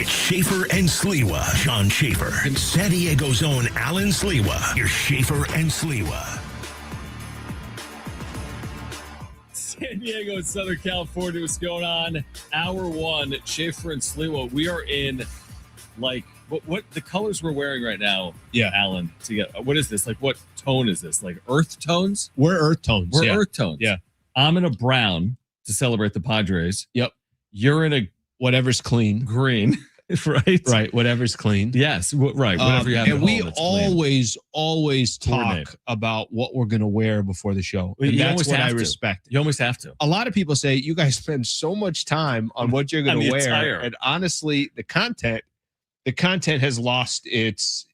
It's Schaeffer and Sliwa. John Schaeffer and San Diego's own Alan Sliwa. Here's Schaeffer and Sliwa. San Diego and Southern California, what's going on? Hour one, Schaeffer and Sliwa. We are in, like, what the colors we're wearing right now, Alan, what is this? Like, what tone is this? Like, earth tones? We're earth tones. We're earth tones. Yeah. I'm in a brown to celebrate the Padres. Yep. You're in a whatever's clean. Green, right? Right, whatever's clean. Yes, right. Whatever you have. And we always talk about what we're going to wear before the show. And that's what I respect. You almost have to. A lot of people say you guys spend so much time on what you're going to wear, attire. And honestly, the content has lost its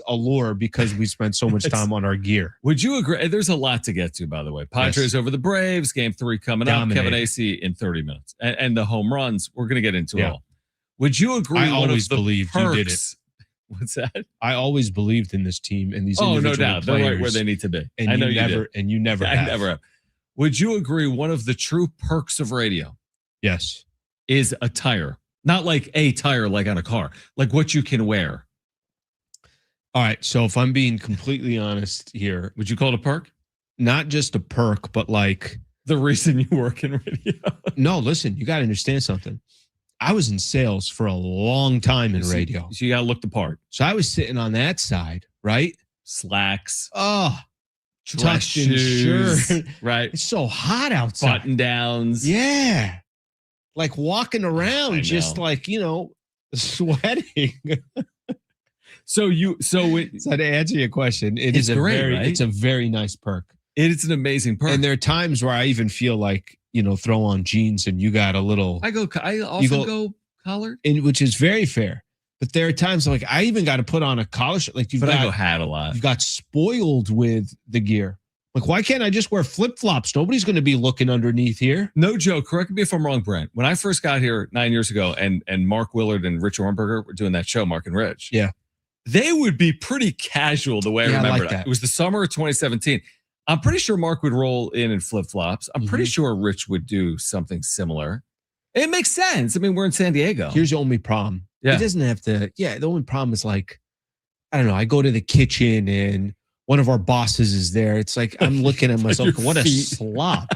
allure because we spend so much time on our gear. Would you agree? There's a lot to get to, by the way. Padres over the Braves, Game 3 coming up. Kevin Acee in 30 minutes, and the home runs. We're going to get into it all. Would you agree? I always believed you did it. What's that? I always believed in this team and these individual no doubt. players. They're right where they need to be. And I know you never, and you never have. I never have. Would you agree? One of the true perks of radio, yes, is attire. Not like a tire, like on a car, like what you can wear. All right. So if I'm being completely honest here, would you call it a perk? Not just a perk, but like the reason you work in radio. No, listen, you got to understand something. I was in sales for a long time in radio. So you got to look the part. So I was sitting on that side, right? Slacks. Oh, dress shoes. Shirt. Right. It's so hot outside. Button downs. Yeah. Like walking around, just like, sweating. So to answer your question, it's a very nice perk. It's an amazing perk. And there are times where I even feel like, throw on jeans and you got a little. I often go collared, which is very fair. But there are times like I even got to put on a collar shirt. Like I go hat a lot. You've got spoiled with the gear. Like, why can't I just wear flip-flops? Nobody's going to be looking underneath here. No joke. Correct me if I'm wrong, Brent. When I first got here 9 years ago and Mark Willard and Rich Ornberger were doing that show, Mark and Rich. Yeah. They would be pretty casual the way I remember like that. It was the summer of 2017. I'm pretty sure Mark would roll in flip-flops. I'm pretty sure Rich would do something similar. It makes sense. I mean, we're in San Diego. Here's the only problem. Yeah. It doesn't have to. Yeah, the only problem is like, I don't know. I go to the kitchen and one of our bosses is there. It's like I'm looking at myself. What a slob!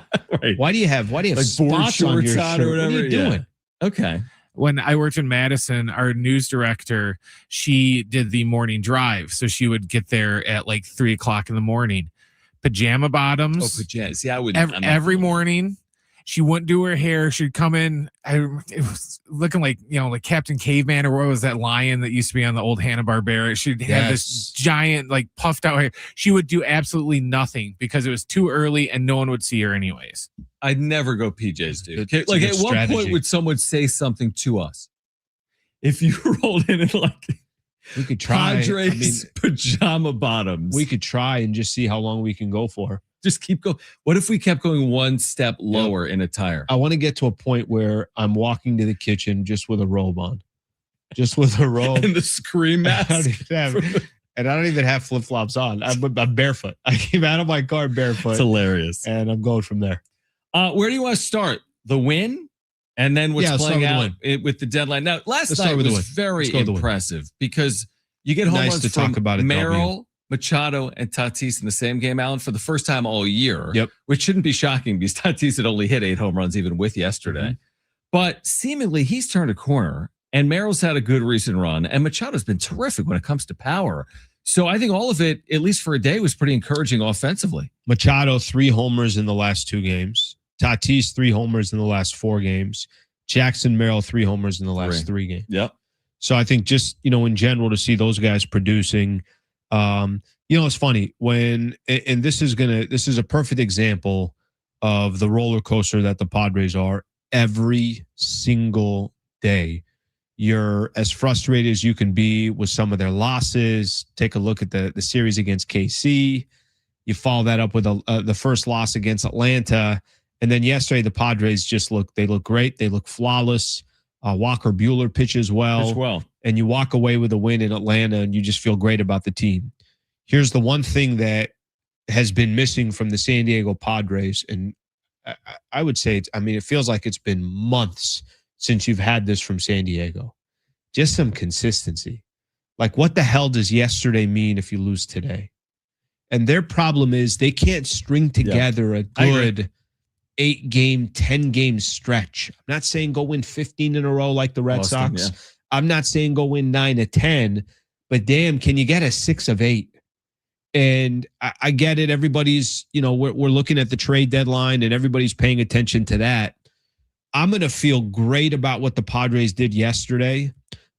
Right. Why do you have like spots on your shirt? What are you doing? Okay. When I worked in Madison, our news director, she did the morning drive, so she would get there at like 3:00 in the morning. Pajama bottoms. Oh, pajamas. See, I would every morning. She wouldn't do her hair. She'd come in. It was looking like, like Captain Caveman, or what was that lion that used to be on the old Hanna-Barbera? She'd have this giant, like, puffed out hair. She would do absolutely nothing because it was too early and no one would see her anyways. I'd never go PJs, dude. Like, at what point would someone say something to us? If you rolled in like, we could try Padres pajama bottoms. We could try and just see how long we can go for. Just keep going. What if we kept going one step lower in attire? I want to get to a point where I'm walking to the kitchen just with a robe on. Just with a robe. And the scream mask. And I don't even have flip-flops on. I'm barefoot. I came out of my car barefoot. It's hilarious. And I'm going from there. Where do you want to start? The win? And then what's playing out with the deadline? Now, last night was very impressive because you get home runs from Merrill, Machado, and Tatis in the same game, Alan, for the first time all year. Yep. Which shouldn't be shocking because Tatis had only hit 8 home runs even with yesterday. Mm-hmm. But seemingly he's turned a corner, and Merrill's had a good recent run, and Machado's been terrific when it comes to power. So I think all of it, at least for a day, was pretty encouraging offensively. Machado, 3 homers in the last 2 games. Tatis, 3 homers in the last 4 games. Jackson Merrill, 3 homers in the last 3 games. Yep. So I think just, in general, to see those guys producing, it's funny and this is a perfect example of the roller coaster that the Padres are every single day. You're as frustrated as you can be with some of their losses. Take a look at the series against KC. You follow that up with the first loss against Atlanta. And then yesterday, the Padres look great. They look flawless. Walker Buehler pitches well. And you walk away with a win in Atlanta and you just feel great about the team. Here's the one thing that has been missing from the San Diego Padres. And I would say, it feels like it's been months since you've had this from San Diego. just some consistency. Like, what the hell does yesterday mean if you lose today? And their problem is they can't string together a good 8-game, 10-game stretch. I'm not saying go win 15 in a row like the Red Sox. Yeah. I'm not saying go win 9 of 10, but damn, can you get a 6 of 8? And I get it. Everybody's, we're looking at the trade deadline and everybody's paying attention to that. I'm going to feel great about what the Padres did yesterday,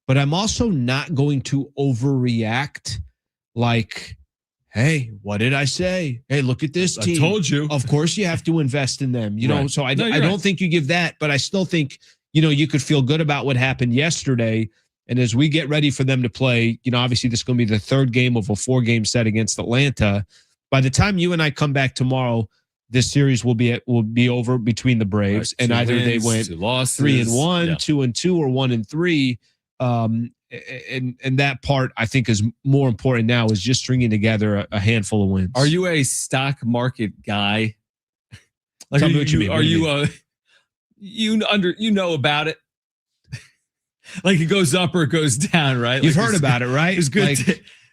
but I'm also not going to overreact like, hey, what did I say? Hey, look at this team. I told you. Of course you have to invest in them, right. So I don't think you give that, but I still think, you could feel good about what happened yesterday. And as we get ready for them to play, obviously this is going to be the third game of a 4-game set against Atlanta. By the time you and I come back tomorrow, this series will be over between the Braves, right. And either they went 3-1, 2-2, or 1-3. And that part I think is more important now, is just stringing together a handful of wins. Are you a stock market guy? Like, tell me what you mean. Are you you know about it? Like, it goes up or it goes down, right? You've heard about it, right? There's good.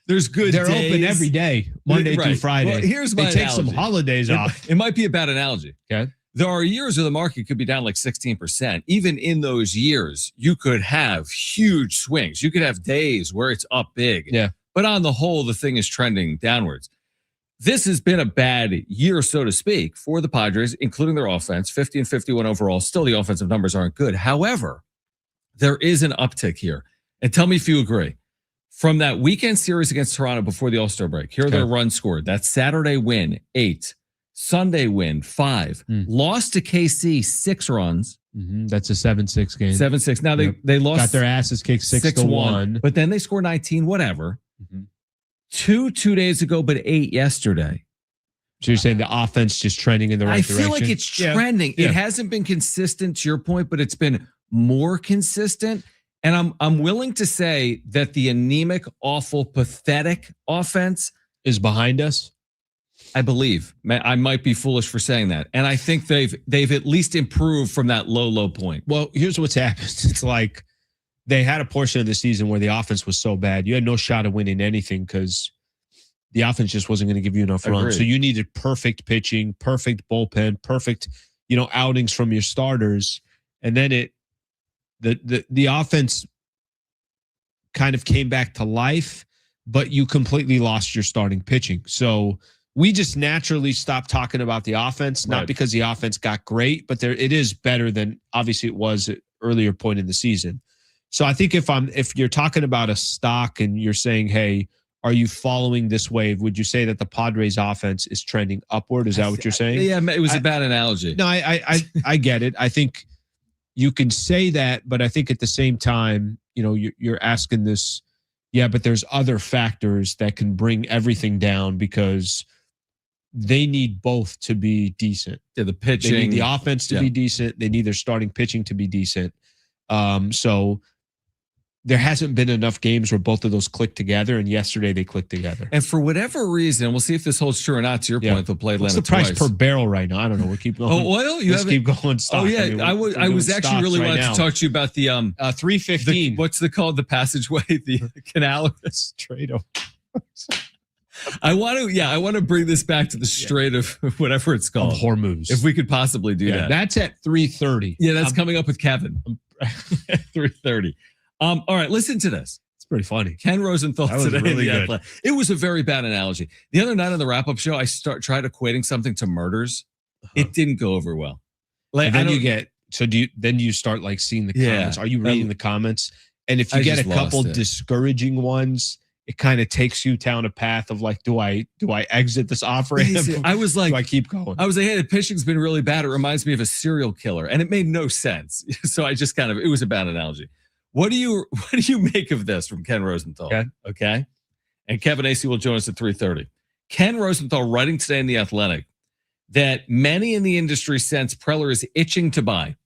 There's good. They're days. open every day, Monday through Friday. Well, here's my they take analogy. some holidays off. It might be a bad analogy. Okay. There are years where the market could be down like 16%. Even in those years, you could have huge swings. You could have days where it's up big. Yeah. But on the whole, the thing is trending downwards. This has been a bad year, so to speak, for the Padres, including their offense. 50 and 51 overall. Still, the offensive numbers aren't good. However, there is an uptick here. And tell me if you agree. From that weekend series against Toronto before the All-Star break, here are their runs scored. That Saturday win, 8. Sunday win, 5. Lost to KC, 6 runs. That's a 7-6 game. 7-6. Now they lost. Got their asses kicked 6-1. But then they scored 19, whatever. 2 days ago, but 8 yesterday. So you're saying the offense just trending in the right direction? I feel like it's trending. Yeah. It hasn't been consistent, to your point, but it's been more consistent. And I'm willing to say that the anemic, awful, pathetic offense is behind us. I believe. I might be foolish for saying that. And I think they've at least improved from that low point. Well, here's what's happened. It's like they had a portion of the season where the offense was so bad. You had no shot of winning anything because the offense just wasn't going to give you enough runs. So you needed perfect pitching, perfect bullpen, perfect, outings from your starters. And then the offense kind of came back to life, but you completely lost your starting pitching. So we just naturally stopped talking about the offense, not because the offense got great, but it is better than obviously it was at earlier point in the season. So I think if you're talking about a stock and you're saying, hey, are you following this wave? Would you say that the Padres offense is trending upward? Is that what you're saying? Yeah, it was a bad analogy. No, I get it. I think you can say that, but I think at the same time, you're asking this. Yeah, but there's other factors that can bring everything down because they need both to be decent. Yeah, the pitching. They need the offense to be decent. They need their starting pitching to be decent. So there hasn't been enough games where both of those click together, and yesterday they clicked together. And for whatever reason, we'll see if this holds true or not. To your point, they'll play Atlanta. What's the price per barrel right now? I don't know. We'll keep going. Oh, oil? Let's keep going. Stock. Oh yeah, I was actually really wanting to talk to you about the 315. What's it called? The passageway, the canal, Strait. I want to bring this back to the Strait of whatever it's called, of Hormuz. If we could possibly do that. That's at 3:30. Yeah, that's coming up with Kevin. 3:30. All right, listen to this. It's pretty funny. Ken Rosenthal today. Really good. It was a very bad analogy. The other night on the wrap-up show, I tried equating something to murders. It didn't go over well. Like, and then you start like seeing the comments. Are you reading the comments? And if you get a couple discouraging ones, it kind of takes you down a path of like, do I exit this offer? I was like, do I keep going? I was like, hey, the pitching's been really bad. It reminds me of a serial killer, and it made no sense. So I just it was a bad analogy. What do you make of this from Ken Rosenthal? Okay. And Kevin Acee will join us at 3:30. Ken Rosenthal writing today in The Athletic that many in the industry sense Preller is itching to buy.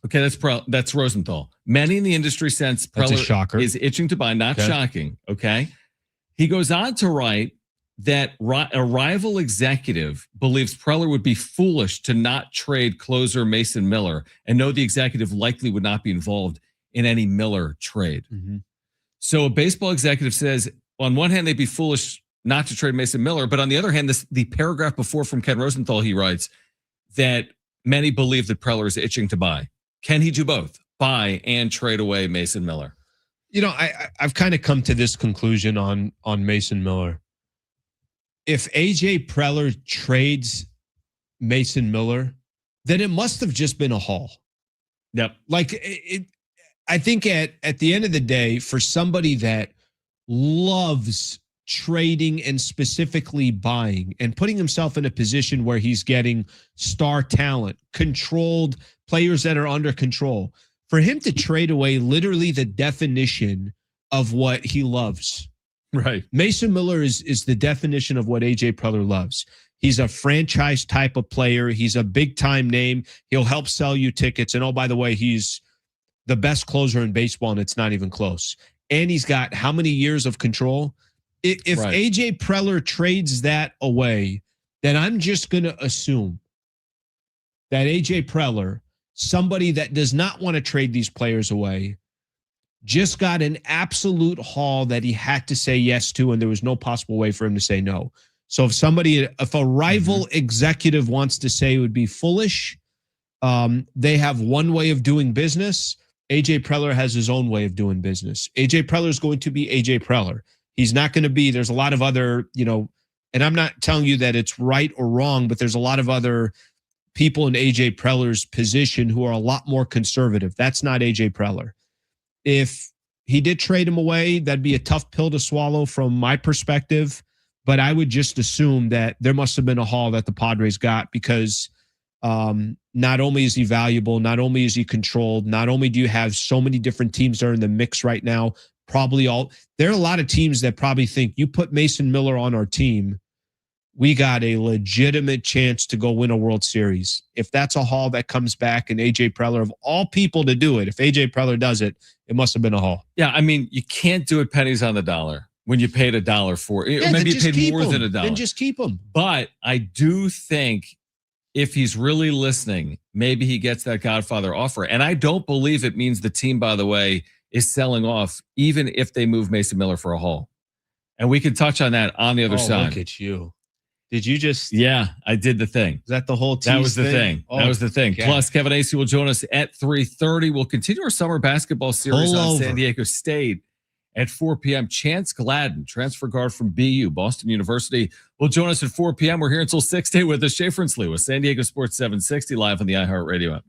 Okay, that's Rosenthal. Many in the industry sense Preller is itching to buy. Not shocking. Okay. He goes on to write that a rival executive believes Preller would be foolish to not trade closer Mason Miller, and know the executive likely would not be involved in any Miller trade. Mm-hmm. So a baseball executive says, on one hand, they'd be foolish not to trade Mason Miller, but on the other hand, the paragraph before from Ken Rosenthal, he writes that many believe that Preller is itching to buy. Can he do both? Buy and trade away Mason Miller? I've kind of come to this conclusion on Mason Miller. If AJ Preller trades Mason Miller, then it must have just been a haul. Yep. I think at the end of the day, for somebody that loves trading and specifically buying and putting himself in a position where he's getting star talent, controlled players that are under control, for him to trade away literally the definition of what he loves. Right. Mason Miller is the definition of what AJ Preller loves. He's a franchise type of player. He's a big time name. He'll help sell you tickets. And oh, by the way, he's the best closer in baseball, and it's not even close. And he's got how many years of control? If right. AJ Preller trades that away, then I'm just going to assume that AJ Preller, somebody that does not want to trade these players away, just got an absolute haul that he had to say yes to, and there was no possible way for him to say no. So if a rival executive wants to say it would be foolish, they have one way of doing business. AJ Preller has his own way of doing business. AJ Preller is going to be AJ Preller. He's not going to be, there's a lot of other, and I'm not telling you that it's right or wrong, but there's a lot of other people in AJ Preller's position who are a lot more conservative. That's not AJ Preller. If he did trade him away, that'd be a tough pill to swallow from my perspective. But I would just assume that there must have been a haul that the Padres got because not only is he valuable, not only is he controlled, not only do you have so many different teams that are in the mix right now, there are a lot of teams that probably think you put Mason Miller on our team, we got a legitimate chance to go win a World Series. If that's a haul that comes back and AJ Preller, of all people to do it, if AJ Preller does it, it must have been a haul. Yeah, I mean, you can't do it pennies on the dollar when you paid $1 for it. Yeah, maybe you paid more than $1. Then just keep him. But I do think if he's really listening, maybe he gets that Godfather offer. And I don't believe it means the team, by the way, is selling off, even if they move Mason Miller for a haul. And we can touch on that on the other side. Look at you. Did you just? Yeah, I did the thing. Is that the whole tease? That was the thing. Oh, that was the thing. okay. Plus, Kevin Acee will join us at 3:30. We'll continue our summer basketball series on San Diego State at 4 p.m. Chance Gladden, transfer guard from BU, Boston University, will join us at 4 p.m. We're here until 6. Stay with us. Schaeffer Sliwa, San Diego Sports 760, live on the iHeartRadio app.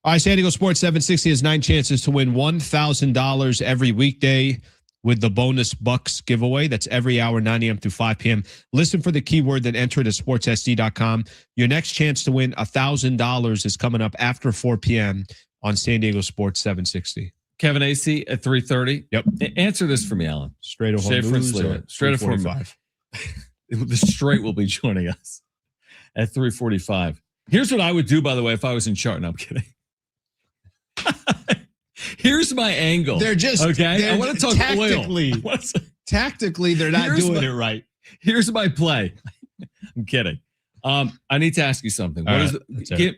All right, San Diego Sports 760 has 9 chances to win $1,000 every weekday with the bonus Bucks giveaway. That's every hour, 9 a.m. through 5 p.m. Listen for the keyword, then enter it at sportssd.com. Your next chance to win $1,000 is coming up after 4 p.m. on San Diego Sports 760. Kevin Acee at 3:30. Yep. Answer this for me, Alan. Straight of Schaeffer and Sliwa. Straight of 45. The straight will be joining us at 3:45. Here's what I would do, by the way, if I was in charge. No, I'm kidding. Here's my angle. They're just okay. I want to talk tactically. oil. Tactically, they're not doing it right. Here's my play. I'm kidding. I need to ask you something.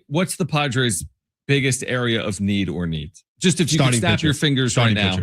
What's the Padres' biggest area of need or needs? Just if you could snap your fingers right now.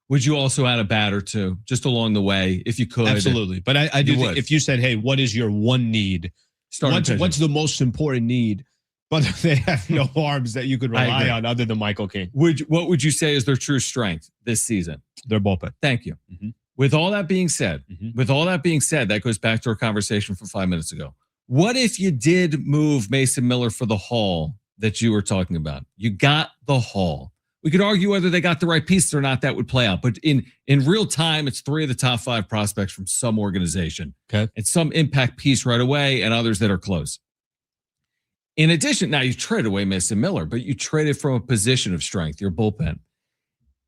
Would you also add a bat or two just along the way if you could? Absolutely. But I do think if you said, hey, what is your one need? What's the most important need? But they have no arms that you could rely on other than Michael King. What would you say is their true strength this season? Their bullpen. Thank you. Mm-hmm. With all that being said, that goes back to our conversation from 5 minutes ago. What if you did move Mason Miller for the haul that you were talking about? You got the haul. We could argue whether they got the right pieces or not. That would play out. But in real time, it's 3 of the top 5 prospects from some organization. Okay. And some impact piece right away and others that are close. In addition, now you traded away Mason Miller, but you traded from a position of strength, your bullpen.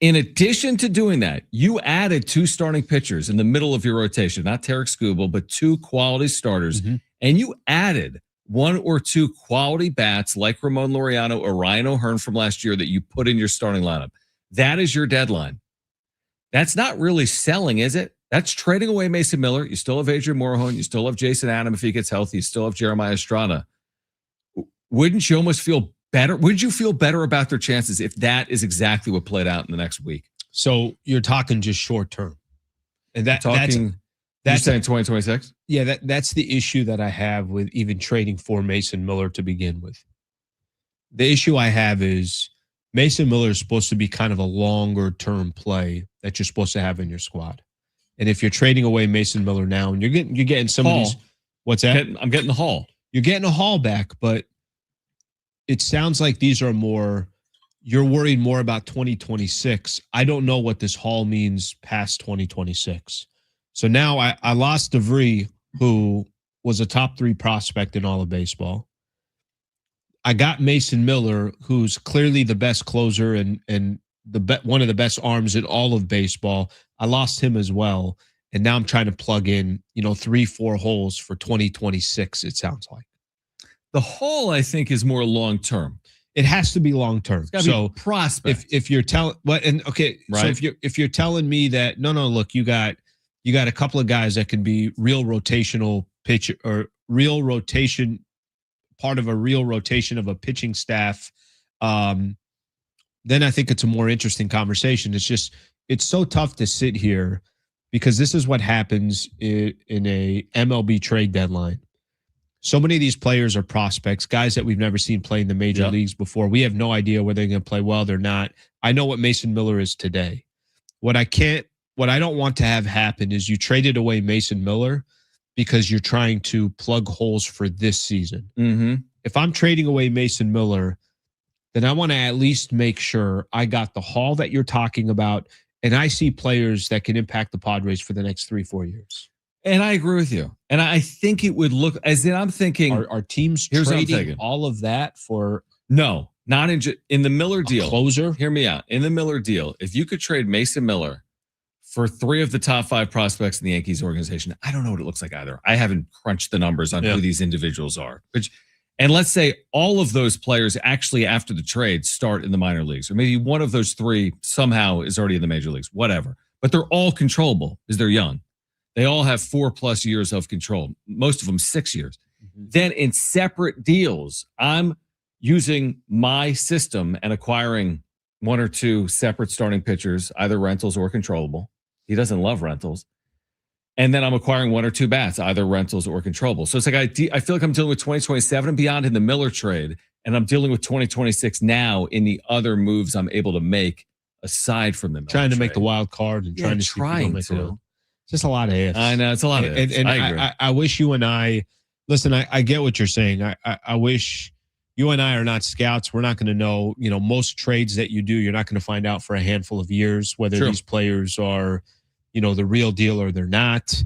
In addition to doing that, you added 2 starting pitchers in the middle of your rotation, not Tarek Skubal, but 2 quality starters. Mm-hmm. And you added 1 or 2 quality bats like Ramon Laureano or Ryan O'Hearn from last year that you put in your starting lineup. That is your deadline. That's not really selling, is it? That's trading away Mason Miller. You still have Adrian Morejon. You still have Jason Adam if he gets healthy. You still have Jeremiah Estrada. Wouldn't you almost feel better? Would you feel better about their chances if that is exactly what played out in the next week? So you're talking just short term. And that's saying 2026? Yeah, that's the issue that I have with even trading for Mason Miller to begin with. The issue I have is Mason Miller is supposed to be kind of a longer term play that you're supposed to have in your squad. And if you're trading away Mason Miller now and you're getting some of these, what's that? I'm getting the haul. You're getting a haul back, but it sounds like these are more, you're worried more about 2026. I don't know what this haul means past 2026. So now I lost DeVry, who was a top 3 prospect in all of baseball. I got Mason Miller, who's clearly the best closer and one of the best arms in all of baseball. I lost him as well. And now I'm trying to plug in, 3-4 holes for 2026, it sounds like. The haul, I think, is more long-term. It has to be long-term. So prospect. If you're telling so if you're telling me that no, look, you got a couple of guys that can be real rotational pitch or real rotation, part of a real rotation of a pitching staff, then I think it's a more interesting conversation. It's so tough to sit here because this is what happens in a MLB trade deadline. So many of these players are prospects, guys that we've never seen play in the major leagues before. We have no idea whether they're going to play well or not. I know what Mason Miller is today. What I don't want to have happen is you traded away Mason Miller because you're trying to plug holes for this season. Mm-hmm. If I'm trading away Mason Miller, then I want to at least make sure I got the haul that you're talking about and I see players that can impact the Padres for the next 3-4 years. And I agree with you. And I think it would look as in I'm thinking. Are teams trading all of that for? No, not in the Miller deal. Closer? Hear me out. In the Miller deal, if you could trade Mason Miller for 3 of the top 5 prospects in the Yankees organization, I don't know what it looks like either. I haven't crunched the numbers on who these individuals are. And let's say all of those players actually after the trade start in the minor leagues, or maybe one of those 3 somehow is already in the major leagues, whatever. But they're all controllable because they're young. They all have 4+ years of control, most of them 6 years. Mm-hmm. Then in separate deals, I'm using my system and acquiring 1 or 2 separate starting pitchers, either rentals or controllable. He doesn't love rentals. And then I'm acquiring 1 or 2 bats, either rentals or controllable. So it's like I feel like I'm dealing with 2027 and beyond in the Miller trade, and I'm dealing with 2026 now in the other moves I'm able to make aside from the Miller trying to trade. make the wild card and trying to see if people just a lot of ifs. I know, it's a lot of ifs. And I wish you and I, listen, I get what you're saying. I wish you and I are not scouts. We're not going to know, most trades that you do, you're not going to find out for a handful of years whether these players are, the real deal or they're not.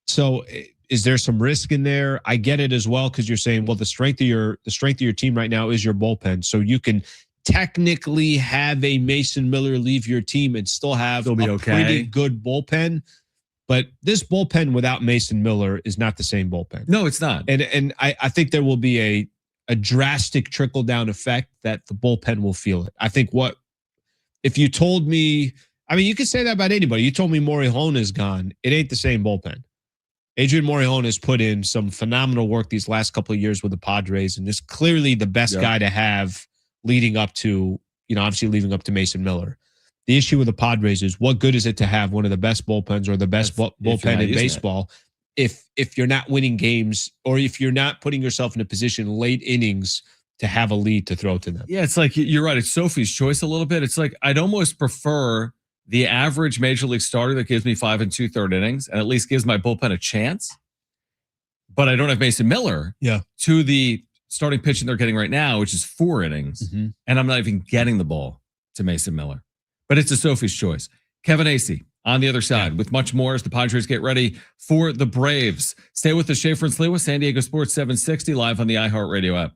So is there some risk in there? I get it as well, because you're saying, well, the strength of your team right now is your bullpen. So you can technically have a Mason Miller leave your team and still have a pretty good bullpen. But this bullpen without Mason Miller is not the same bullpen. No, it's not. And I think there will be a drastic trickle-down effect that the bullpen will feel it. I think if you told me, you could say that about anybody. You told me Morihone is gone. It ain't the same bullpen. Adrian Morihone has put in some phenomenal work these last couple of years with the Padres and is clearly the best guy to have leading up to, obviously leading up to Mason Miller. The issue with the Padres is, what good is it to have one of the best bullpens or the best bullpen in baseball if you're not winning games, or if you're not putting yourself in a position late innings to have a lead to throw to them? Yeah, it's like, you're right. It's Sophie's choice a little bit. It's like, I'd almost prefer the average major league starter that gives me 5 2/3 innings and at least gives my bullpen a chance. But I don't have Mason Miller to the starting pitching they're getting right now, which is 4 innings. Mm-hmm. And I'm not even getting the ball to Mason Miller. But it's a Sophie's choice. Kevin Acee on the other side with much more as the Padres get ready for the Braves. Stay with the Schaeffer and Sliwa, San Diego Sports 760, live on the iHeartRadio app.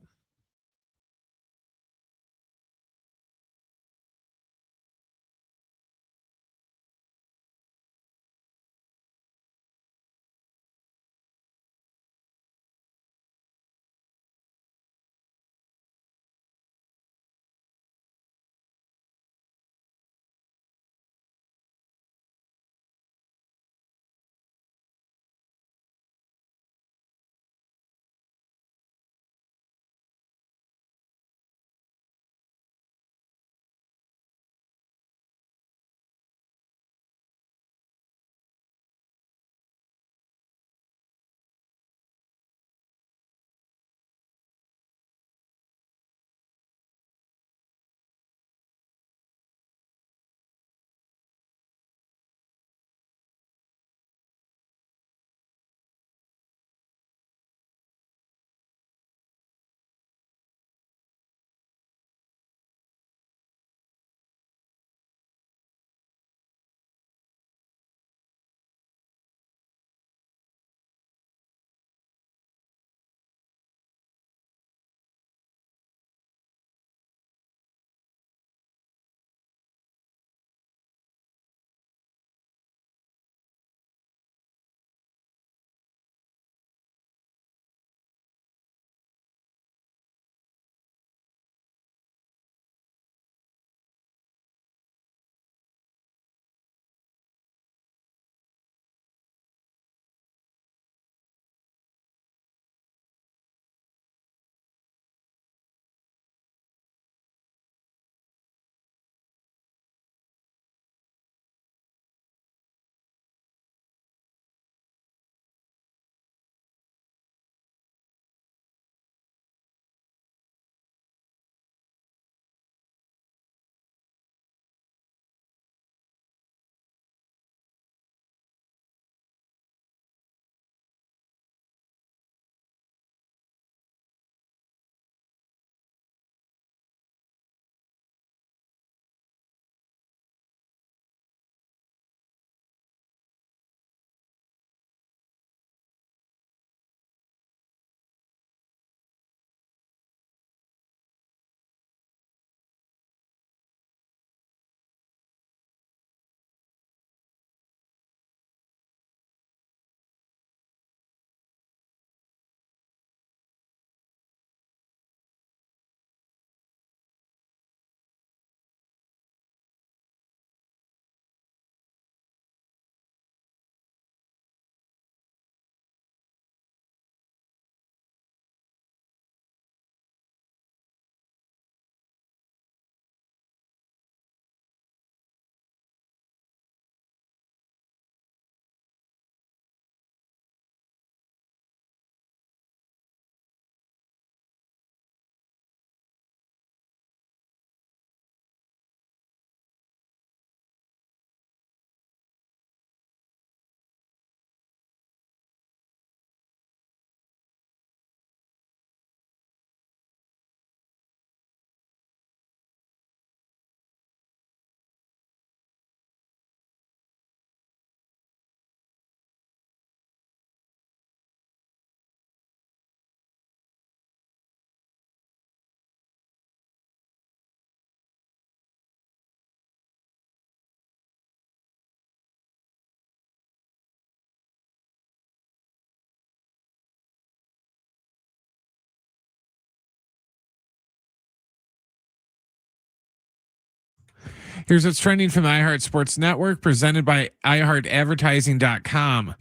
Here's what's trending from the iHeart Sports Network, presented by iHeartAdvertising.com.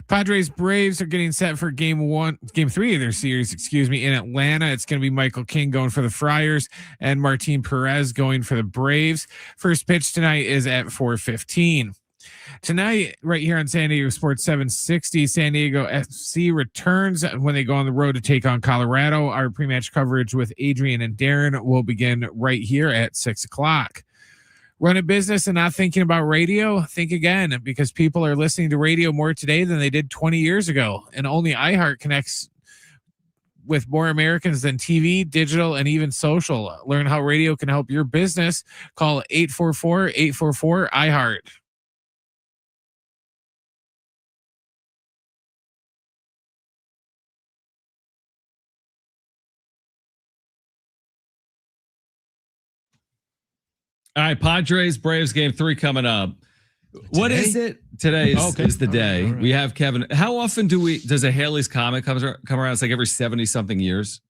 Padres Braves are getting set for game 3 of their series, in Atlanta. It's going to be Michael King going for the Friars and Martin Perez going for the Braves. First pitch tonight is at 4:15. Tonight, right here on San Diego Sports 760, San Diego FC returns when they go on the road to take on Colorado. Our pre-match coverage with Adrian and Darren will begin right here at 6 o'clock. Run a business and not thinking about radio? Think again, because people are listening to radio more today than they did 20 years ago. And only iHeart connects with more Americans than TV, digital, and even social. Learn how radio can help your business. Call 844-844-iHeart. All right, Padres Braves game 3 coming up. What is it? Today is the day. Right. We have Kevin. How often does a Halley's Comet come around? It's like every 70 something years.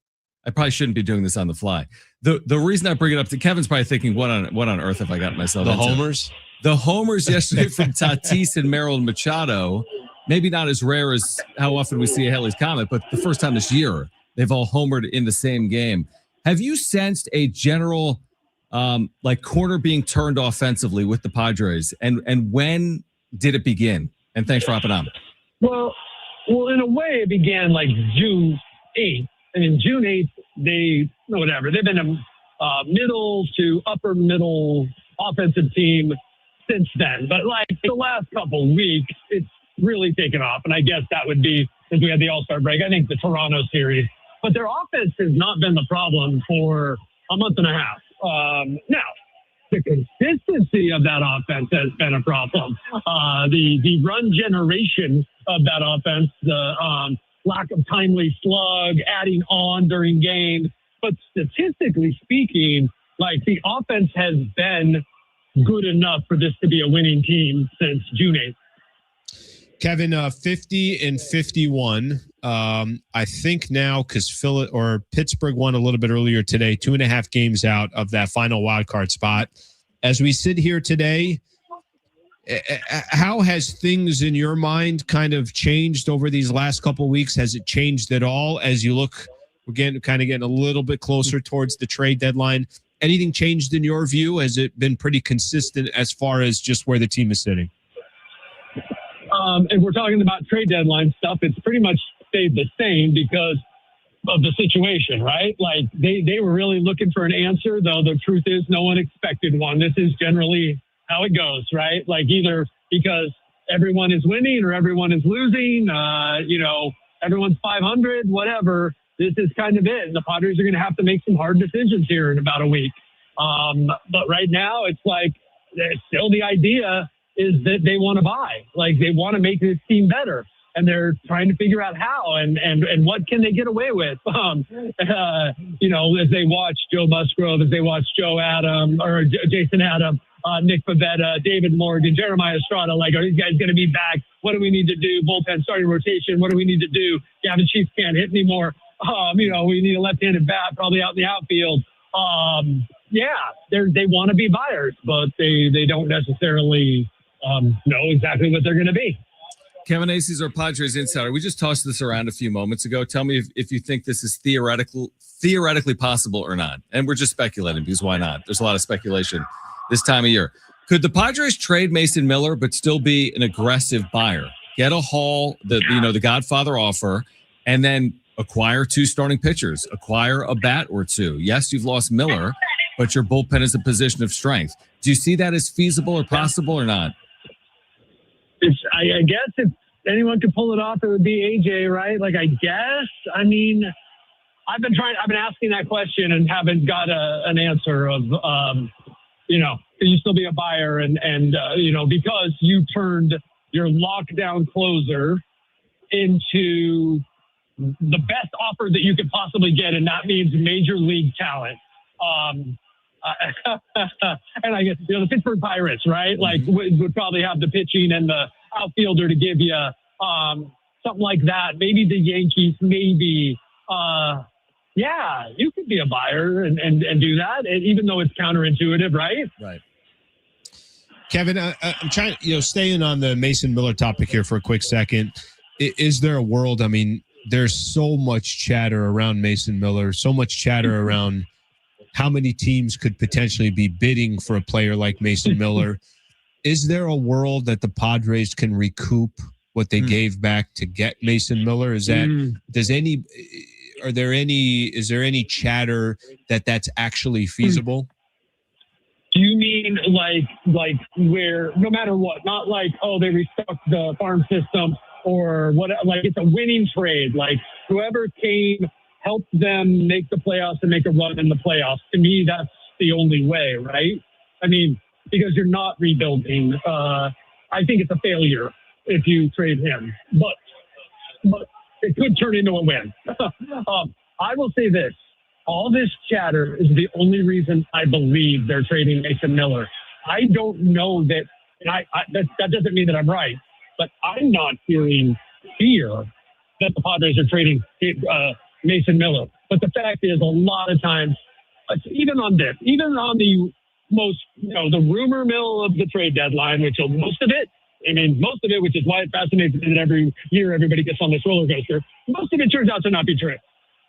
I probably shouldn't be doing this on the fly. The reason I bring it up to Kevin's probably thinking, what on earth have I got myself into? The homers yesterday from Tatis and Merrill and Machado. Maybe not as rare as how often we see a Halley's Comet, but the first time this year they've all homered in the same game. Have you sensed a general corner being turned offensively with the Padres, and when did it begin? And thanks for hopping on. Well, in a way, it began like June 8th. And in June 8th, they've been a middle to upper middle offensive team since then. But like the last couple of weeks, it's really taken off. And I guess that would be, since we had the All-Star break, I think the Toronto series. But their offense has not been the problem for a month and a half. Now, the consistency of that offense has been a problem. The run generation of that offense, the lack of timely slug, adding on during games. But statistically speaking, like the offense has been good enough for this to be a winning team since June 8th. Kevin, 50 and 51. I think now because Pittsburgh won a little bit earlier today, 2.5 games out of that final wild card spot. As we sit here today, how has things in your mind kind of changed over these last couple of weeks? Has it changed at all as you look? We're getting a little bit closer towards the trade deadline. Anything changed in your view? Has it been pretty consistent as far as just where the team is sitting? If we're talking about trade deadline stuff, it's pretty much stayed the same because of the situation, right? Like they were really looking for an answer, though the truth is no one expected one. This is generally how it goes, right? Like either because everyone is winning or everyone is losing, everyone's 500, whatever. This is kind of it. And the Padres are going to have to make some hard decisions here in about a week. But right now it's like still the idea is that they want to buy, like they want to make this team better, and they're trying to figure out how and what can they get away with. As they watch Joe Musgrove, as they watch Jason Adam, Nick Pivetta, David Morgan, Jeremiah Estrada, like, are these guys going to be back? What do we need to do? Bullpen starting rotation. What do we need to do? Gavin Sheets can't hit anymore. We need a left-handed bat probably out in the outfield. They want to be buyers, but they don't necessarily know exactly what they're going to be. Kevin Acee is our Padres Insider. We just tossed this around a few moments ago. Tell me if you think this is theoretically possible or not. And we're just speculating because why not? There's a lot of speculation this time of year. Could the Padres trade Mason Miller but still be an aggressive buyer? Get a haul, the Godfather offer, and then acquire 2 starting pitchers, acquire a bat or 2. Yes, you've lost Miller, but your bullpen is a position of strength. Do you see that as feasible or possible or not? I guess if anyone could pull it off, it would be AJ, right? Like, I guess. I mean, I've been asking that question and haven't got an answer of, can you still be a buyer? And because you turned your lockdown closer into the best offer that you could possibly get, and that means major league talent. And I guess, the Pittsburgh Pirates, right? Like would probably have the pitching and the outfielder to give you something like that. Maybe the Yankees, maybe. You could be a buyer and do that. And even though it's counterintuitive, right? Right. Kevin, I'm trying to, staying on the Mason Miller topic here for a quick second. Is there a world? I mean, there's so much chatter around Mason Miller, so much chatter around how many teams could potentially be bidding for a player like Mason Miller. Is there a world that the Padres can recoup what they gave back to get Mason Miller? Is there any chatter that that's actually feasible? Do you mean like where no matter what, not like, oh, they restocked the farm system or what, like it's a winning trade, like whoever came helped them make the playoffs and make a run in the playoffs. To me, that's the only way, right? I mean, because you're not rebuilding. I think it's a failure if you trade him, but it could turn into a win. I will say this. All this chatter is the only reason I believe they're trading Mason Miller. I don't know that, and that doesn't mean that I'm right, but I'm not hearing fear that the Padres are trading Mason Miller. But the fact is, a lot of times, even on the most, the rumor mill of the trade deadline, which most of it, which is why it fascinates me that every year everybody gets on this roller coaster, most of it turns out to not be true.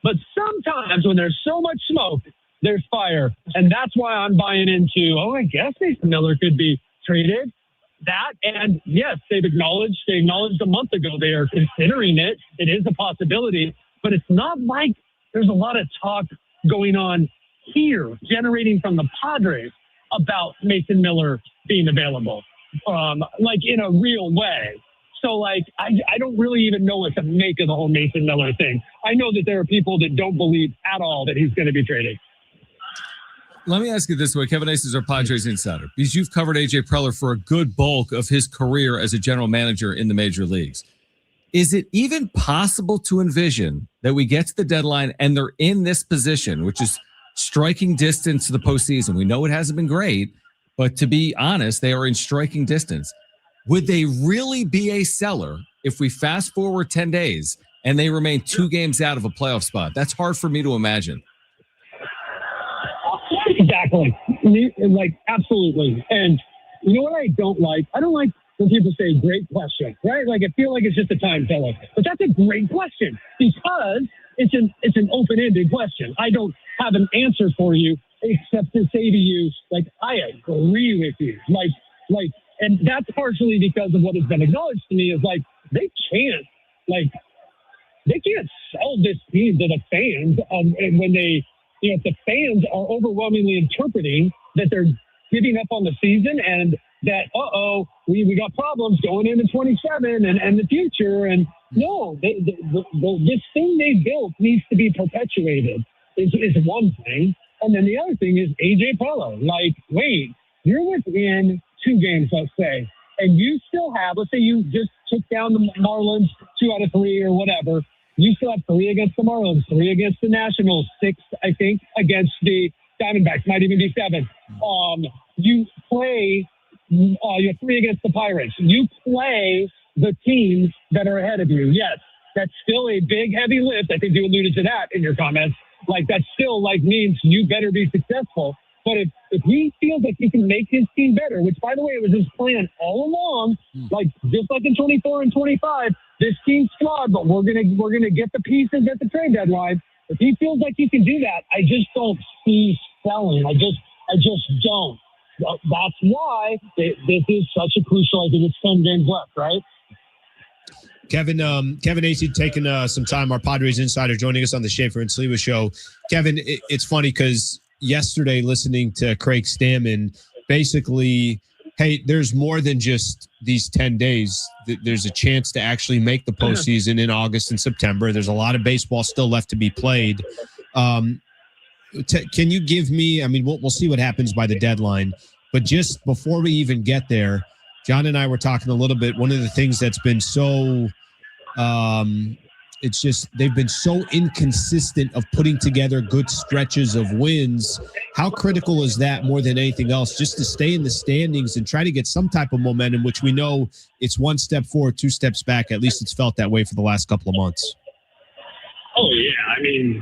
But sometimes when there's so much smoke, there's fire. And that's why I'm buying into, I guess Mason Miller could be traded. That, and yes, they acknowledged a month ago they are considering it. It is a possibility, but it's not like there's a lot of talk going on here, generating from the Padres about Mason Miller being available, like in a real way. So, I don't really even know what to make of the whole Mason Miller thing. I know that there are people that don't believe at all that he's going to be traded. Let me ask you this way. Kevin Acee is our Padres insider, because you've covered A.J. Preller for a good bulk of his career as a general manager in the major leagues. Is it even possible to envision that we get to the deadline and they're in this position, which is striking distance to the postseason? We know it hasn't been great, but to be honest, they are in striking distance. Would they really be a seller if we fast forward 10 days and they remain 2 games out of a playoff spot? That's hard for me to imagine. Exactly. Absolutely. And you know what I don't like? I don't like when people say great question, right? I feel like it's just a time filler. But that's a great question because it's an open-ended question. I don't have an answer for you except to say to you, I agree with you. And that's partially because of what has been acknowledged to me is they can't sell this team to the fans. And when if the fans are overwhelmingly interpreting that they're giving up on the season and that, we got problems going into 27 and the future. And no, this thing they built needs to be perpetuated is one thing. And then the other thing is A.J. Preller. Wait, you're within 2 games, let's say, and you still have, let's say you just took down the Marlins 2 out of 3 or whatever. You still have 3 against the Marlins, 3 against the Nationals, 6, I think, against the Diamondbacks, might even be 7. You play, you have 3 against the Pirates. You play the teams that are ahead of you. Yes, that's still a big, heavy lift. I think you alluded to that in your comments. That still, means you better be successful. But if he feels like he can make his team better, which, by the way, it was his plan all along, just like in 24 and 25, this team's flawed, but we're gonna get the pieces at the trade deadline. If he feels like he can do that, I just don't see selling. I just don't. That's why this is such a crucial. I think it's 10 games left, right? Kevin Acee taking some time, our Padres insider, joining us on the Schaeffer and Sliwa show. Kevin, it's funny because yesterday listening to Craig Stammen, basically, hey, there's more than just these 10 days. There's a chance to actually make the postseason in August and September. There's a lot of baseball still left to be played. Can you give me, we'll see what happens by the deadline, but just before we even get there, John and I were talking a little bit. One of the things that's been so, they've been so inconsistent of putting together good stretches of wins. How critical is that more than anything else, just to stay in the standings and try to get some type of momentum, which we know it's 1 step forward, 2 steps back. At least it's felt that way for the last couple of months. Oh, yeah.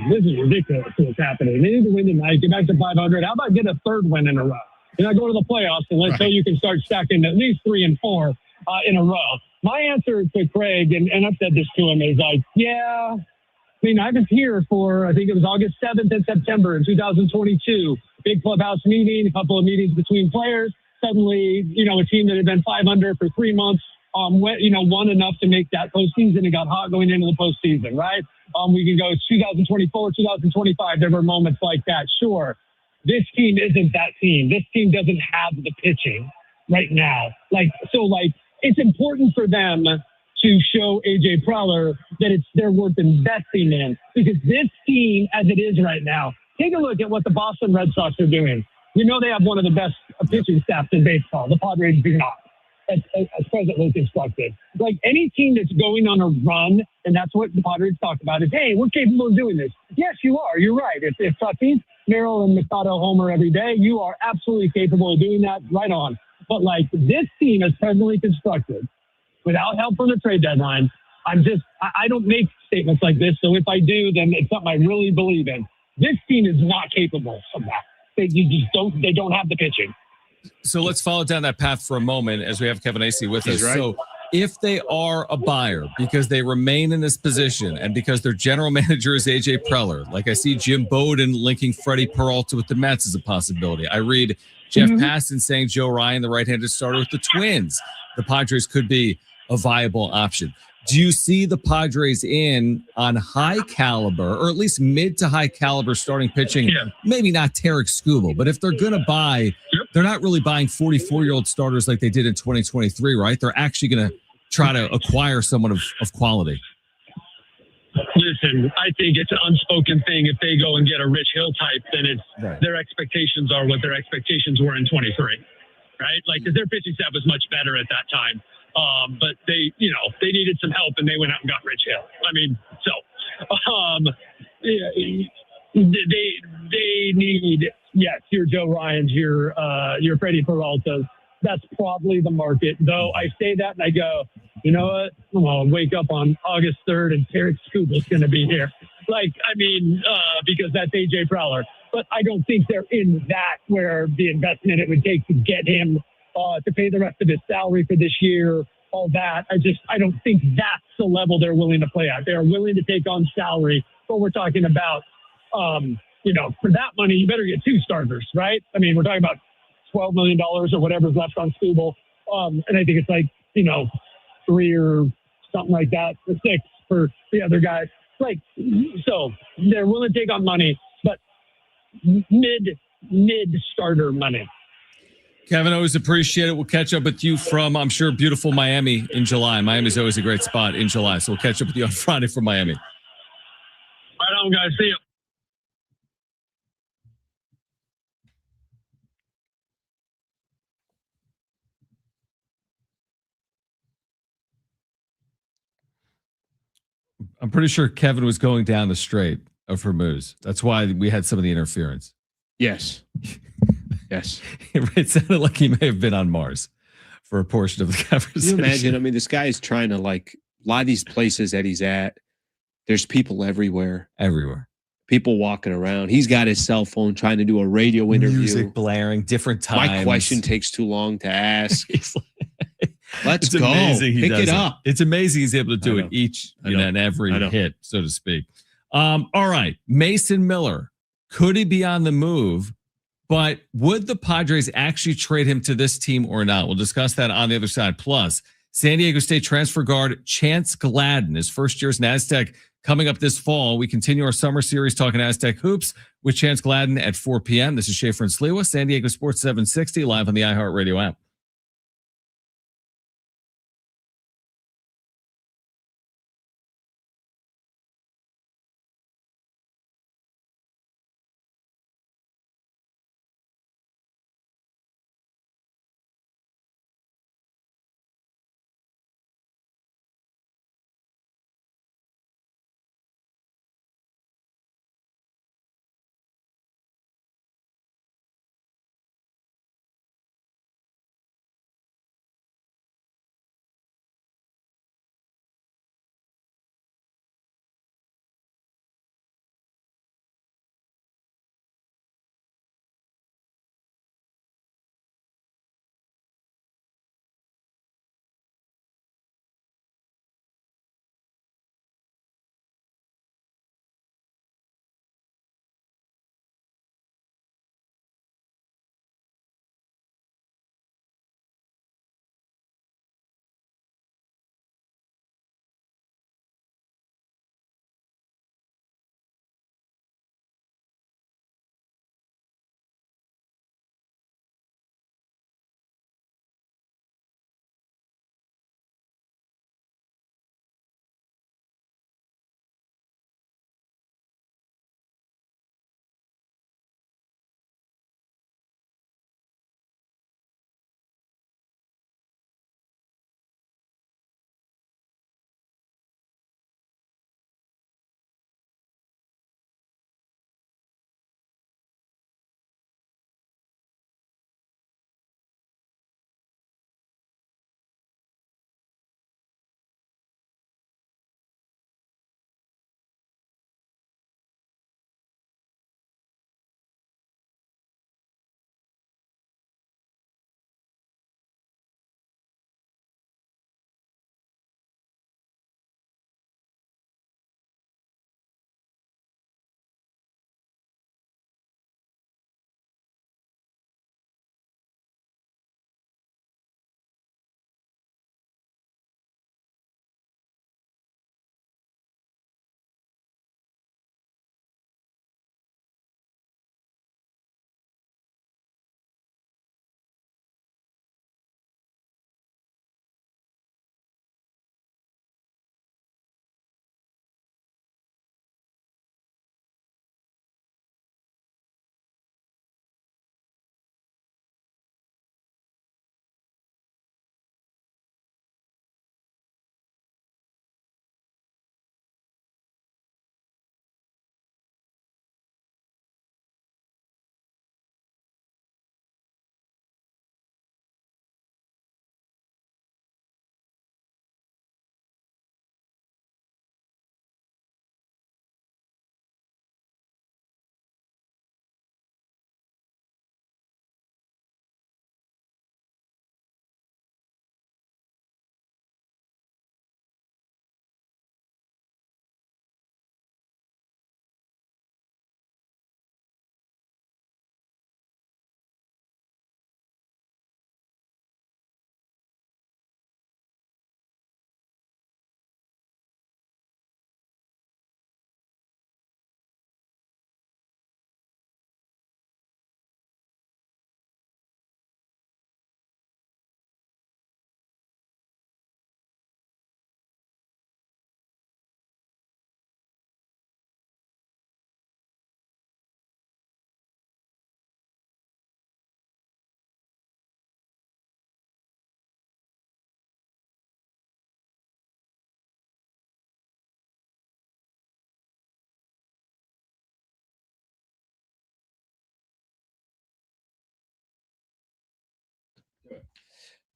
This is ridiculous what's happening. They need to win tonight, get back to 500. How about get a 3rd win in a row? You're not going to the playoffs until you can start stacking at least 3 and 4 in a row. My answer to Craig, and I've said this to him, is like, yeah, I mean, I was here for, I think it was August 7th and September in 2022. Big clubhouse meeting, a couple of meetings between players. Suddenly, a team that had been 500 for 3 months, won enough to make that postseason and got hot going into the postseason, right? We can go 2024, 2025. There were moments like that. Sure. This team isn't that team. This team doesn't have the pitching right now. It's important for them to show AJ Preller that they're worth investing in, because this team, as it is right now, take a look at what the Boston Red Sox are doing. They have one of the best pitching staffs in baseball. The Padres do not, as presently constructed. Like any team that's going on a run, and that's what the Padres talk about, is, hey, we're capable of doing this. Yes, you are. You're right. If Tatis, Merrill, and Machado homer every day, you are absolutely capable of doing that. Right on. But this team is presently constructed without help from the trade deadline. I don't make statements like this. So if I do, then it's something I really believe in. This team is not capable of that. They don't have the pitching. So let's follow down that path for a moment as we have Kevin Acee with us. Right. So if they are a buyer because they remain in this position and because their general manager is AJ Preller, like I see Jim Bowden linking Freddie Peralta with the Mets as a possibility. I read Jeff Passan saying Joe Ryan, the right-handed starter with the Twins, the Padres could be a viable option. Do you see the Padres in on high caliber, or at least mid to high caliber starting pitching? Yeah. Maybe not Tarek Skubal, but if they're going to buy, they're not really buying 44-year-old starters like they did in 2023, right? They're actually going to try to acquire someone of quality. Listen, I think it's an unspoken thing. If they go and get a Rich Hill type, then their expectations are what their expectations were in 23, right? Because their pitching staff was much better at that time. But they needed some help, and they went out and got Rich Hill. They need, yes, your Joe Ryans, your Freddie Peraltas. That's probably the market. Though I say that and I go, you know what? I'm gonna wake up on August 3rd and Tarek Skubal's going to be here. Because that's AJ Preller. But I don't think they're in that where the investment it would take to get him to pay the rest of his salary for this year, all that. I don't think that's the level they're willing to play at. They're willing to take on salary, but we're talking about, for that money, you better get 2 starters, right? I mean, we're talking about $12 million or whatever's left on Skubal. And I think it's 3 or something like that, or 6 for the other guys. So they're willing to take on money, but mid starter money. Kevin, always appreciate it. We'll catch up with you from, I'm sure, beautiful Miami in July. Miami's always a great spot in July. So we'll catch up with you on Friday from Miami. Right on, guys. See you. I'm pretty sure Kevin was going down the Strait of Hormuz. That's why we had some of the interference. Yes. Yes. It sounded like he may have been on Mars for a portion of the conversation. Can you imagine? I mean, this guy is trying to a lot of these places that he's at, there's people everywhere. Everywhere. People walking around. He's got his cell phone trying to do a radio interview. Music blaring, different times. My question takes too long to ask. Let's it's go. Amazing Pick it up. It's amazing he's able to do it each and every hit, so to speak. All right. Mason Miller. Could he be on the move? But would the Padres actually trade him to this team or not? We'll discuss that on the other side. Plus, San Diego State transfer guard Chance Gladden, his first year as an Aztec, coming up this fall. We continue our summer series talking Aztec hoops with Chance Gladden at 4 p.m. This is Schaeffer and Sliwa, San Diego Sports 760, live on the iHeartRadio app.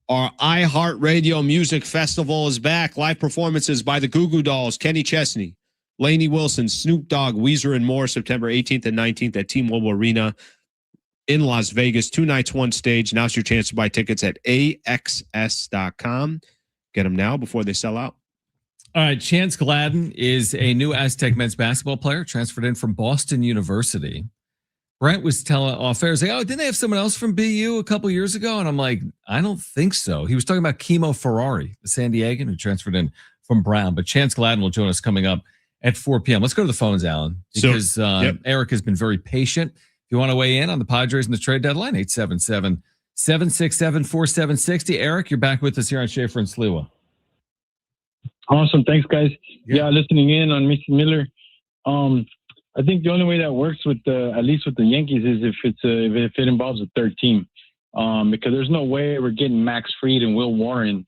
Our iHeartRadio Music Festival is back. Live performances by the Goo Goo Dolls, Kenny Chesney, Lainey Wilson, Snoop Dogg, Weezer, and more September 18th and 19th at T-Mobile Arena in Las Vegas. 2 nights, 1 stage. Now's your chance to buy tickets at AXS.com. Get them now before they sell out. All right, Chance Gladden is a new Aztec men's basketball player transferred in from Boston University. Brent was telling off air, like, oh, didn't they have someone else from BU a couple years ago? And I'm like, I don't think so. He was talking about Kimo Ferrari, the San Diegan who transferred in from Brown. But Chance Gladden will join us coming up at 4 p.m. Let's go to the phones, Alan, because Eric has been very patient. If you want to weigh in on the Padres and the trade deadline, 877-767-4760. Eric, you're back with us here on Schaeffer and Sliwa. Awesome. Thanks, guys. Yeah, listening in on Mason Miller. I think the only way that works with at least with the Yankees is if it involves a third team, because there's no way we're getting Max Fried and Will Warren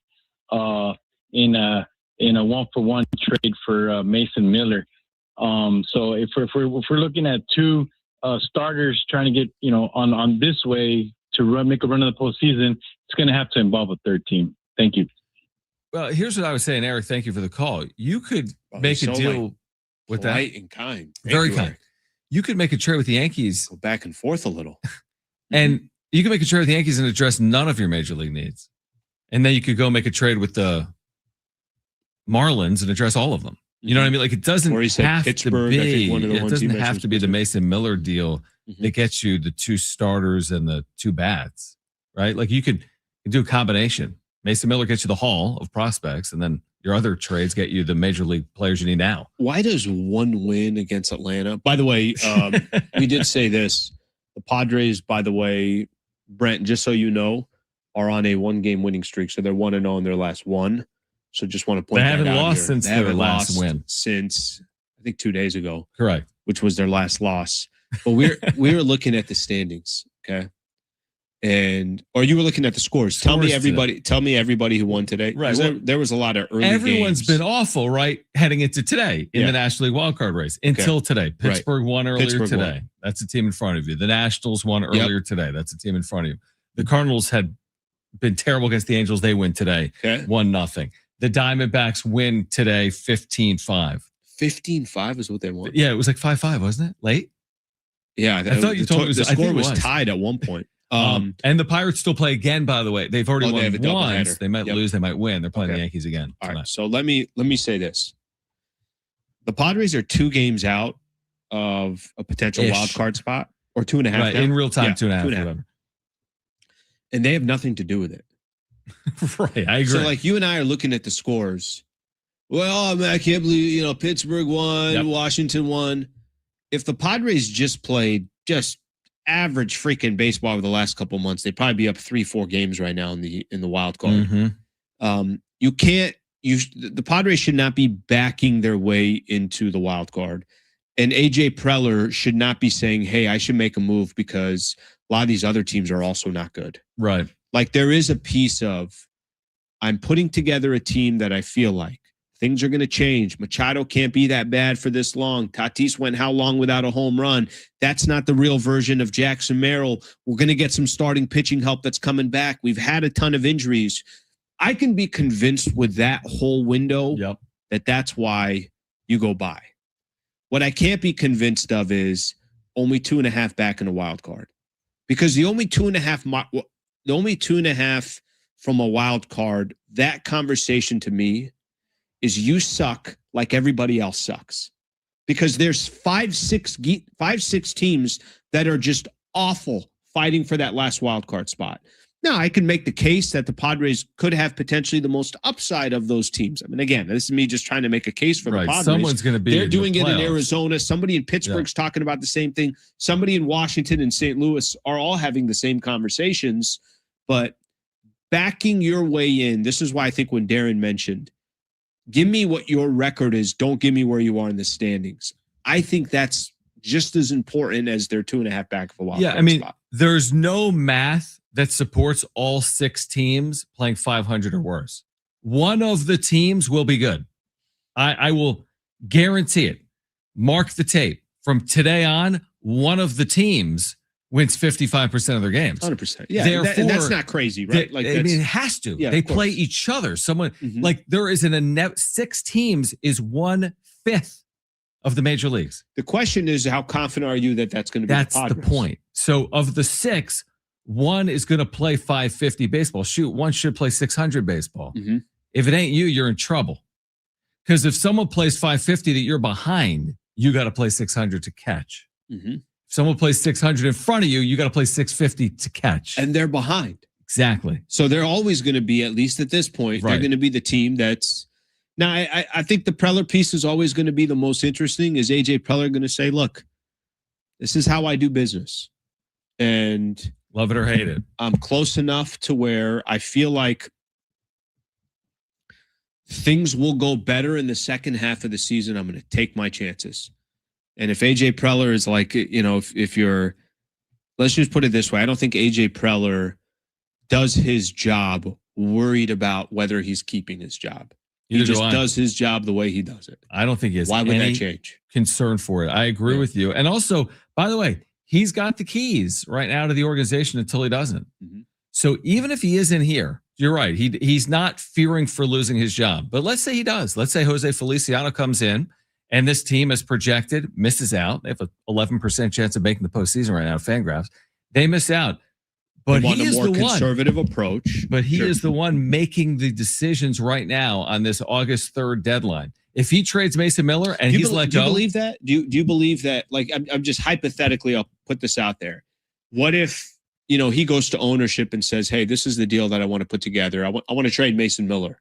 in a 1-for-1 trade for Mason Miller. So if we're looking at two starters trying to get on this way to make a run of the postseason, it's going to have to involve a third team. Thank you. Well, here's what I was saying, Eric. Thank you for the call. You could make a deal with that. Polite and kind. Very kind. You could make a trade with the Yankees. Go back and forth a little. And you can make a trade with the Yankees and address none of your major league needs. And then you could go make a trade with the Marlins and address all of them. You know what I mean? Like, it doesn't have to be. It doesn't have to be the Mason Miller deal that gets you the 2 starters and the 2 bats, right? Like, you could do a combination. Mason Miller gets you the haul of prospects, and then your other trades get you the major league players you need now. Why does 1 win against Atlanta? By the way, we did say this. The Padres, by the way, Brent, just so you know, are on a 1-game winning streak. So they're 1-0 in their last 1. So just want to point that out. They haven't lost since their last win. Since, I think, 2 days ago. Correct. Which was their last loss. But we were looking at the standings, okay? Or you were looking at the scores. Tell me everybody who won today. Right. There was a lot of early Everyone's games. been awful, right? Heading into today in the National League wildcard race until today. Pittsburgh won earlier today. That's a team in front of you. The Nationals won earlier today. That's a team in front of you. The Cardinals had been terrible against the Angels. They win today. 1-0. The Diamondbacks win today 15-5. 15-5 is what they won. Yeah, it was like 5-5, wasn't it? Late? Yeah. I thought you told me the score was tied at one point. And the Pirates still play again, by the way. They've already won once. They might lose. They might win. They're playing the Yankees again tonight. All right. So let me say this. The Padres are 2 games out of a potential wild card spot, or 2.5. Right, in real time, 2.5. And they have nothing to do with it. Right, I agree. So like you and I are looking at the scores. Well, I can't believe, Pittsburgh won, Washington won. If the Padres just played average freaking baseball over the last couple of months, they'd probably be up 3-4 games right now in the wild card. The Padres should not be backing their way into the wild card. And AJ Preller should not be saying, hey, I should make a move because a lot of these other teams are also not good. Right. Like there is a piece of, I'm putting together a team that I feel like things are going to change. Machado can't be that bad for this long. Tatis went how long without a home run? That's not the real version of Jackson Merrill. We're going to get some starting pitching help that's coming back. We've had a ton of injuries. I can be convinced with that whole window that that's why you go by. What I can't be convinced of is only 2.5 back in a wild card, because the only 2.5 from a wild card, that conversation to me is you suck like everybody else sucks, because there's 5-6 teams that are just awful fighting for that last wild card spot. Now, I can make the case that the Padres could have potentially the most upside of those teams. I mean, again, this is me just trying to make a case for the Padres. Someone's going to be. They're doing it in Arizona. Somebody in Pittsburgh's talking about the same thing. Somebody in Washington and St. Louis are all having the same conversations. But backing your way in, this is why I think when Darren mentioned, give me what your record is, don't give me where you are in the standings. I think that's just as important as their 2.5 back of a wild card spot. There's no math that supports all 6 teams playing 500 or worse. One of the teams will be good. I will guarantee it. Mark the tape. From today on, one of the teams wins 55% of their games. 100%. Yeah, Therefore, and that's not crazy, right? Like, I mean, it has to. Yeah, they play each other. Someone like there is a 6 teams is 1/5 of the major leagues. The question is, how confident are you that that's going to be? That's the point. So of the 6, 1 is going to play 550 baseball. Shoot, 1 should play 600 baseball. If it ain't you, you're in trouble. Because if someone plays 550 that you're behind, you got to play 600 to catch. If someone plays 600 in front of you, you got to play 650 to catch. And they're behind. Exactly. So they're always going to be, at least at this point, they're going to be the team that's. Now, I think the Preller piece is always going to be the most interesting. Is AJ Preller going to say, look, this is how I do business. And love it or hate it. I'm close enough to where I feel like things will go better in the second half of the season. I'm going to take my chances. And if AJ Preller is like, if you're, let's just put it this way. I don't think AJ Preller does his job worried about whether he's keeping his job. He just does his job the way he does it. I don't think he has Why would any that change? Concern for it. I agree with you. And also, by the way, he's got the keys right now to the organization until he doesn't. So even if he isn't here, you're right. He's not fearing for losing his job. But let's say he does. Let's say Jose Feliciano comes in and this team, as projected, misses out. They have an 11% chance of making the postseason right now, Fangraphs. They miss out. But he is the conservative approach. But he is the one making the decisions right now on this August 3rd deadline. If he trades Mason Miller and he's let go, do you believe that? Do you believe that? Like, I'm just hypothetically, I'll put this out there. What if he goes to ownership and says, "Hey, this is the deal that I want to put together. I want to trade Mason Miller."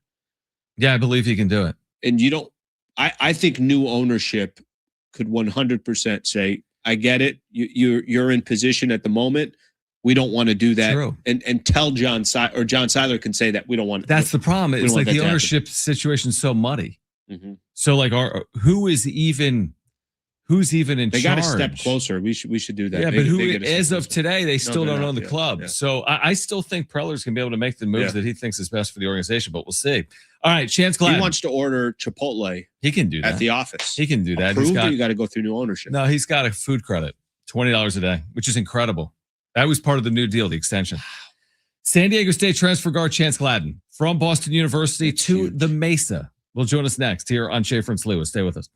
Yeah, I believe he can do it. And you don't. I think new ownership could 100% say, "I get it. You're in position at the moment. We don't want to do that." True. And tell John Seiler can say that we don't want. That's the problem. It's like the ownership situation is so muddy. So like, who's even in charge? They got to step closer. We should do that. Yeah, but as of today, they still don't own the club. Yeah. So I still think Preller's going to be able to make the moves that he thinks is best for the organization, but we'll see. All right, Chance Gladden. He wants to order Chipotle. He can do that at the office. He can do that. Approved, or you got to go through new ownership? No, he's got a food credit, $20 a day, which is incredible. That was part of the new deal, the extension. San Diego State transfer guard Chance Gladden from Boston University to the Mesa will join us next here on Schaeffer and Sliwa. Stay with us.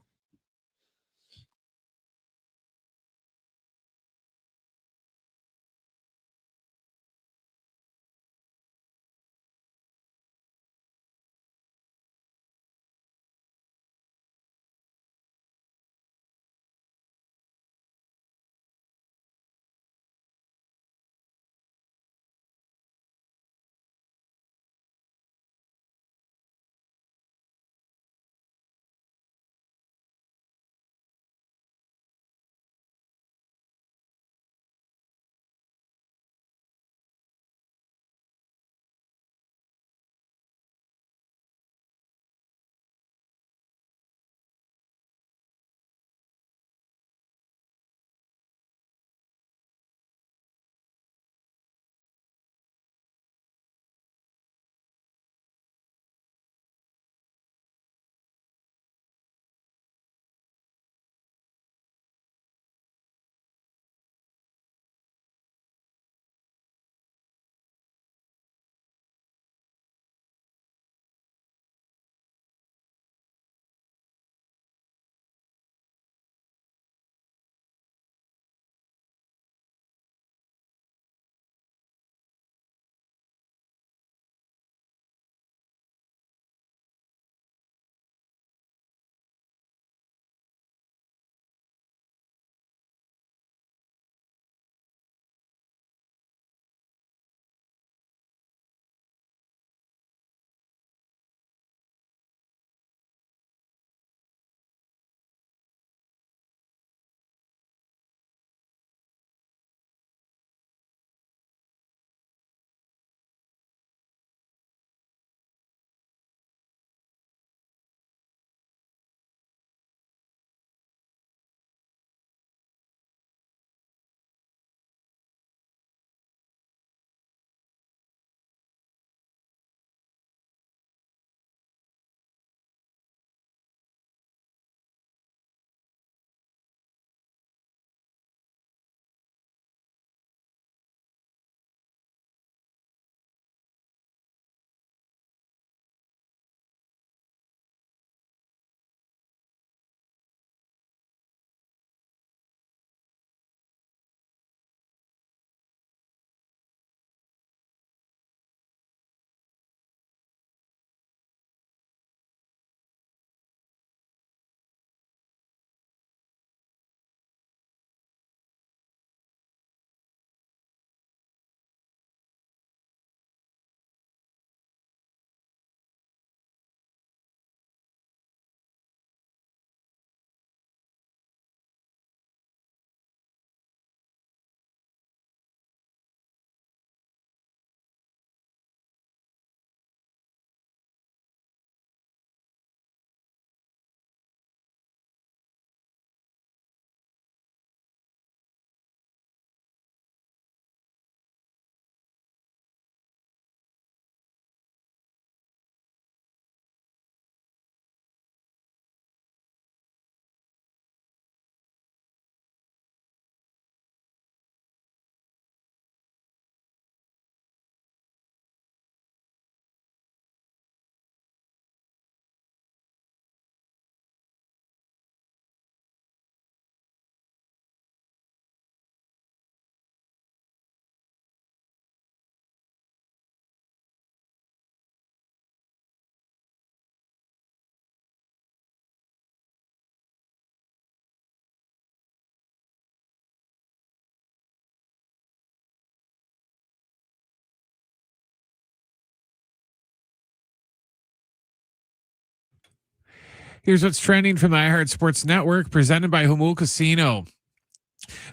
Here's what's trending from the iHeart Sports Network, presented by Jamul Casino.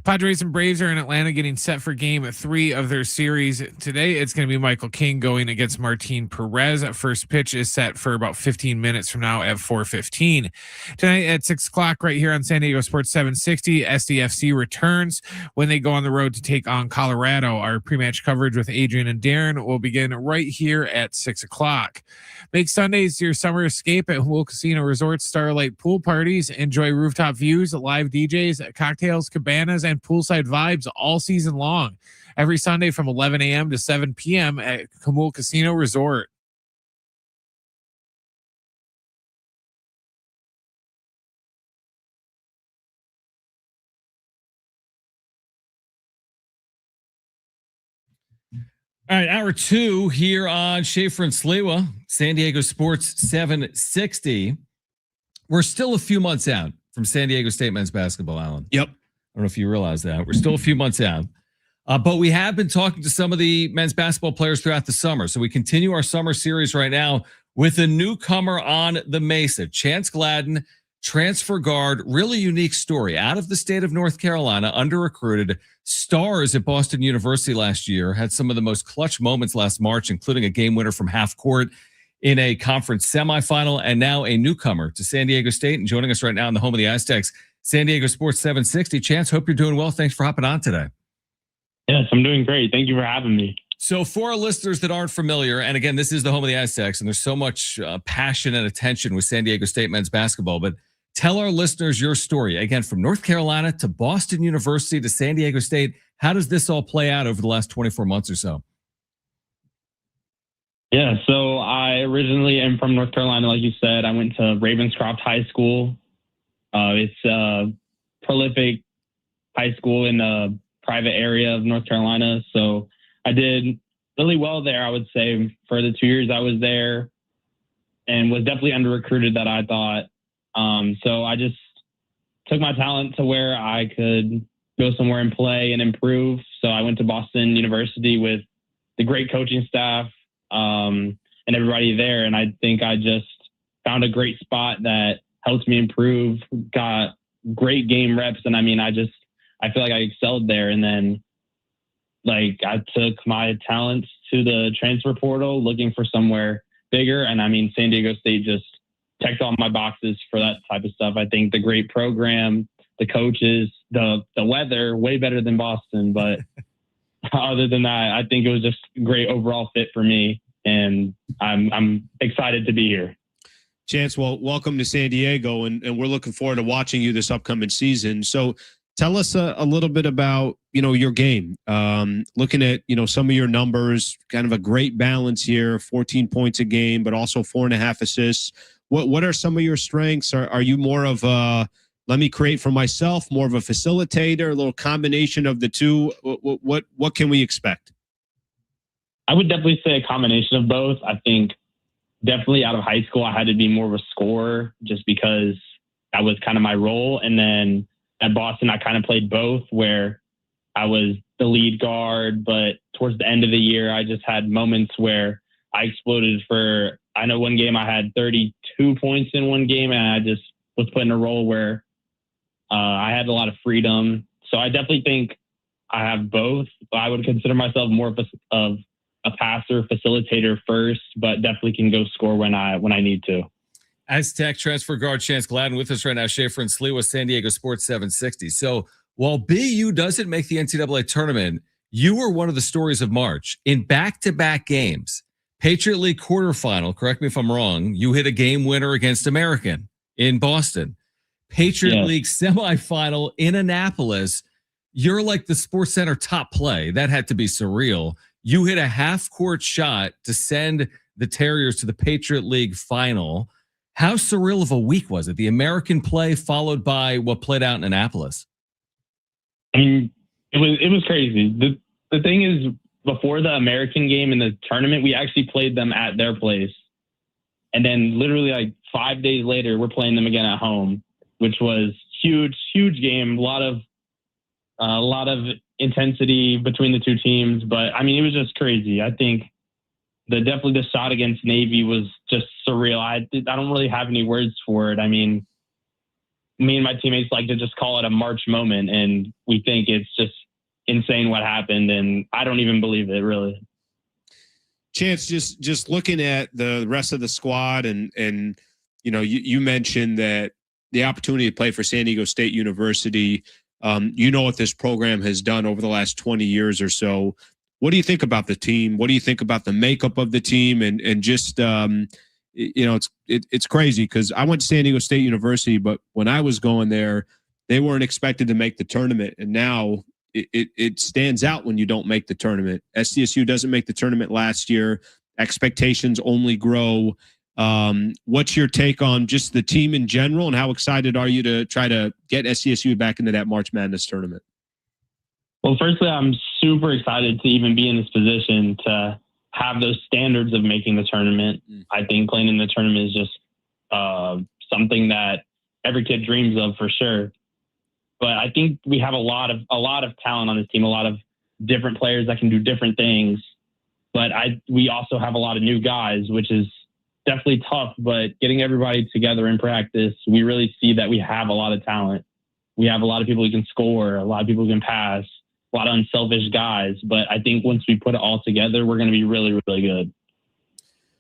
Padres and Braves are in Atlanta getting set for game 3 of their series. Today, it's going to be Michael King going against Martin Perez. First pitch is set for about 15 minutes from now at 4:15. Tonight at 6 o'clock right here on San Diego Sports 760, SDFC returns when they go on the road to take on Colorado. Our pre-match coverage with Adrian and Darren will begin right here at 6 o'clock. Make Sundays your summer escape at Jamul Casino Resort Starlight Pool Parties. Enjoy rooftop views, live DJs, cocktails, cabanas, and poolside vibes all season long. Every Sunday from 11 a.m. to 7 p.m. at Jamul Casino Resort. All right, hour 2 here on Schaeffer and Sliwa, San Diego Sports 760. We're still a few months out from San Diego State men's basketball, Alan. Yep. I don't know if you realize that. We're still a few months out. But we have been talking to some of the men's basketball players throughout the summer. So we continue our summer series right now with a newcomer on the Mesa, Chance Gladden, transfer guard, really unique story. Out of the state of North Carolina, under-recruited, stars at Boston University last year, had some of the most clutch moments last March, including a game winner from half court in a conference semifinal, and now a newcomer to San Diego State. And joining us right now in the home of the Aztecs, San Diego Sports 760. Chance, hope you're doing well. Thanks for hopping on today. Yes, I'm doing great. Thank you for having me. So for our listeners that aren't familiar, and again, this is the home of the Aztecs, and there's so much passion and attention with San Diego State men's basketball, but tell our listeners your story. Again, from North Carolina to Boston University to San Diego State, how does this all play out over the last 24 months or so? Yeah, so I originally am from North Carolina, like you said. I went to Ravenscroft High School. It's a prolific high school in the private area of North Carolina. So I did really well there, I would say, for the 2 years I was there, and was definitely under-recruited, that I thought. So I just took my talent to where I could go somewhere and play and improve. So I went to Boston University with the great coaching staff and everybody there. And I think I just found a great spot that helped me improve, got great game reps. And I mean, I feel like I excelled there. And then like I took my talents to the transfer portal looking for somewhere bigger. And I mean, San Diego State just checked all my boxes for that type of stuff. I think the great program, the coaches, the weather, way better than Boston. But other than that, I think it was just a great overall fit for me. And I'm excited to be here. Chance, well, welcome to San Diego, and we're looking forward to watching you this upcoming season. So tell us a little bit about, your game. Looking at, some of your numbers, kind of a great balance here, 14 points a game, but also 4.5 assists. What are some of your strengths? Are you more of a, let me create for myself, more of a facilitator, a little combination of the two? What can we expect? I would definitely say a combination of both. I think definitely out of high school, I had to be more of a scorer just because that was kind of my role. And then at Boston, I kind of played both, where I was the lead guard, but towards the end of the year, I just had moments where I exploded for, I know one game I had 32 points in one game, and I just was put in a role where I had a lot of freedom. So I definitely think I have both. I would consider myself more of a passer, facilitator first, but definitely can go score when I need to. Aztec transfer guard Chance Gladden with us right now, Schaeffer and Sliwa, San Diego Sports 760. So while BU doesn't make the NCAA tournament, you were one of the stories of March. In back-to-back games, Patriot League quarterfinal, correct me if I'm wrong, you hit a game winner against American in Boston. Patriot League semifinal in Annapolis, you're like the Sports Center top play. That had to be surreal. You hit a half-court shot to send the Terriers to the Patriot League final. How surreal of a week was it? The American play followed by what played out in Annapolis. I mean, it was crazy. The thing is, before the American game in the tournament, we actually played them at their place. And then literally like 5 days later, we're playing them again at home, which was huge game. A lot of intensity between the two teams. But I mean, it was just crazy. I think definitely the shot against Navy was just surreal. I don't really have any words for it. I mean, me and my teammates like to just call it a March moment, and we think it's just insane what happened, and I don't even believe it, really. Chance, just looking at the rest of the squad, and you mentioned that the opportunity to play for San Diego State University, what this program has done over the last 20 years or so. What do you think about the team? What do you think about the makeup of the team? And just, it's crazy because I went to San Diego State University, but when I was going there, they weren't expected to make the tournament. And now it stands out when you don't make the tournament. SDSU doesn't make the tournament last year. Expectations only grow. What's your take on just the team in general, and how excited are you to try to get SDSU back into that March Madness tournament? Well, firstly, I'm super excited to even be in this position to have those standards of making the tournament. I think playing in the tournament is just something that every kid dreams of, for sure. But I think we have a lot of talent on this team, a lot of different players that can do different things. But we also have a lot of new guys, which is definitely tough. But getting everybody together in practice, we really see that we have a lot of talent. We have a lot of people who can score, a lot of people who can pass, a lot of unselfish guys. But I think once we put it all together, we're going to be really, really good.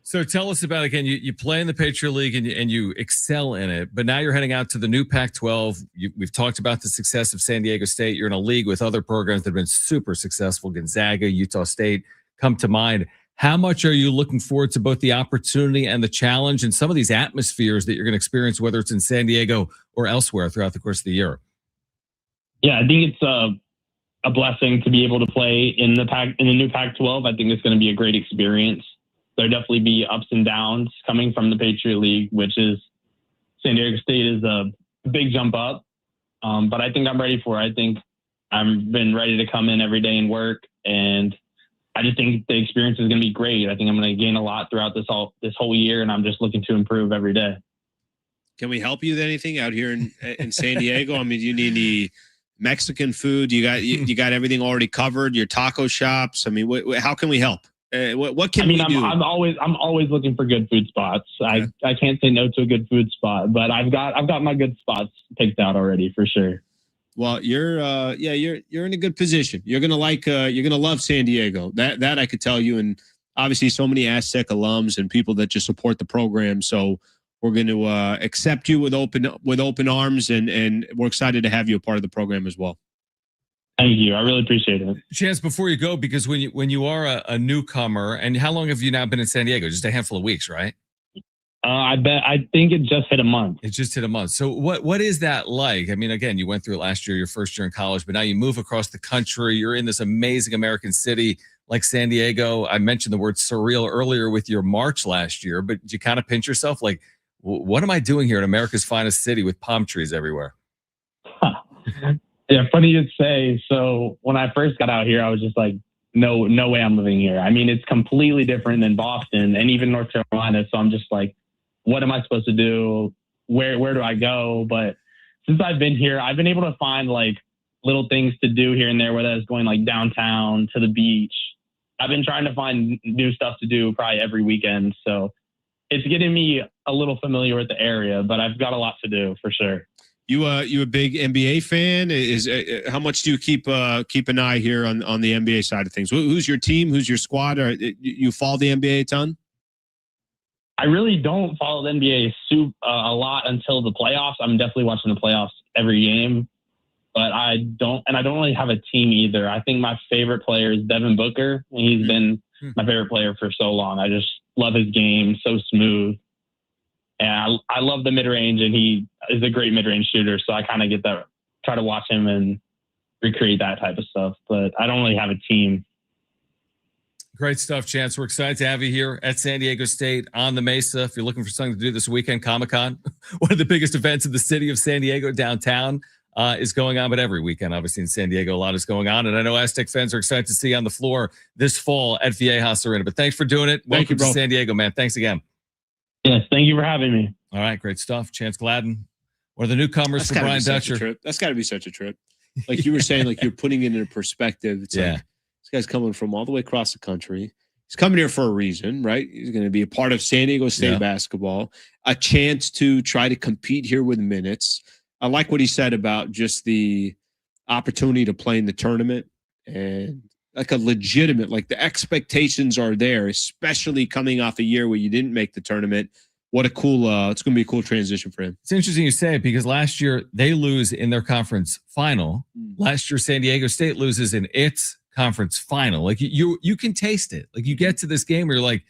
So tell us about, again, you play in the Patriot League and you excel in it, but now you're heading out to the new Pac-12. We've talked about the success of San Diego State. You're in a league with other programs that have been super successful. Gonzaga, Utah State come to mind. How much are you looking forward to both the opportunity and the challenge and some of these atmospheres that you're going to experience, whether it's in San Diego or elsewhere throughout the course of the year? Yeah, I think it's a blessing to be able to play in the new Pac-12. I think it's going to be a great experience. There'll definitely be ups and downs coming from the Patriot League, which is San Diego State is a big jump up. But I think I'm ready for it. I think I've been ready to come in every day and work. And I just think the experience is going to be great. I think I'm going to gain a lot throughout this whole year, and I'm just looking to improve every day. Can we help you with anything out here in San Diego? I mean, do you need any Mexican food? You got everything already covered? Your taco shops? I mean, how can we help? What can we do? I'm always looking for good food spots. Yeah. I can't say no to a good food spot, but I've got my good spots picked out already for sure. Well, you're in a good position. You're gonna love San Diego. That I could tell you, and obviously so many Aztec alums and people that just support the program. So we're going to accept you with open arms, and we're excited to have you a part of the program as well. Thank you. I really appreciate it. Chance, before you go, because when you are a newcomer, and how long have you now been in San Diego? Just a handful of weeks, right? I think it just hit a month. It just hit a month. So what is that like? I mean, again, you went through it last year, your first year in college, but now you move across the country. You're in this amazing American city like San Diego. I mentioned the word surreal earlier with your March last year, but did you kind of pinch yourself like, what am I doing here in America's finest city with palm trees everywhere? Yeah, funny to say. So when I first got out here, I was just like, no way I'm living here. I mean, it's completely different than Boston and even North Carolina. So I'm just like, what am I supposed to do? Where do I go? But since I've been here, I've been able to find like little things to do here and there, whether it's going like downtown to the beach. I've been trying to find new stuff to do probably every weekend. So it's getting me a little familiar with the area, but I've got a lot to do for sure. You a big NBA fan? How much do you keep an eye here on the NBA side of things? Who's your team? Who's your squad? Or you follow the NBA a ton? I really don't follow the NBA a lot until the playoffs. I'm definitely watching the playoffs every game, but I don't really have a team either. I think my favorite player is Devin Booker, and he's been my favorite player for so long. I just love his game, so smooth. And I love the mid-range, and he is a great mid-range shooter. So I kind of get that, try to watch him and recreate that type of stuff. But I don't really have a team. Great stuff, Chance. We're excited to have you here at San Diego State on the Mesa. If you're looking for something to do this weekend, Comic-Con, one of the biggest events in the city of San Diego downtown, is going on. But every weekend, obviously, in San Diego, a lot is going on. And I know Aztec fans are excited to see you on the floor this fall at Viejas Arena. But thanks for doing it. Welcome to San Diego, man. Thanks again. Yes, thank you for having me. All right, great stuff. Chance Gladden, one of the newcomers for Brian Dutcher. That's got to be such a trip. Like you were saying, like you're putting it in a perspective. It's like this guy's coming from all the way across the country. He's coming here for a reason, right? He's going to be a part of San Diego State basketball, a chance to try to compete here with minutes. I like what he said about just the opportunity to play in the tournament and like a legitimate, like the expectations are there, especially coming off a year where you didn't make the tournament. What a cool, it's going to be a cool transition for him. It's interesting you say it because last year they lose in their conference final. Last year, San Diego State loses in its conference final. Like you can taste it. Like you get to this game where you're like,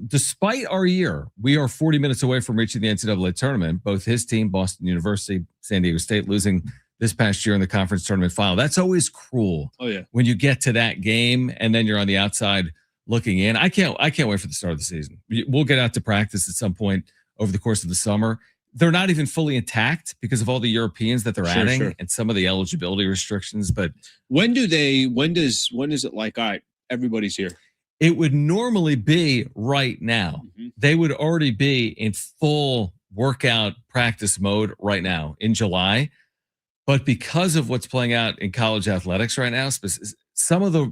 despite our year, we are 40 minutes away from reaching the NCAA tournament. Both his team, Boston University, San Diego State, losing this past year in the conference tournament final. That's always cruel. Oh yeah. When you get to that game and then you're on the outside looking in. I can't wait for the start of the season. We'll get out to practice at some point over the course of the summer. They're not even fully intact because of all the Europeans that they're adding and some of the eligibility restrictions. But when is it like, all right, everybody's here? It would normally be right now. They would already be in full workout practice mode right now in July. But because of what's playing out in college athletics right now, some of the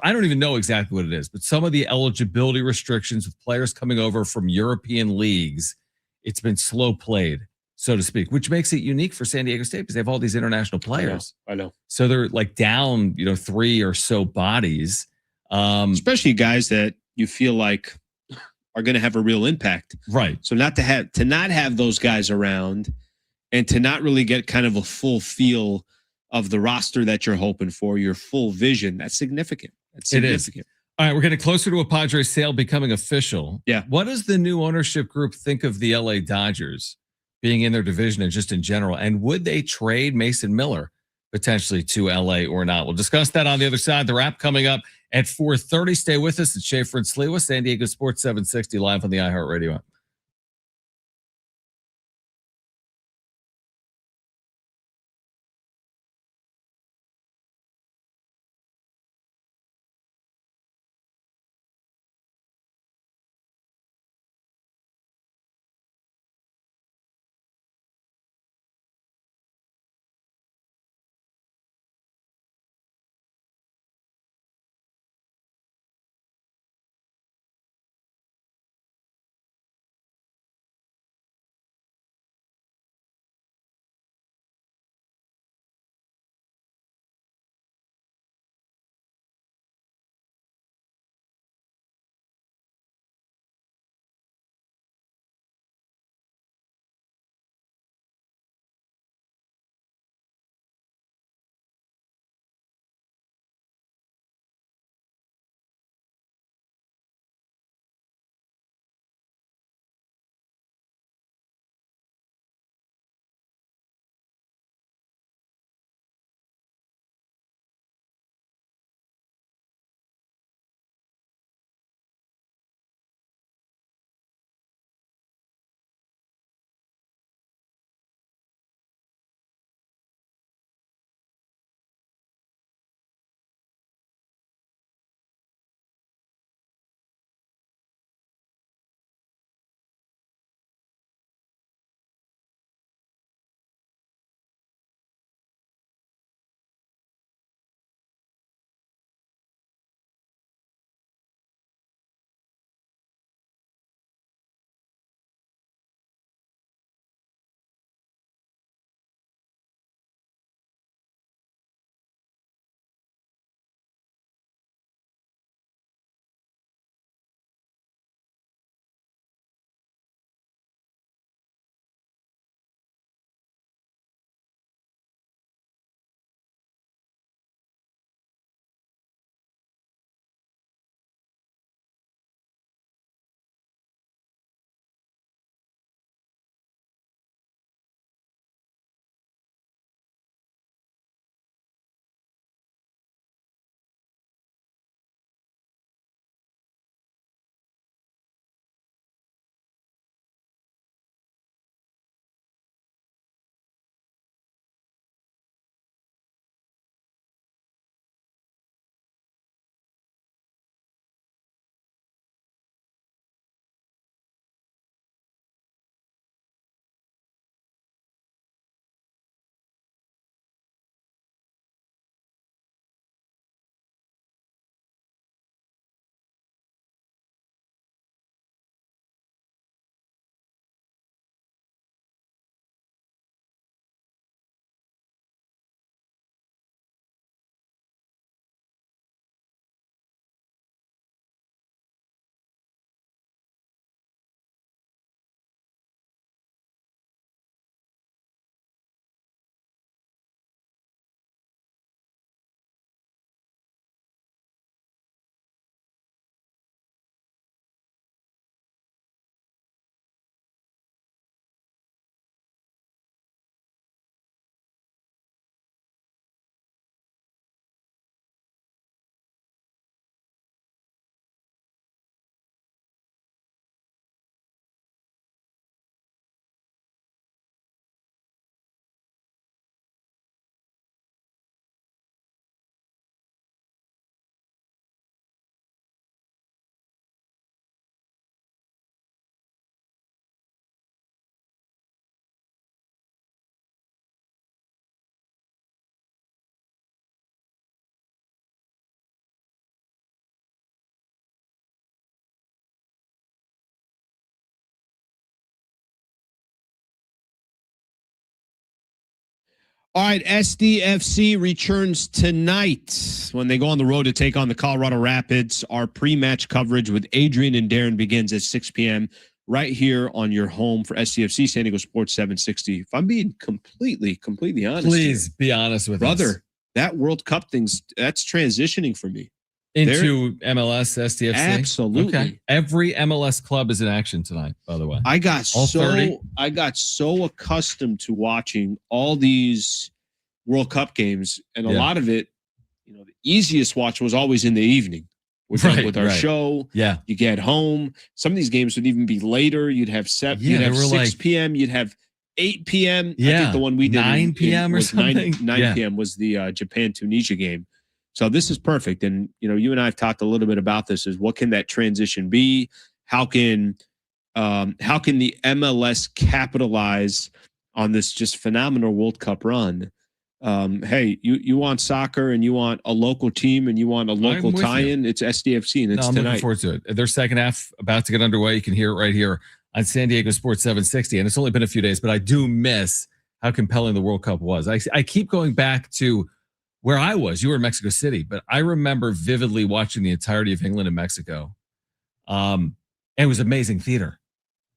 I don't even know exactly what it is, but some of the eligibility restrictions with players coming over from European leagues, it's been slow played, so to speak, which makes it unique for San Diego State because they have all these international players. I know. So they're like down, 3 or so bodies, especially guys that you feel like are going to have a real impact, right? So not have those guys around, and to not really get kind of a full feel of the roster that you're hoping for, your full vision. That's significant. It is. All right, we're getting closer to a Padres sale becoming official. Yeah. What does the new ownership group think of the LA Dodgers being in their division and just in general? And would they trade Mason Miller potentially to LA or not? We'll discuss that on the other side. The wrap coming up at 4:30. Stay with us. It's Schaeffer and Sliwa, San Diego Sports 760 live on the iHeartRadio app. All right, SDFC returns tonight when they go on the road to take on the Colorado Rapids. Our pre-match coverage with Adrian and Darren begins at 6 p.m. right here on your home for SDFC, San Diego Sports 760. If I'm being completely honest, please be honest with brother, us. that World Cup that's transitioning for me. Into MLS, SDFC? Absolutely. Okay. Every MLS club is in action tonight, by the way. I got so accustomed to watching all these World Cup games, and a lot of it, the easiest watch was always in the evening with our show. Yeah. You get home. Some of these games would even be later. You'd have 6 p.m. You'd have 8 p.m. Yeah. I think the one we did 9 p.m. or something. 9 p.m. was the Japan-Tunisia game. So this is perfect. And, you and I have talked a little bit about this, is what can that transition be? How can the MLS capitalize on this just phenomenal World Cup run? Hey, you want soccer and you want a local team and you want a local tie-in, it's SDFC and it's tonight. I'm looking forward to it. Their second half about to get underway. You can hear it right here on San Diego Sports 760. And it's only been a few days, but I do miss how compelling the World Cup was. I keep going back to where I was. You were in Mexico City, but I remember vividly watching the entirety of England and Mexico. And it was amazing theater.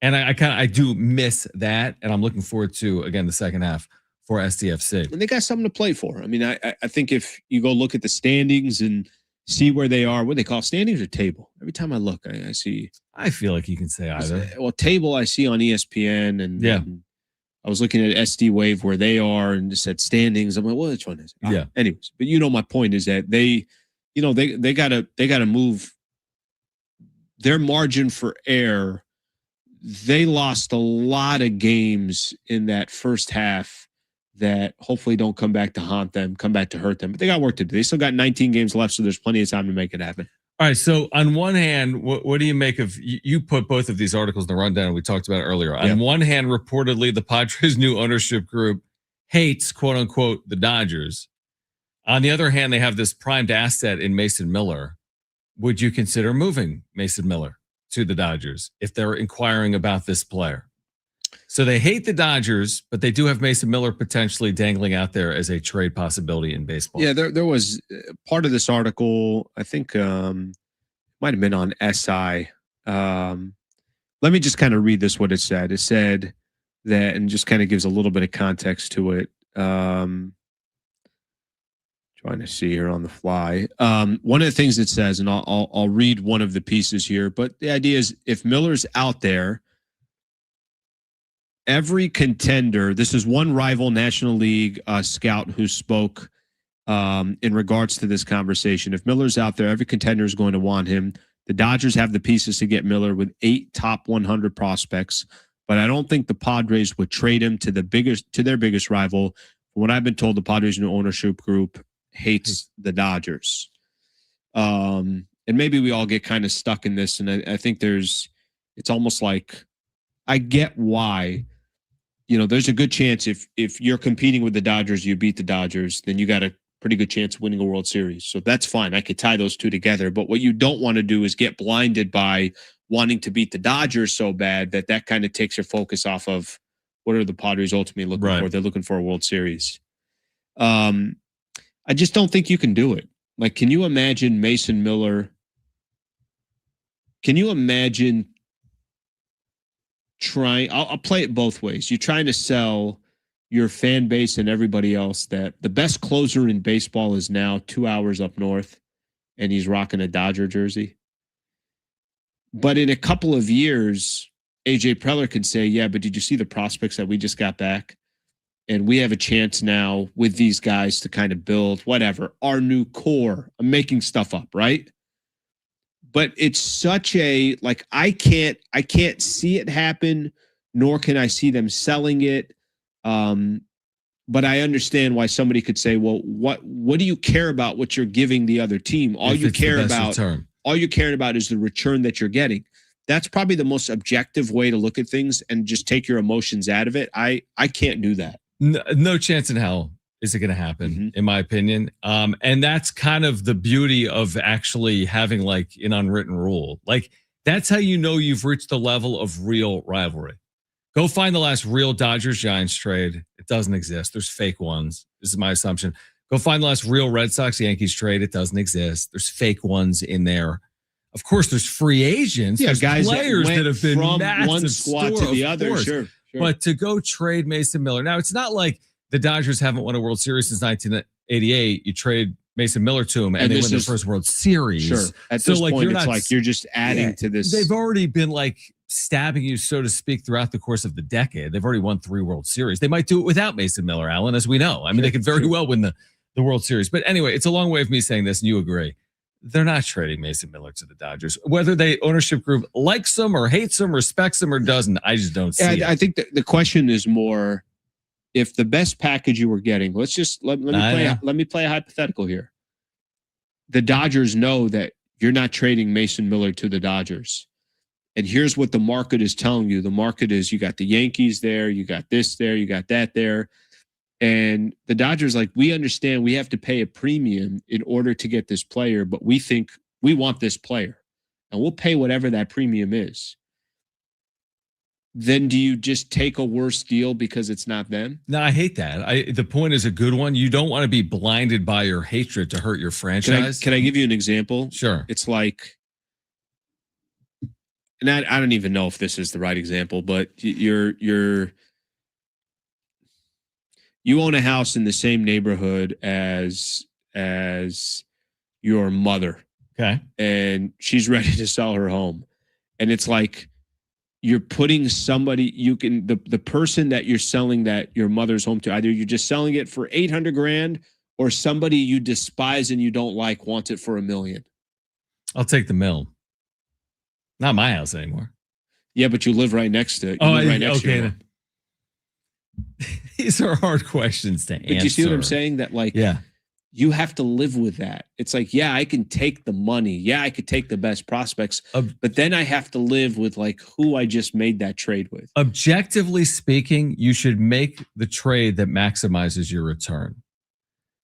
And I do miss that. And I'm looking forward to, again, the second half for SDFC. And they got something to play for. I mean, I think if you go look at the standings and see where they are, what they call standings or table. Every time I look, I see. I feel like you can say either. Well, table I see on ESPN and I was looking at SD Wave where they are and just said standings. I'm like, well, which one is it? Yeah. Anyways, but my point is that they gotta move their margin for error. They lost a lot of games in that first half that hopefully don't come back to haunt them, come back to hurt them. But they got work to do. They still got 19 games left, so there's plenty of time to make it happen. All right. So on one hand, what do you make of, you put both of these articles in the rundown, we talked about it earlier. On one hand, reportedly, the Padres' new ownership group hates, quote unquote, the Dodgers. On the other hand, they have this primed asset in Mason Miller. Would you consider moving Mason Miller to the Dodgers if they're inquiring about this player? So they hate the Dodgers, but they do have Mason Miller potentially dangling out there as a trade possibility in baseball. Yeah, there was part of this article, I think might have been on SI. Let me just kind of read this, what it said. It said that, and just kind of gives a little bit of context to it. Trying to see here on the fly. One of the things it says, and I'll read one of the pieces here, but the idea is if Miller's out there, every contender, this is one rival National League scout who spoke in regards to this conversation. If Miller's out there, every contender is going to want him. The Dodgers have the pieces to get Miller with 8 top 100 prospects, but I don't think the Padres would trade him to their biggest rival. From what I've been told, the Padres' new ownership group hates the Dodgers. And maybe we all get kind of stuck in this, and I think it's almost like, I get why. There's a good chance if you're competing with the Dodgers, you beat the Dodgers, then you got a pretty good chance of winning a World Series. So that's fine. I could tie those two together. But what you don't want to do is get blinded by wanting to beat the Dodgers so bad that kind of takes your focus off of what are the Padres ultimately looking for. They're looking for a World Series. I just don't think you can do it. Like, can you imagine Mason Miller? Can you imagine trying? I'll play it both ways. You're trying to sell your fan base and everybody else that the best closer in baseball is now 2 hours up north, and he's rocking a Dodger jersey. But in a couple of years, AJ Preller could say, yeah, but did you see the prospects that we just got back? And we have a chance now with these guys to kind of build whatever, our new core. I'm making stuff up, right? But it's such a, like, I can't see it happen, nor can I see them selling it. But I understand why somebody could say, well, what do you care about what you're giving the other team? All you care about is the return that you're getting. That's probably the most objective way to look at things and just take your emotions out of it. I can't do that. No chance in hell is it going to happen, in my opinion. And that's kind of the beauty of actually having like an unwritten rule. Like, that's how you know you've reached the level of real rivalry. Go find the last real Dodgers-Giants trade. It doesn't exist. There's fake ones. This is my assumption. Go find the last real Red Sox-Yankees trade. It doesn't exist. There's fake ones in there. Of course, there's free agents. Yeah, there's guys players that have been from massive one squad to the other. Sure. But to go trade Mason Miller. Now, it's not like the Dodgers haven't won a World Series since 1988. You trade Mason Miller to him, and they win their first World Series. Sure. At this point, it's like you're just adding to this. They've already been like stabbing you, so to speak, throughout the course of the decade. They've already won 3 World Series. They might do it without Mason Miller, Alan, as we know. I mean, they could very well win the World Series. But anyway, it's a long way of me saying this, and you agree. They're not trading Mason Miller to the Dodgers. Whether the ownership group likes him or hates him, respects him or doesn't, I just don't see it. I think the question is more, if the best package you were getting, let's just let me play a hypothetical here. The Dodgers know that you're not trading Mason Miller to the Dodgers. And here's what the market is telling you. The market is, you got the Yankees there, you got this there, you got that there. And the Dodgers, like, we understand we have to pay a premium in order to get this player, but we think we want this player, and we'll pay whatever that premium is. Then do you just take a worse deal because it's not them? No, I hate that. The point is a good one. You don't want to be blinded by your hatred to hurt your franchise. Can I give you an example? Sure. It's like, and I don't even know if this is the right example, but you own a house in the same neighborhood as your mother. Okay. And she's ready to sell her home. And it's like, you're putting somebody, the person that you're selling that your mother's home to, either you're just selling it for $800,000 or somebody you despise and you don't like wants it for $1 million. I'll take the mill. Not my house anymore. Yeah, but you live right next to it. Okay. These are hard questions to answer. But you see what I'm saying? That, like, you have to live with that. It's like, yeah, I can take the money. Yeah, I could take the best prospects. But then I have to live with, like, who I just made that trade with. Objectively speaking, you should make the trade that maximizes your return.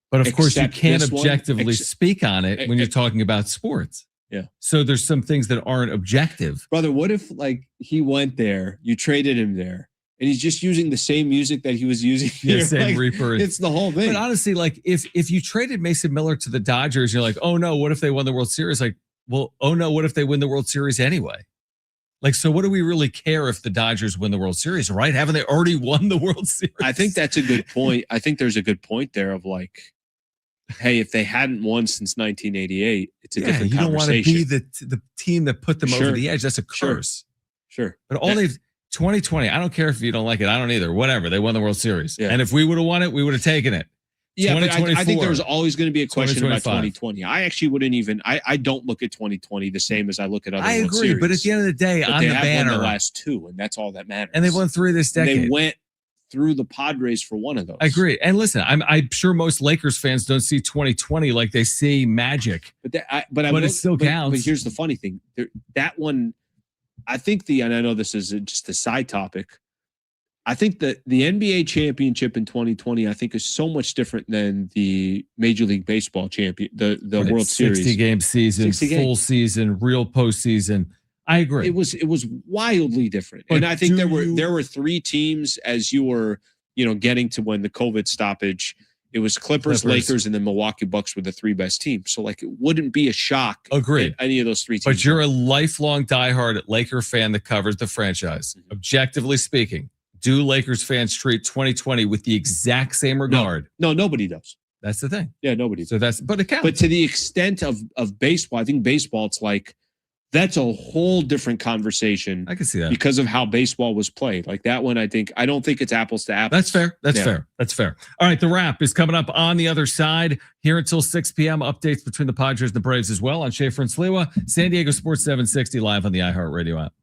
But of course, you can't objectively speak on it when you're talking about sports. Yeah. So there's some things that aren't objective. Brother, what if, like, he went there, you traded him there, and he's just using the same music that he was using here? Yeah, same like, Reaper. It's the whole thing. But honestly, like, if you traded Mason Miller to the Dodgers, you're like, oh no, what if they won the World Series? Like, well, oh no, what if they win the World Series anyway? Like, so what do we really care if the Dodgers win the World Series, right? Haven't they already won the World Series? I think that's a good point. I think there's a good point there of, like, hey, if they hadn't won since 1988, it's a different conversation. You don't want to be the team that put them over the edge. That's a curse. Sure. But all they've 2020, I don't care if you don't like it. I don't either. Whatever. They won the World Series. Yeah. And if we would have won it, we would have taken it. Yeah, but I think there's always going to be a question about 2020. I actually wouldn't even, I don't look at 2020 the same as I look at other World Series. I agree, but at the end of the day, on the banner. They have won the last 2, and that's all that matters. And they've won 3 this decade. And they went through the Padres for one of those. I agree. And listen, I'm sure most Lakers fans don't see 2020 like they see Magic. But it still counts. But here's the funny thing. That one, I think and I know this is just a side topic, I think that the NBA championship in 2020, I think, is so much different than the Major League Baseball champion, the World Series. 60-game season, full season, real postseason. I agree. It was wildly different. But and I think there were 3 teams as you were, getting to when the COVID stoppage. It was Clippers, Lakers, and the Milwaukee Bucks were the 3 best teams. So, like, it wouldn't be a shock. Agreed. Any of those 3 teams. But you're a lifelong diehard Laker fan that covers the franchise. Mm-hmm. Objectively speaking, do Lakers fans treat 2020 with the exact same regard? No, nobody does. That's the thing. Yeah, nobody does. But it counts. But to the extent of baseball, I think baseball, it's like, that's a whole different conversation. I can see that. Because of how baseball was played. Like that one, I don't think it's apples to apples. That's fair. That's fair. All right, the wrap is coming up on the other side. Here until 6 p.m. Updates between the Padres and the Braves as well on Schaeffer and Sliwa. San Diego Sports 760 live on the iHeartRadio app.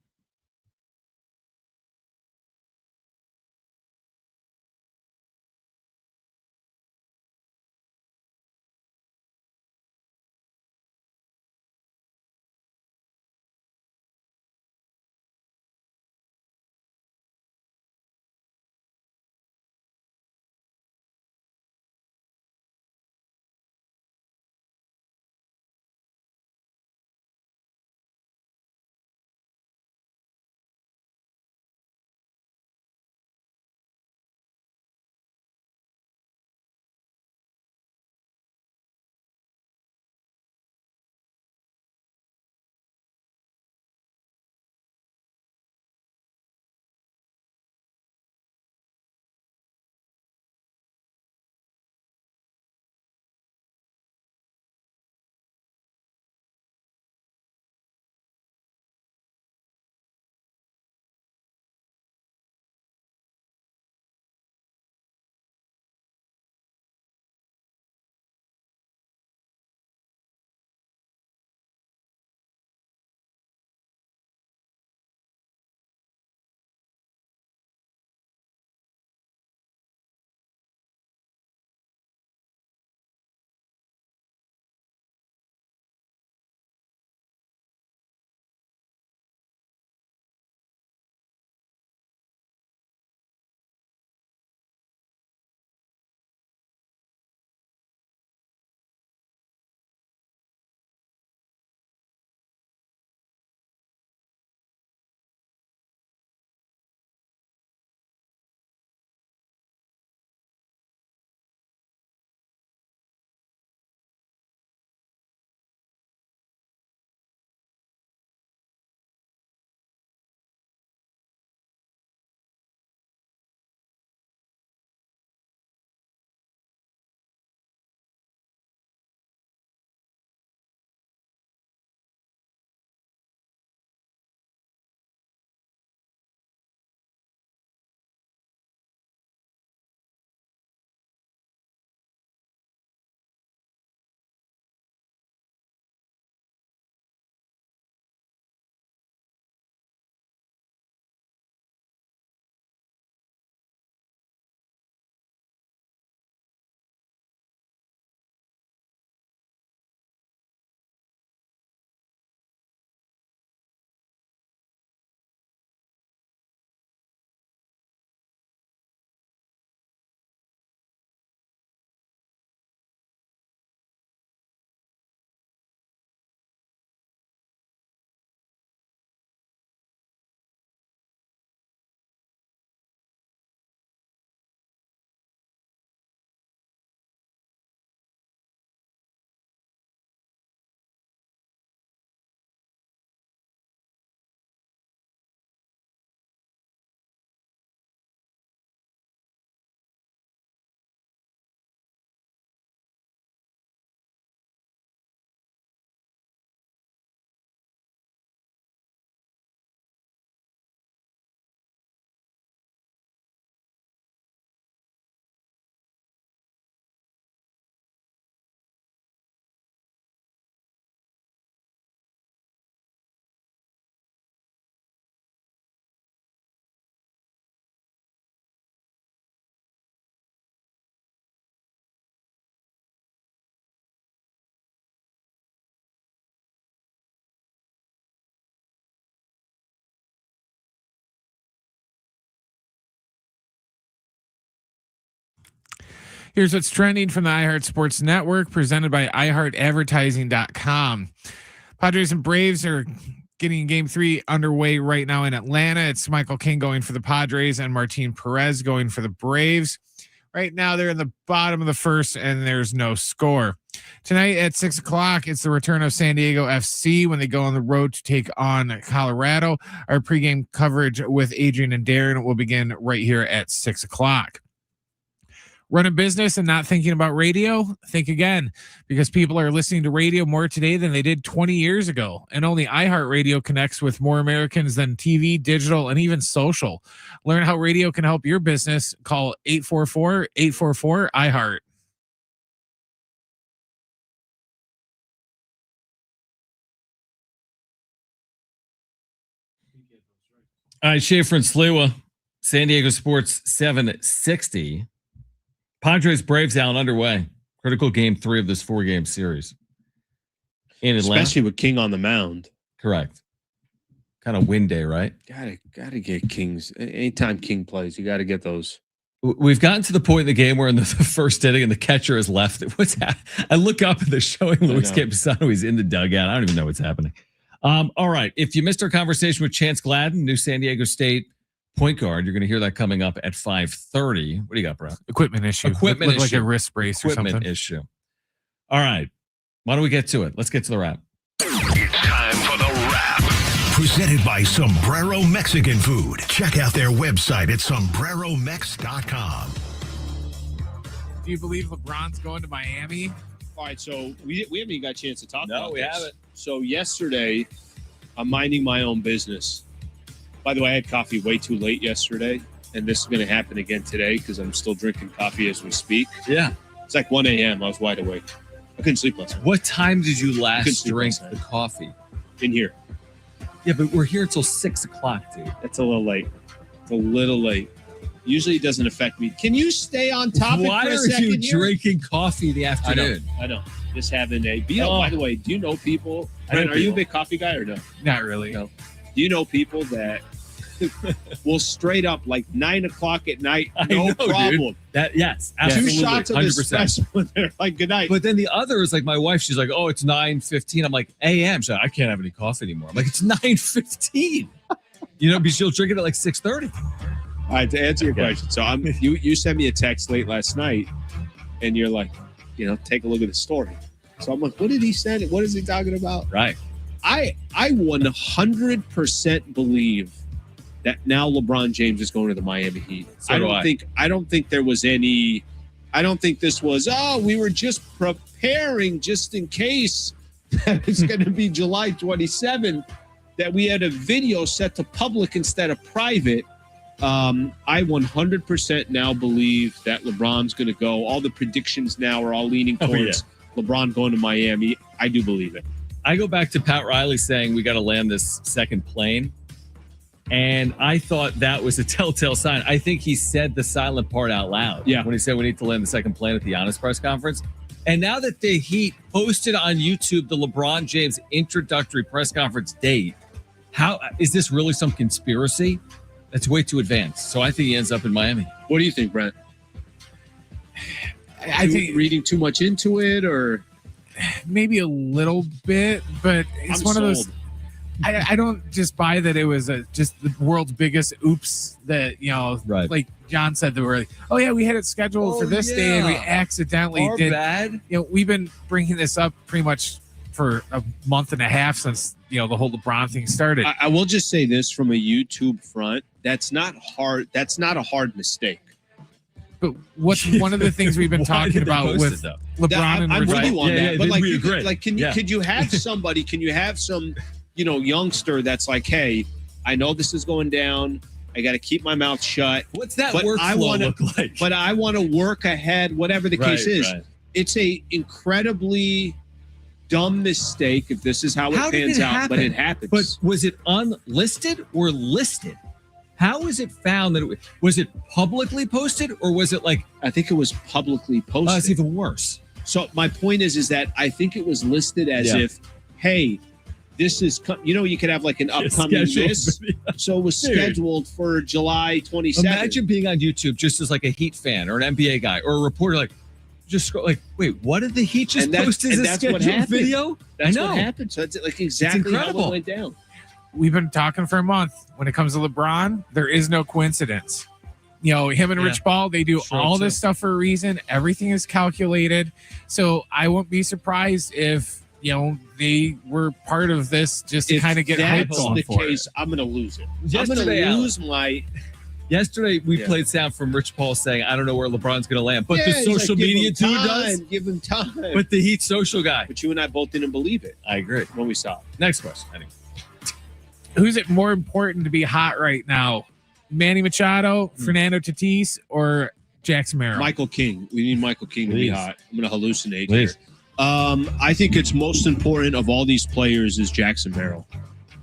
Here's what's trending from the iHeart Sports Network, presented by iHeartAdvertising.com. Padres and Braves are getting game 3 underway right now in Atlanta. It's Michael King going for the Padres and Martin Perez going for the Braves. Right now, they're in the bottom of the first, and there's no score. Tonight at 6 o'clock, it's the return of San Diego FC when they go on the road to take on Colorado. Our pregame coverage with Adrian and Darren will begin right here at 6 o'clock. Running business and not thinking about radio? Think again, because people are listening to radio more today than they did 20 years ago. And only iHeartRadio connects with more Americans than TV, digital, and even social. Learn how radio can help your business. Call 844-844-iHeart. All right, Schaeffer and Sliwa, San Diego Sports 760. Padres Braves out underway. Critical game 3 of this 4-game series in Atlanta, especially with King on the mound. Correct. Kind of win day, right? Gotta get Kings. Anytime King plays, you got to get those. We've gotten to the point in the game where in the first inning and the catcher is left. What's happening? I look up and they're showing Luis Campusano. He's in the dugout. I don't even know what's happening. All right. If you missed our conversation with Chance Gladden, new San Diego State point guard, you're going to hear that coming up at 5:30. What do you got, bro? Equipment issue. Equipment issue. Like a wrist brace or something. Equipment issue. All right. Why don't we get to it? Let's get to the wrap. It's time for the wrap. Presented by Sombrero Mexican Food. Check out their website at sombreromex.com. Do you believe LeBron's going to Miami? All right, so we haven't even got a chance to talk about No, we haven't. So yesterday, I'm minding my own business. By the way, I had coffee way too late yesterday, and this is going to happen again today because I'm still drinking coffee as we speak. Yeah. It's like 1 a.m. I was wide awake. I couldn't sleep last night. What time did you last drink the coffee? In here. Yeah, but we're here until 6 o'clock, dude. That's a little late. It's a little late. Usually it doesn't affect me. Can you stay on topic Why for a are second you here? drinking coffee in the afternoon? I know. Just having a... By the way, do you know people... Are you a big coffee guy or no? Not really. No. Do you know people that will straight up like 9 o'clock at night, no problem. Dude. Yes, absolutely. 2 shots of 100%. espresso when they're like, good night. But then the other is like my wife. She's like, oh, it's 9:15. I'm like, a.m. She's like, I can't have any coffee anymore. I'm like, it's 9:15. Because she'll drink it at like 6:30. All right, to answer your question. So you sent me a text late last night and you're like, take a look at the story. So I'm like, what did he say? What is he talking about? Right. I 100% believe that now LeBron James is going to the Miami Heat. So I don't think there was any. I don't think this was. We were just preparing just in case that it's going to be July 27th. That we had a video set to public instead of private. I 100% now believe that LeBron's going to go. All the predictions now are all leaning towards LeBron going to Miami. I do believe it. I go back to Pat Riley saying we got to land this second plane. And I thought that was a telltale sign. I think he said the silent part out loud. Yeah. When he said we need to land the second plane at the Giannis press conference. And now that the Heat posted on YouTube the LeBron James introductory press conference date, how is this really some conspiracy? That's way too advanced. So I think he ends up in Miami. What do you think, Brent? I think reading too much into it, or maybe a little bit, but it's one of those. I don't just buy that it was just the world's biggest oops that, right. Like John said, that we're like, oh yeah, we had it scheduled for this day and we accidentally did. Bad. We've been bringing this up pretty much for a month and a half since, the whole LeBron thing started. I will just say this from a YouTube front. That's not hard. That's not a hard mistake. But what's one of the things we've been talking about with LeBron and I'm with you on that. But could you have somebody, can you have some, youngster that's like, hey, I know this is going down. I got to keep my mouth shut. What's that workflow look like? But I want to work ahead, whatever the case is. Right. It's a incredibly dumb mistake if this is how it pans out, but it happens. But was it unlisted or listed? How was it found that was it publicly posted, or was it like? I think it was publicly posted. Oh, that's even worse. So my point is that I think it was listed as if, hey, this is, you could have like an upcoming this. So it was scheduled for July 27th. Imagine being on YouTube just as like a Heat fan or an NBA guy or a reporter, like, just go like, wait, what did the Heat just post as a scheduled video? That's what happened. So it's like exactly how it went down. We've been talking for a month. When it comes to LeBron, there is no coincidence. Him and Rich Paul, they do all this stuff for a reason. Everything is calculated. So I won't be surprised if, they were part of this just to kind of get hyped on the case, I'm going to lose it. Yesterday, we played sound from Rich Paul saying, I don't know where LeBron's going to land. But the social media dude does. Give him time. But the Heat social guy. But you and I both didn't believe it. I agree. When we saw it. Next question. Anyway. Who's it more important to be hot right now? Manny Machado, Fernando Tatis, or Jackson Merrill? Michael King. We need Michael King to be hot. I'm going to hallucinate here. I think it's most important of all these players is Jackson Merrill.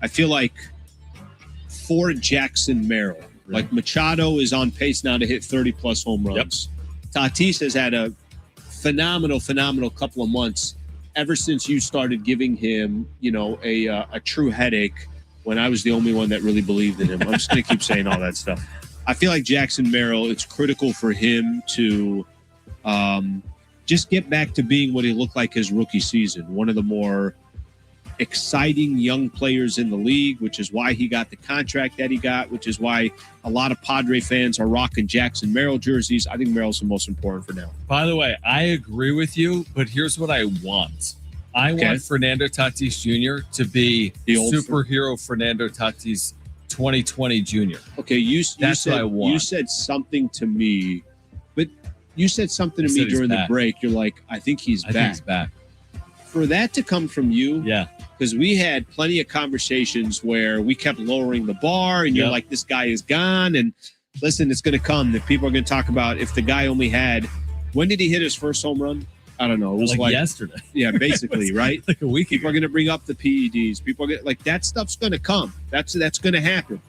I feel like for Jackson Merrill, like Machado is on pace now to hit 30-plus home runs. Tatis has had a phenomenal couple of months ever since you started giving him, a true headache when I was the only one that really believed in him. I'm just going to keep saying all that stuff. I feel like Jackson Merrill, it's critical for him to just get back to being what he looked like his rookie season, one of the more exciting young players in the league, which is why he got the contract that he got, which is why a lot of Padre fans are rocking Jackson Merrill jerseys. I think Merrill's the most important for now. By the way, I agree with you, but here's what I want. I want Fernando Tatis Jr. to be the superhero Fernando Tatis 2020 Jr. Okay, that's what I want. You said something to me, but you said something to me during the break. You're like, I think he's back. I think he's back. For that to come from you, because we had plenty of conversations where we kept lowering the bar, and you're like, this guy is gone. And listen, it's going to come that people are going to talk about if the guy only had, when did he hit his first home run? I don't know. It was like yesterday. Yeah, basically, right? Like a week ago. People are going to bring up the PEDs. People are like, that stuff's going to come. That's going to happen.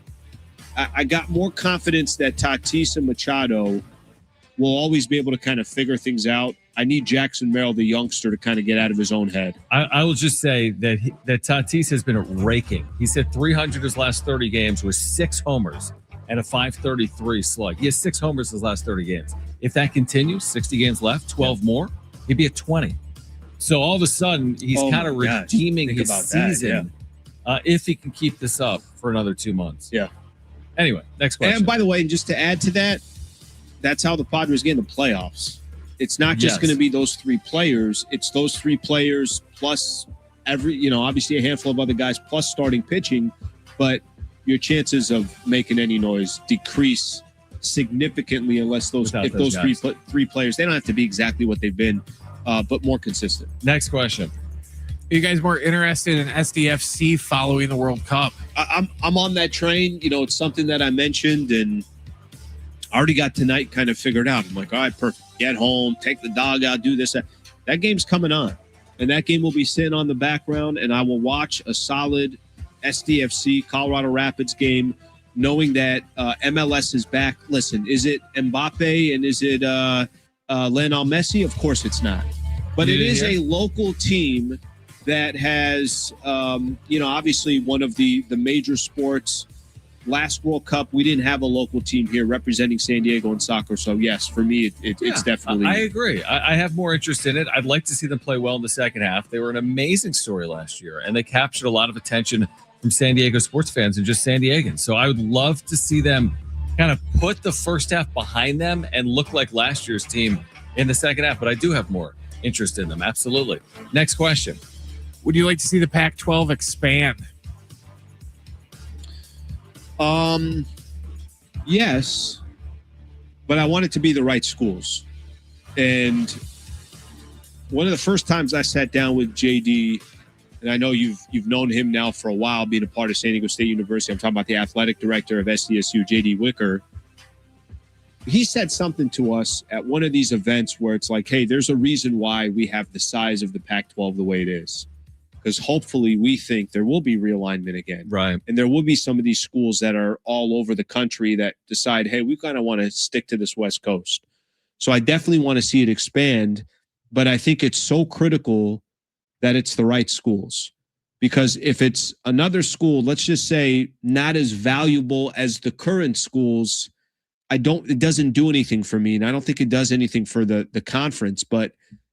I got more confidence that Tatis and Machado will always be able to kind of figure things out. I need Jackson Merrill, the youngster, to kind of get out of his own head. I will just say that Tatis has been raking. He's hit 300 his last 30 games with 6 homers and a .533 slug. He has 6 homers his last 30 games. If that continues, 60 games left, 12 more, he'd be at 20. So all of a sudden, he's kind of redeeming his season if he can keep this up for another 2 months. Yeah. Anyway, next question. And by the way, just to add to that, that's how the Padres get in the playoffs. It's not just going to be those 3 players. It's those 3 players plus obviously a handful of other guys plus starting pitching. But your chances of making any noise decrease significantly unless those three players, they don't have to be exactly what they've been, but more consistent. Next question. Are you guys more interested in SDFC following the World Cup? I'm on that train. It's something that I mentioned, and I already got tonight kind of figured out. I'm like, all right, perfect. Get home, take the dog out, do this. That game's coming on, and that game will be sitting on the background, and I will watch a solid SDFC Colorado Rapids game, knowing that MLS is back. Listen, is it Mbappe and is it Lionel Messi? Of course it's not. But it is a local team that has, obviously one of the major sports. Last World Cup, we didn't have a local team here representing San Diego in soccer. So, yes, for me, it's definitely. I agree. I have more interest in it. I'd like to see them play well in the second half. They were an amazing story last year, and they captured a lot of attention from San Diego sports fans and just San Diegans. So I would love to see them kind of put the first half behind them and look like last year's team in the second half. But I do have more interest in them. Absolutely. Next question. Would you like to see the Pac-12 expand? Yes, but I want it to be the right schools. And one of the first times I sat down with JD, and I know you've known him now for a while, being a part of San Diego State University. I'm talking about the athletic director of SDSU, JD Wicker. He said something to us at one of these events where it's like, hey, there's a reason why we have the size of the Pac-12 the way it is. Because hopefully we think there will be realignment again. Right. And there will be some of these schools that are all over the country that decide, hey, we kind of want to stick to this West Coast. So I definitely want to see it expand, but I think it's so critical that it's the right schools. Because if it's another school, let's just say not as valuable as the current schools, it doesn't do anything for me. And I don't think it does anything for the conference. But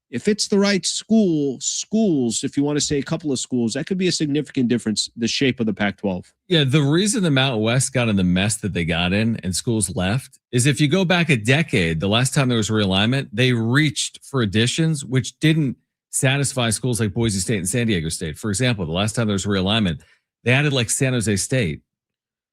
if it's the right schools, if you want to say a couple of schools, that could be a significant difference, the shape of the Pac-12. Yeah, the reason the Mountain West got in the mess that they got in and schools left is if you go back a decade, the last time there was realignment, they reached for additions, which didn't satisfy schools like Boise State and San Diego State. For example, the last time there was realignment, they added like San Jose State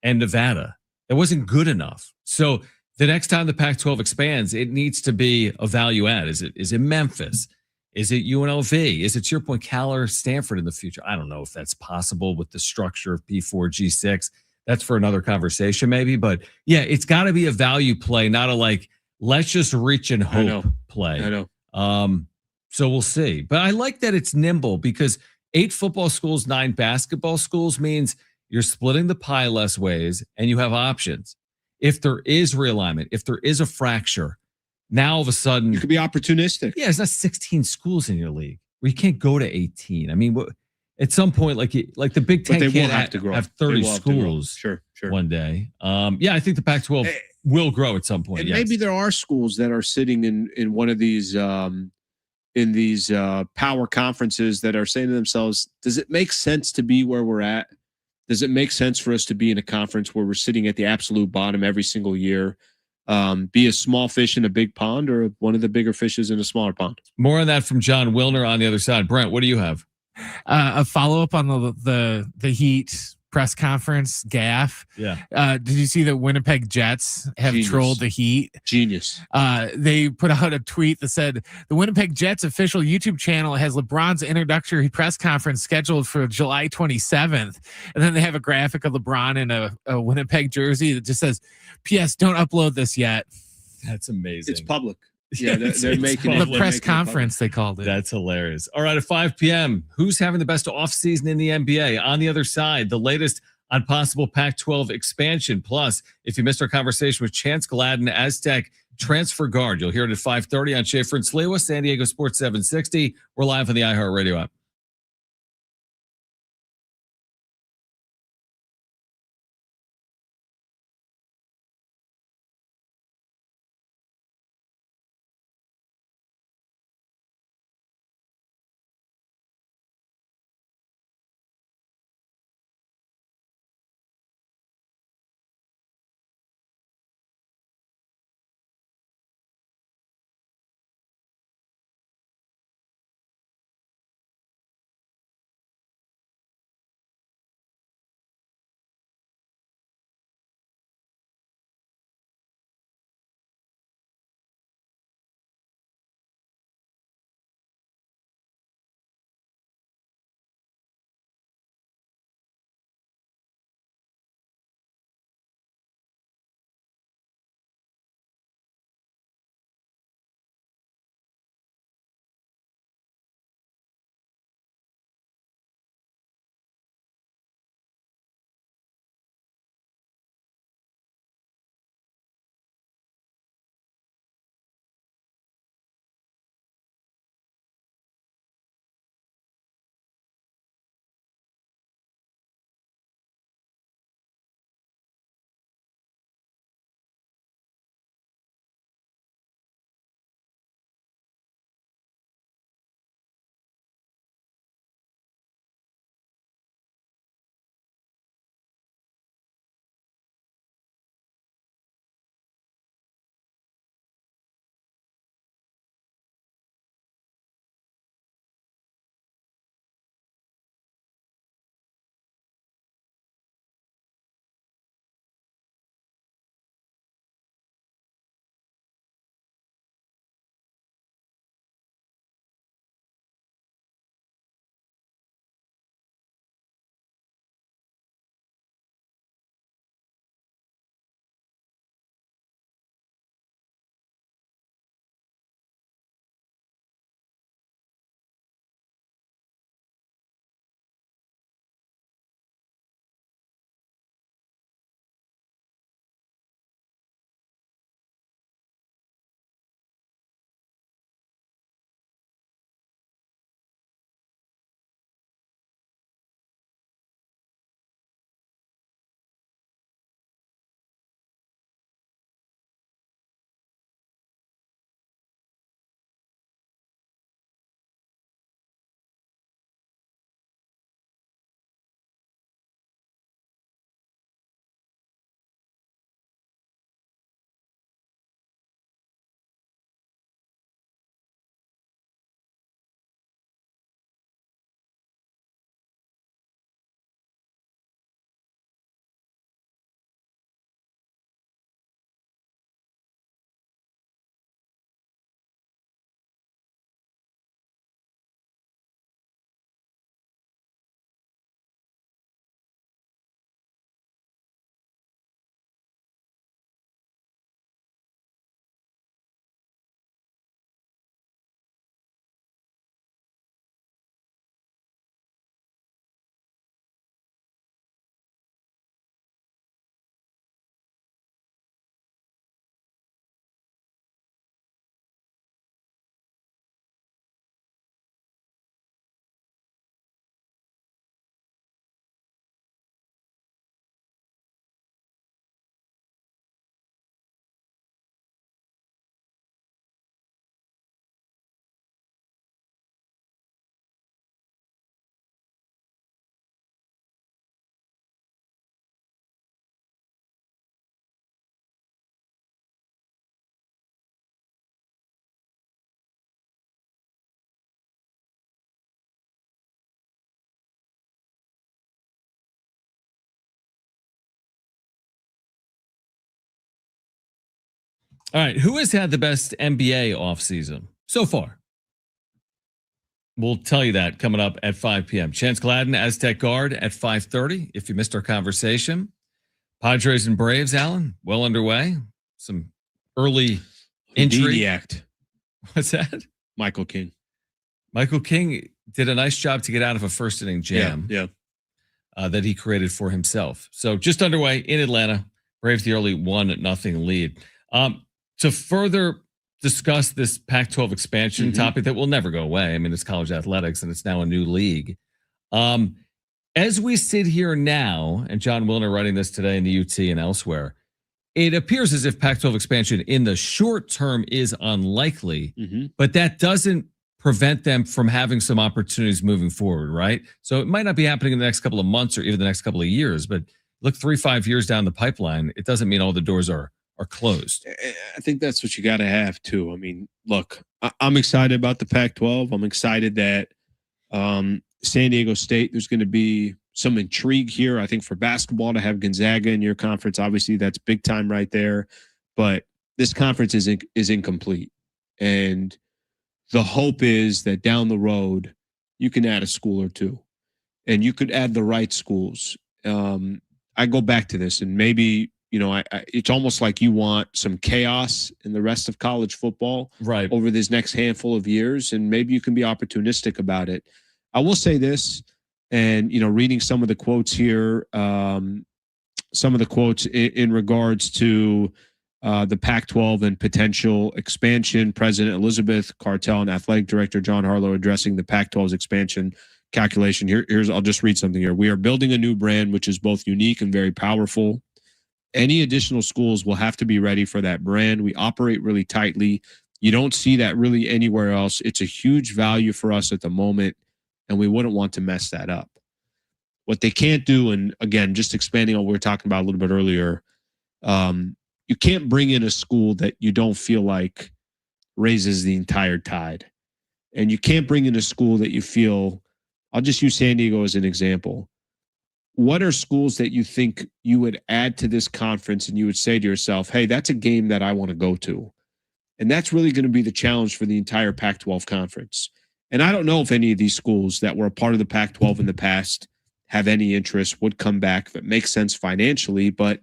and Nevada. It wasn't good enough. So the next time the Pac-12 expands, it needs to be a value add. Is it Memphis? Is it UNLV? Is it, to your point, Cal or Stanford in the future? I don't know if that's possible with the structure of P4, G6. That's for another conversation maybe. But yeah, it's got to be a value play, not a like, let's just reach and hope play. I know. So we'll see. But I like that it's nimble because 8 football schools, 9 basketball schools means you're splitting the pie less ways and you have options. If there is realignment, if there is a fracture, now all of a sudden you could be opportunistic. Yeah, it's not 16 schools in your league where you can't go to 18. I mean, at some point, like the Big Ten can't have to grow. Have 30 schools sure one day. Yeah, I think the Pac-12 will grow at some point. And yes. maybe there are schools that are sitting in one of these power conferences that are saying to themselves, does it make sense to be where we're at? Does it make sense for us to be in a conference where we're sitting at the absolute bottom every single year? Be a small fish in a big pond or one of the bigger fishes in a smaller pond? More on that from John Wilner on the other side. Brent, what do you have? A follow-up on the Heat press conference gaffe. Yeah. Did you see that Winnipeg Jets have trolled the Heat? Genius. They put out a tweet that said the Winnipeg Jets official YouTube channel has LeBron's introductory press conference scheduled for July 27th. And then they have a graphic of LeBron in a Winnipeg jersey that just says, P.S. don't upload this yet. That's amazing. It's public. Yeah, they're making the press conference, they called it. That's hilarious. All right, at 5 p.m., who's having the best offseason in the NBA? On the other side, the latest on possible Pac-12 expansion. Plus, if you missed our conversation with Chance Gladden, Aztec transfer guard, you'll hear it at 5:30 on Schaeffer and Sliwa, San Diego Sports 760. We're live on the iHeartRadio app. All right. Who has had the best NBA offseason so far? We'll tell you that coming up at 5 p.m. Chance Gladden, Aztec Guard at 5:30. If you missed our conversation, Padres and Braves, Alan, well underway. Some early injury. Act. What's that? Michael King. Michael King did a nice job to get out of a first inning jam that he created for himself. So just underway in Atlanta. Braves the early 1-0 lead. To further discuss this Pac-12 expansion topic that will never go away. I mean, it's college athletics and it's now a new league. As we sit here now, and John Wilner writing this today in the UT and elsewhere, it appears as if Pac-12 expansion in the short term is unlikely, but that doesn't prevent them from having some opportunities moving forward, right? So it might not be happening in the next couple of months or even the next couple of years, but look 3-5 years down the pipeline, it doesn't mean all the doors are closed. I think that's what you got to have too. I mean, look, I'm excited about the Pac-12. I'm excited that San Diego State, there's going to be some intrigue here. I think for basketball to have Gonzaga in your conference, obviously that's big time right there. But this conference is incomplete. And the hope is that down the road, you can add a school or two. And you could add the right schools. I go back to this, and maybe, it's almost like you want some chaos in the rest of college football over this next handful of years, and maybe you can be opportunistic about it. I will say this, and, reading some of the quotes here, in regards to the Pac-12 and potential expansion, President Elizabeth Cartel and Athletic Director John Harlow addressing the Pac-12's expansion calculation. I'll just read something here. We are building a new brand, which is both unique and very powerful. Any additional schools will have to be ready for that brand. We operate really tightly. You don't see that really anywhere else. It's a huge value for us at the moment, and we wouldn't want to mess that up. What they can't do, and again, just expanding on what we were talking about a little bit earlier, you can't bring in a school that you don't feel like raises the entire tide. And you can't bring in a school that you feel, I'll just use San Diego as an example. What are schools that you think you would add to this conference and you would say to yourself, hey, that's a game that I want to go to? And that's really going to be the challenge for the entire Pac-12 conference. And I don't know if any of these schools that were a part of the Pac-12 in the past have any interest, would come back, if it makes sense financially, but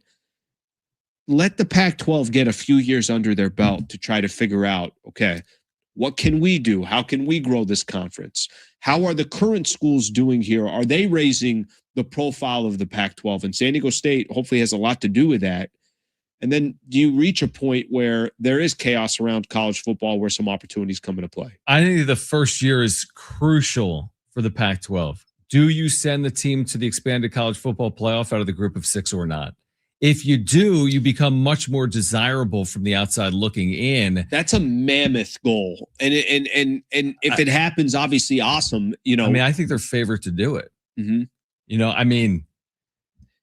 let the Pac-12 get a few years under their belt to try to figure out, okay, what can we do? How can we grow this conference? How are the current schools doing here? Are they raising the profile of the Pac-12? And San Diego State hopefully has a lot to do with that. And then do you reach a point where there is chaos around college football where some opportunities come into play? I think the first year is crucial for the Pac-12. Do you send the team to the expanded college football playoff out of the group of 6 or not? If you do, you become much more desirable from the outside looking in. That's a mammoth goal. And if it happens, obviously awesome. I think they're favored to do it.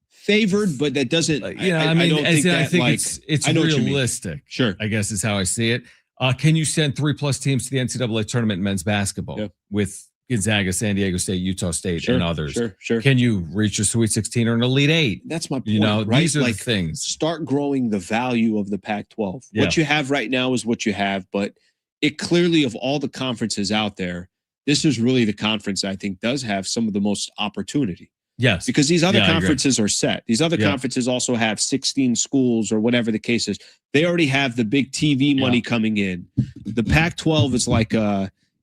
Favored, but that doesn't, I think it's realistic. Sure. I guess is how I see it. Can you send 3+ teams to the NCAA tournament in men's basketball with Gonzaga, San Diego State, Utah State, and others? Sure. Can you reach a Sweet 16 or an Elite 8? That's my point, right? These are the things. Start growing the value of the Pac-12. Yeah. What you have right now is what you have, but it clearly, of all the conferences out there, this is really the conference I think does have some of the most opportunity. Yes. Because these other conferences are set. These other conferences also have 16 schools or whatever the case is. They already have the big TV money coming in. The Pac-12 is like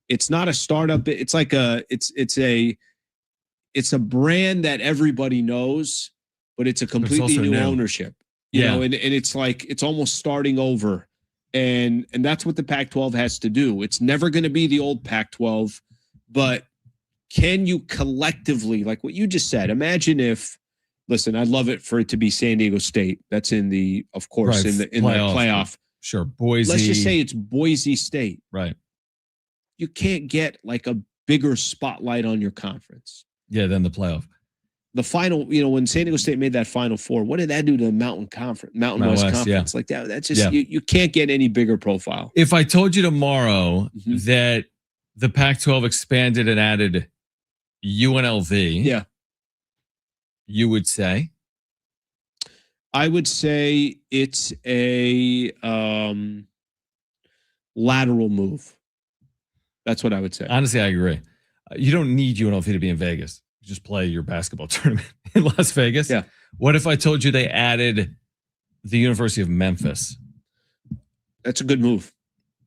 it's not a startup. It's like it's a brand that everybody knows, but it's a completely new ownership. You know, and it's like it's almost starting over. And that's what the Pac-12 has to do. It's never going to be the old Pac-12, but can you collectively, like what you just said, imagine if, listen, I'd love it for it to be San Diego State. That's in the, of course, in the playoff. Sure. Boise. Let's just say it's Boise State. Right. You can't get like a bigger spotlight on your conference. Yeah, than the playoff. The final, when San Diego State made that Final Four, what did that do to the Mountain West Conference? Like that, that's just, you can't get any bigger profile. If I told you tomorrow that the Pac-12 expanded and added UNLV, you would say? I would say it's a lateral move. That's what I would say. Honestly, I agree. You don't need UNLV to be in Vegas. You just play your basketball tournament in Las Vegas. Yeah. What if I told you they added the University of Memphis? That's a good move.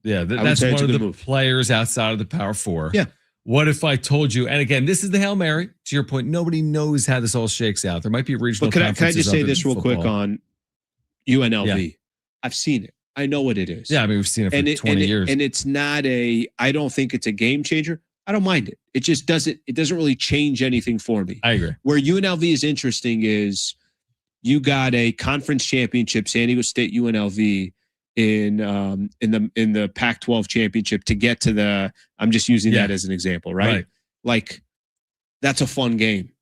Yeah, that's one of the players outside of the Power Four. Yeah. What if I told you, and again, this is the Hail Mary, to your point, nobody knows how this all shakes out. There might be regional conferences. Can I just say this real football. quick on UNLV? Yeah. I've seen it. I know what it is. Yeah, I mean, we've seen it for 20 years. And it's not I don't think it's a game changer. I don't mind it. It just doesn't really change anything for me. I agree. Where UNLV is interesting is you got a conference championship, San Diego State UNLV, in the Pac-12 championship to get to the. I'm just using that as an example, right? Like that's a fun game,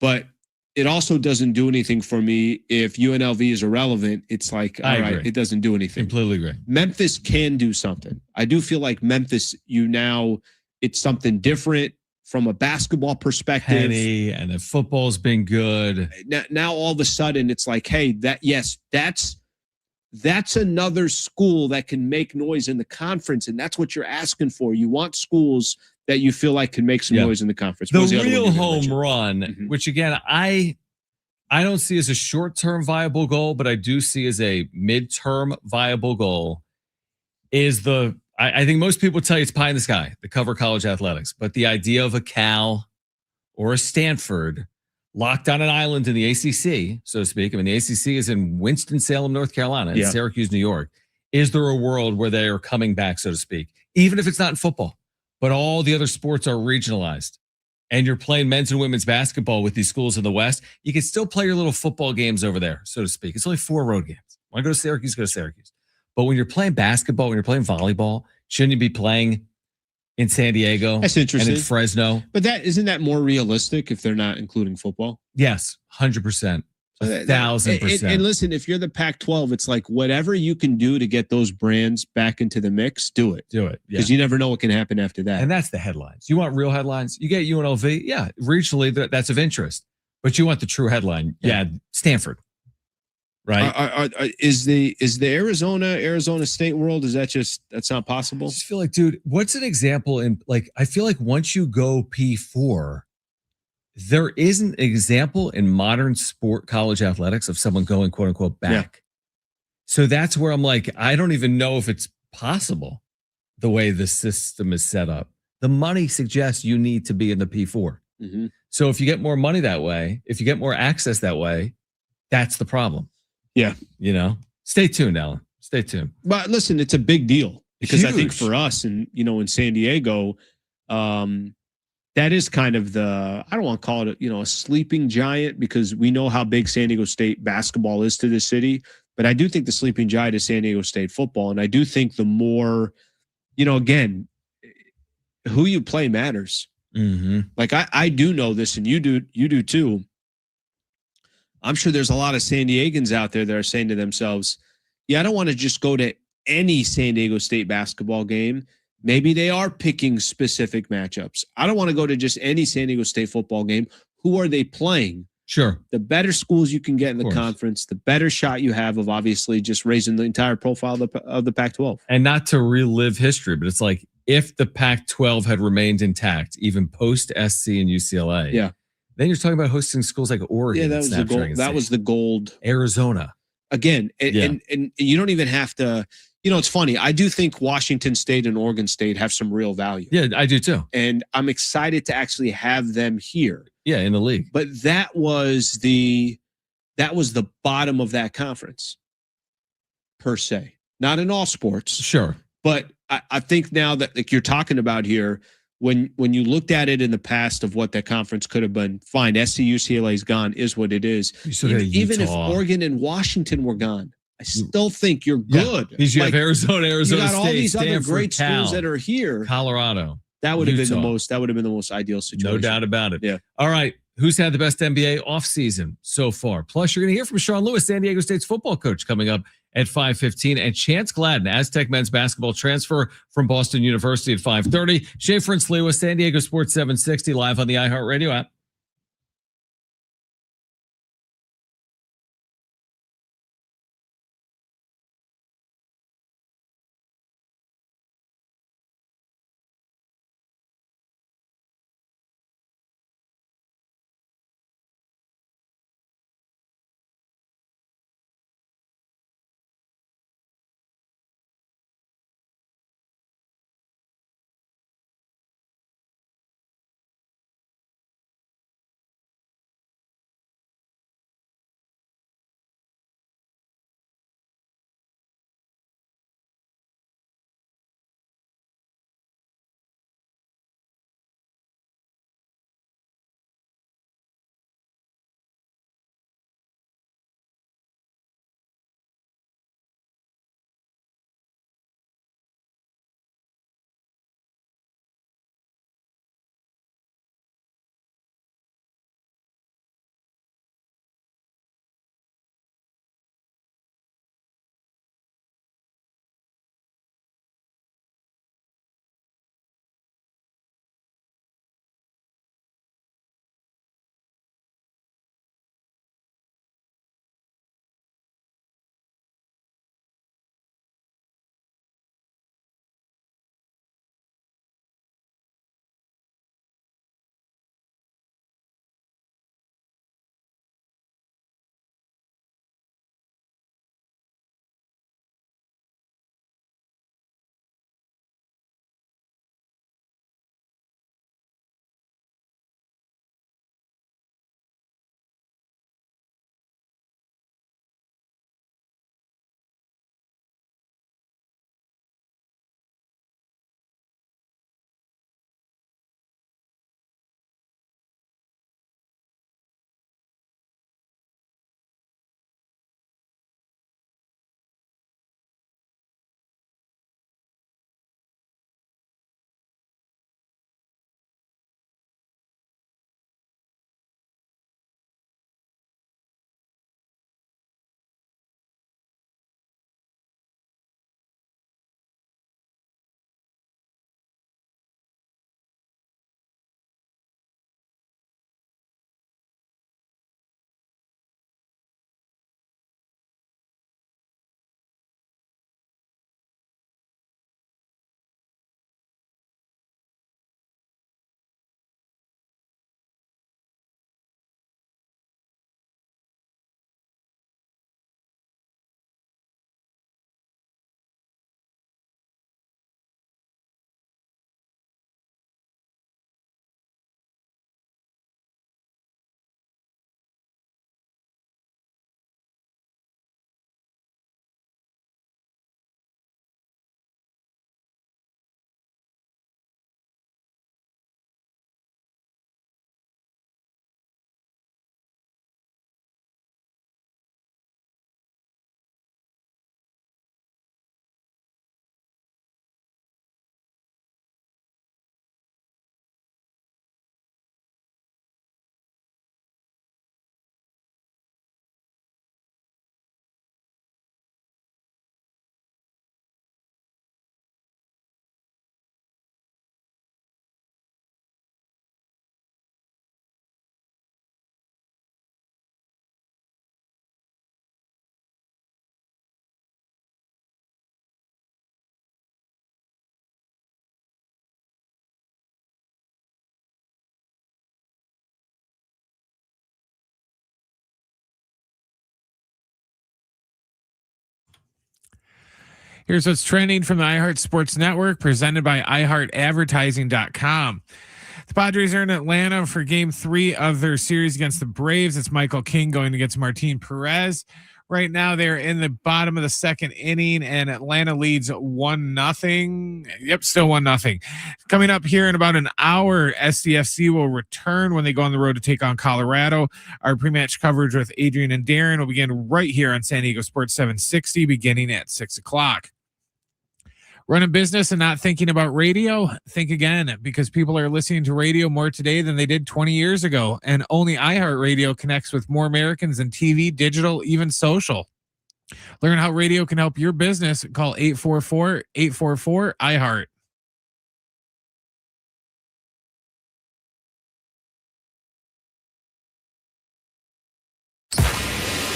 but it also doesn't do anything for me if UNLV is irrelevant. It's like, all right, it doesn't do anything. Completely agree. Memphis can do something. I do feel like Memphis, it's something different from a basketball perspective. Penny, and the football's been good. Now all of a sudden it's like, hey, that's another school that can make noise in the conference, and that's what you're asking for. You want schools that you feel like can make some noise in the conference. The real home run, which again, I don't see as a short-term viable goal, but I do see as a mid-term viable goal, is I think most people tell you it's pie in the sky, the cover college athletics, but the idea of a Cal or a Stanford locked on an island in the ACC, so to speak. I mean, the ACC is in Winston-Salem, North Carolina, and Syracuse, New York. Is there a world where they are coming back, so to speak, even if it's not in football, but all the other sports are regionalized, and you're playing men's and women's basketball with these schools in the West? You can still play your little football games over there, so to speak. It's only 4 road games. Want to go to Syracuse, go to Syracuse. But when you're playing basketball, when you're playing volleyball, shouldn't you be playing in San Diego? That's interesting. And in Fresno? But isn't that more realistic if they're not including football? Yes, 100%. 1,000%. And listen, if you're the Pac-12, it's like whatever you can do to get those brands back into the mix, do it. Do it. Because you never know what can happen after that. And that's the headlines. You want real headlines? You get UNLV. Yeah, regionally, that's of interest. But you want the true headline. Yeah, Stanford. Right? Is the Arizona State world, that's not possible? I just feel like, dude, what's an example in, like, I feel like once you go P4, there is an example in modern sport college athletics of someone going, quote unquote, back. Yeah. So that's where I'm like, I don't even know if it's possible the way the system is set up. The money suggests you need to be in the P4. Mm-hmm. So if you get more money that way, if you get more access that way, that's the problem. Yeah. Stay tuned, Alan. Stay tuned. But listen, it's a big deal because I think for us and, in San Diego, that is kind of I don't want to call it, a sleeping giant because we know how big San Diego State basketball is to the city. But I do think the sleeping giant is San Diego State football. And I do think the more, again, who you play matters. Mm-hmm. Like I do know this and you do too. I'm sure there's a lot of San Diegans out there that are saying to themselves, yeah, I don't want to just go to any San Diego State basketball game. Maybe they are picking specific matchups. I don't want to go to just any San Diego State football game. Who are they playing? Sure. The better schools you can get in the conference, the better shot you have of obviously just raising the entire profile of the Pac-12. And not to relive history, but it's like if the Pac-12 had remained intact, even post-SC and UCLA, then you're talking about hosting schools like Oregon. Yeah, that was the gold. That was the gold. Arizona. Again, and you don't even have to, it's funny. I do think Washington State and Oregon State have some real value. Yeah, I do too. And I'm excited to actually have them here. Yeah, in the league. But that was the bottom of that conference, per se. Not in all sports. Sure. But I think now that like you're talking about here, when you looked at it in the past of what that conference could have been, fine, SC UCLA's gone, is what it is. Even if Oregon and Washington were gone, I still think you're good. Because you have Arizona you got State, all these Stanford, other great schools that are here. Colorado. That would have been the most. That would have been the most ideal situation. No doubt about it. Yeah. All right. Who's had the best NBA offseason so far? Plus, you're going to hear from Sean Lewis, San Diego State's football coach, coming up at 5:15, and Chance Gladden, Aztec men's basketball transfer from Boston University at 5:30. Schaeffer Sliwa, San Diego Sports 760, live on the iHeartRadio app. Here's what's trending from the iHeart Sports Network, presented by iHeartAdvertising.com. The Padres are in Atlanta for Game 3 of their series against the Braves. It's Michael King going against Martin Perez. Right now, they're in the bottom of the second inning, and Atlanta leads 1-0. Yep, still 1-0. Coming up here in about an hour, SDFC will return when they go on the road to take on Colorado. Our pre-match coverage with Adrian and Darren will begin right here on San Diego Sports 760, beginning at 6 o'clock. Running business and not thinking about radio? Think again, because people are listening to radio more today than they did 20 years ago. And only iHeartRadio connects with more Americans than TV, digital, even social. Learn how radio can help your business. Call 844-844-iHeart.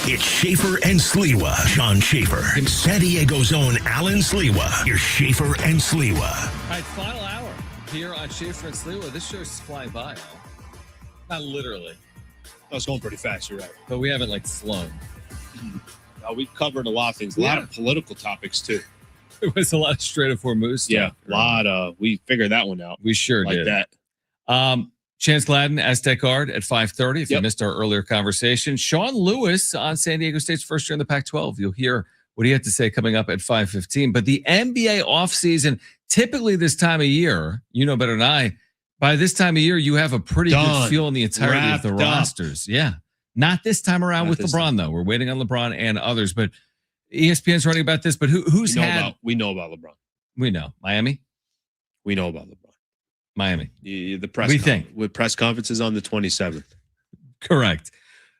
It's Schaeffer and Sliwa. John Schaeffer. And San Diego's own Alan Sliwa. Here's Schaeffer and Sliwa. All right, final hour here on Schaeffer and Sliwa. This show's flying by, Al. Not literally. I was going pretty fast, you're right. But we haven't, flown. We've covered a lot of things. A lot of political topics, too. There was a lot of straight up for moose stuff. Yeah, a lot of. We figured that one out. We sure like did. That. Chance Gladden, Aztec Guard at 5:30. If you missed our earlier conversation, Sean Lewis on San Diego State's first year in the Pac-12. You'll hear what he had to say coming up at 5:15. But the NBA offseason, typically this time of year, you know better than I, by this time of year, you have a pretty good feel in the entirety of the rosters. Yeah. Not this time around with LeBron, though. We're waiting on LeBron and others. But ESPN's writing about this. But who's we know about LeBron. We know. Miami? We know about LeBron. Miami. The press with press conferences on the 27th. Correct.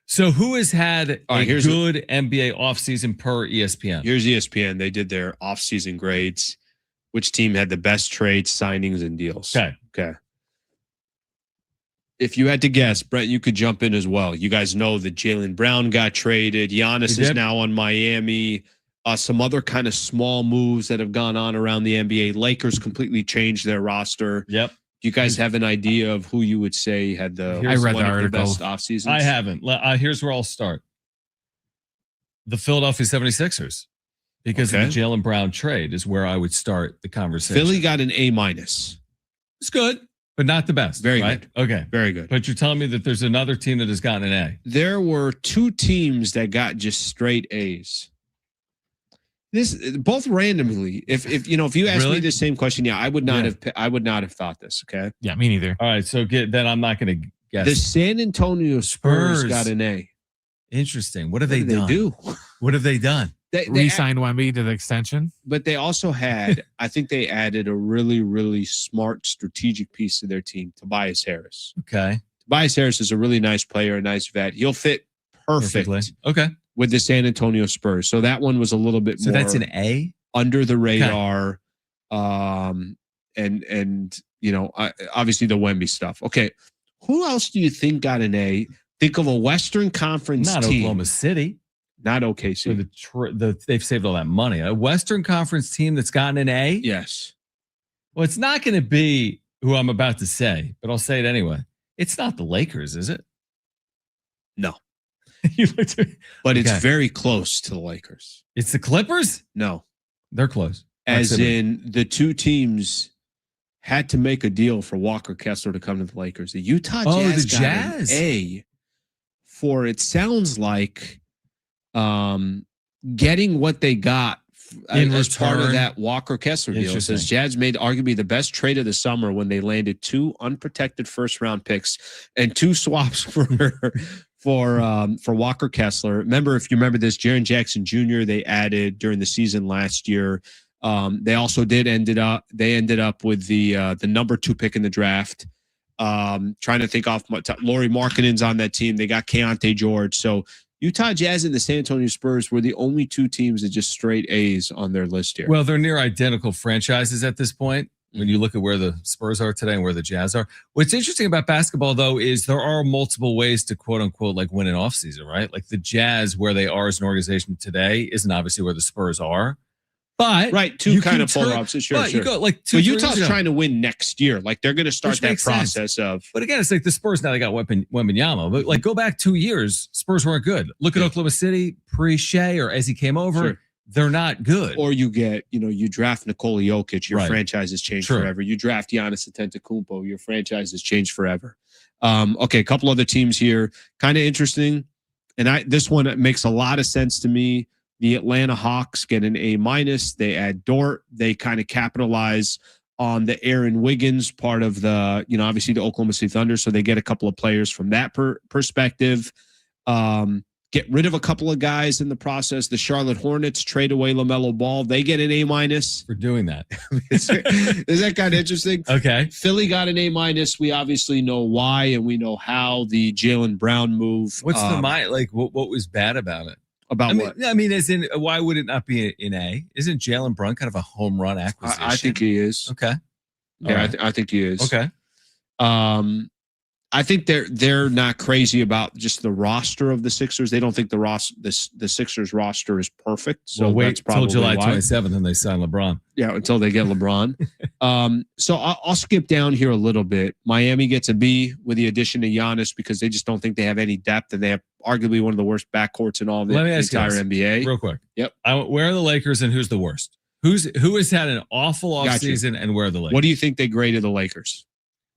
So who has had a good NBA offseason per ESPN? Here's ESPN. They did their offseason grades. Which team had the best trades, signings, and deals? Okay. If you had to guess, Brett, you could jump in as well. You guys know that Jaylen Brown got traded. Giannis is now on Miami. Some other kind of small moves that have gone on around the NBA. Lakers completely changed their roster. Yep. Do you guys have an idea of who you would say had the best offseasons? I haven't. Here's where I'll start. The Philadelphia 76ers. Because of the Jaylen Brown trade is where I would start the conversation. Philly got an A-. It's good, but not the best. Very good. Okay. Very good. But you're telling me that there's another team that has gotten an A. There were two teams that got just straight A's. This both randomly. If you asked me the same question, I would not have thought this. Okay. Yeah, me neither. All right. So then I'm not going to guess. The San Antonio Spurs got an A. Interesting. What have they done? What have they done? They re-signed Wemby to the extension. But they also had, I think they added a really, really smart strategic piece to their team, Tobias Harris. Okay. Tobias Harris is a really nice player, a nice vet. He'll fit perfectly. Okay. With the San Antonio Spurs. So that one was a little bit more. So that's an A? Under the radar. Okay. And obviously the Wemby stuff. Okay. Who else do you think got an A? Think of a Western Conference team. Not Oklahoma City. Not OKC. So they've saved all that money. A Western Conference team that's gotten an A? Yes. Well, it's not going to be who I'm about to say, but I'll say it anyway. It's not the Lakers, is it? No. But it's very close to the Lakers. It's the Clippers? No. They're close. As in the two teams had to make a deal for Walker Kessler to come to the Lakers. The Utah Jazz got an A for, it sounds like, getting what they got as part of that Walker Kessler deal. It says Jazz made arguably the best trade of the summer when they landed 2 unprotected first-round picks and 2 swaps for Walker Kessler. If you remember this, Jaren Jackson Jr. they added during the season last year. They also ended up with the number 2 pick in the draft. Trying to think off. Lauri Markkanen's on that team. They got Keontae George. So Utah Jazz and the San Antonio Spurs were the only 2 teams that just straight A's on their list here. Well, they're near identical franchises at this point. When you look at where the Spurs are today and where the Jazz are. What's interesting about basketball, though, is there are multiple ways to quote unquote win an offseason, right? Like the Jazz, where they are as an organization today, isn't obviously where the Spurs are. But two kind of polar opposites. Sure. You go Utah's trying to win next year. They're going to start that process of. But again, it's like the Spurs now. They got Wembanyama, but go back 2 years, Spurs weren't good. Look at Oklahoma City pre-Shea or as he came over. they're not good. Or you get, you draft Nikola Jokic, your franchise has changed forever. You draft Giannis Antetokounmpo, your franchise has changed forever. Okay, a couple other teams here, kind of interesting. And this one makes a lot of sense to me. The Atlanta Hawks get an A-. They add Dort. They kind of capitalize on the Aaron Wiggins part of the, obviously the Oklahoma City Thunder. So they get a couple of players from that perspective. Get rid of a couple of guys in the process. The Charlotte Hornets trade away LaMelo Ball. They get an A- for doing that. Is that kind of interesting? Okay. Philly got an A-. We obviously know why, and we know how. The Jaylen Brown move. What's what was bad about it? What? I mean, as in, why would it not be an A? Isn't Jaylen Brown kind of a home run acquisition? I think he is. Okay. Yeah, right. I think he is. Okay. I think they're not crazy about just the roster of the Sixers. They don't think the Sixers roster is perfect. So wait until July 27th and they sign LeBron. Yeah, until they get LeBron. So I'll skip down here a little bit. Miami gets a B with the addition of Giannis because they just don't think they have any depth, and they have arguably one of the worst backcourts in all of the entire NBA. Real quick. Yep. Where are the Lakers and who's the worst? Who has had an awful offseason and where are the Lakers? What do you think they graded the Lakers?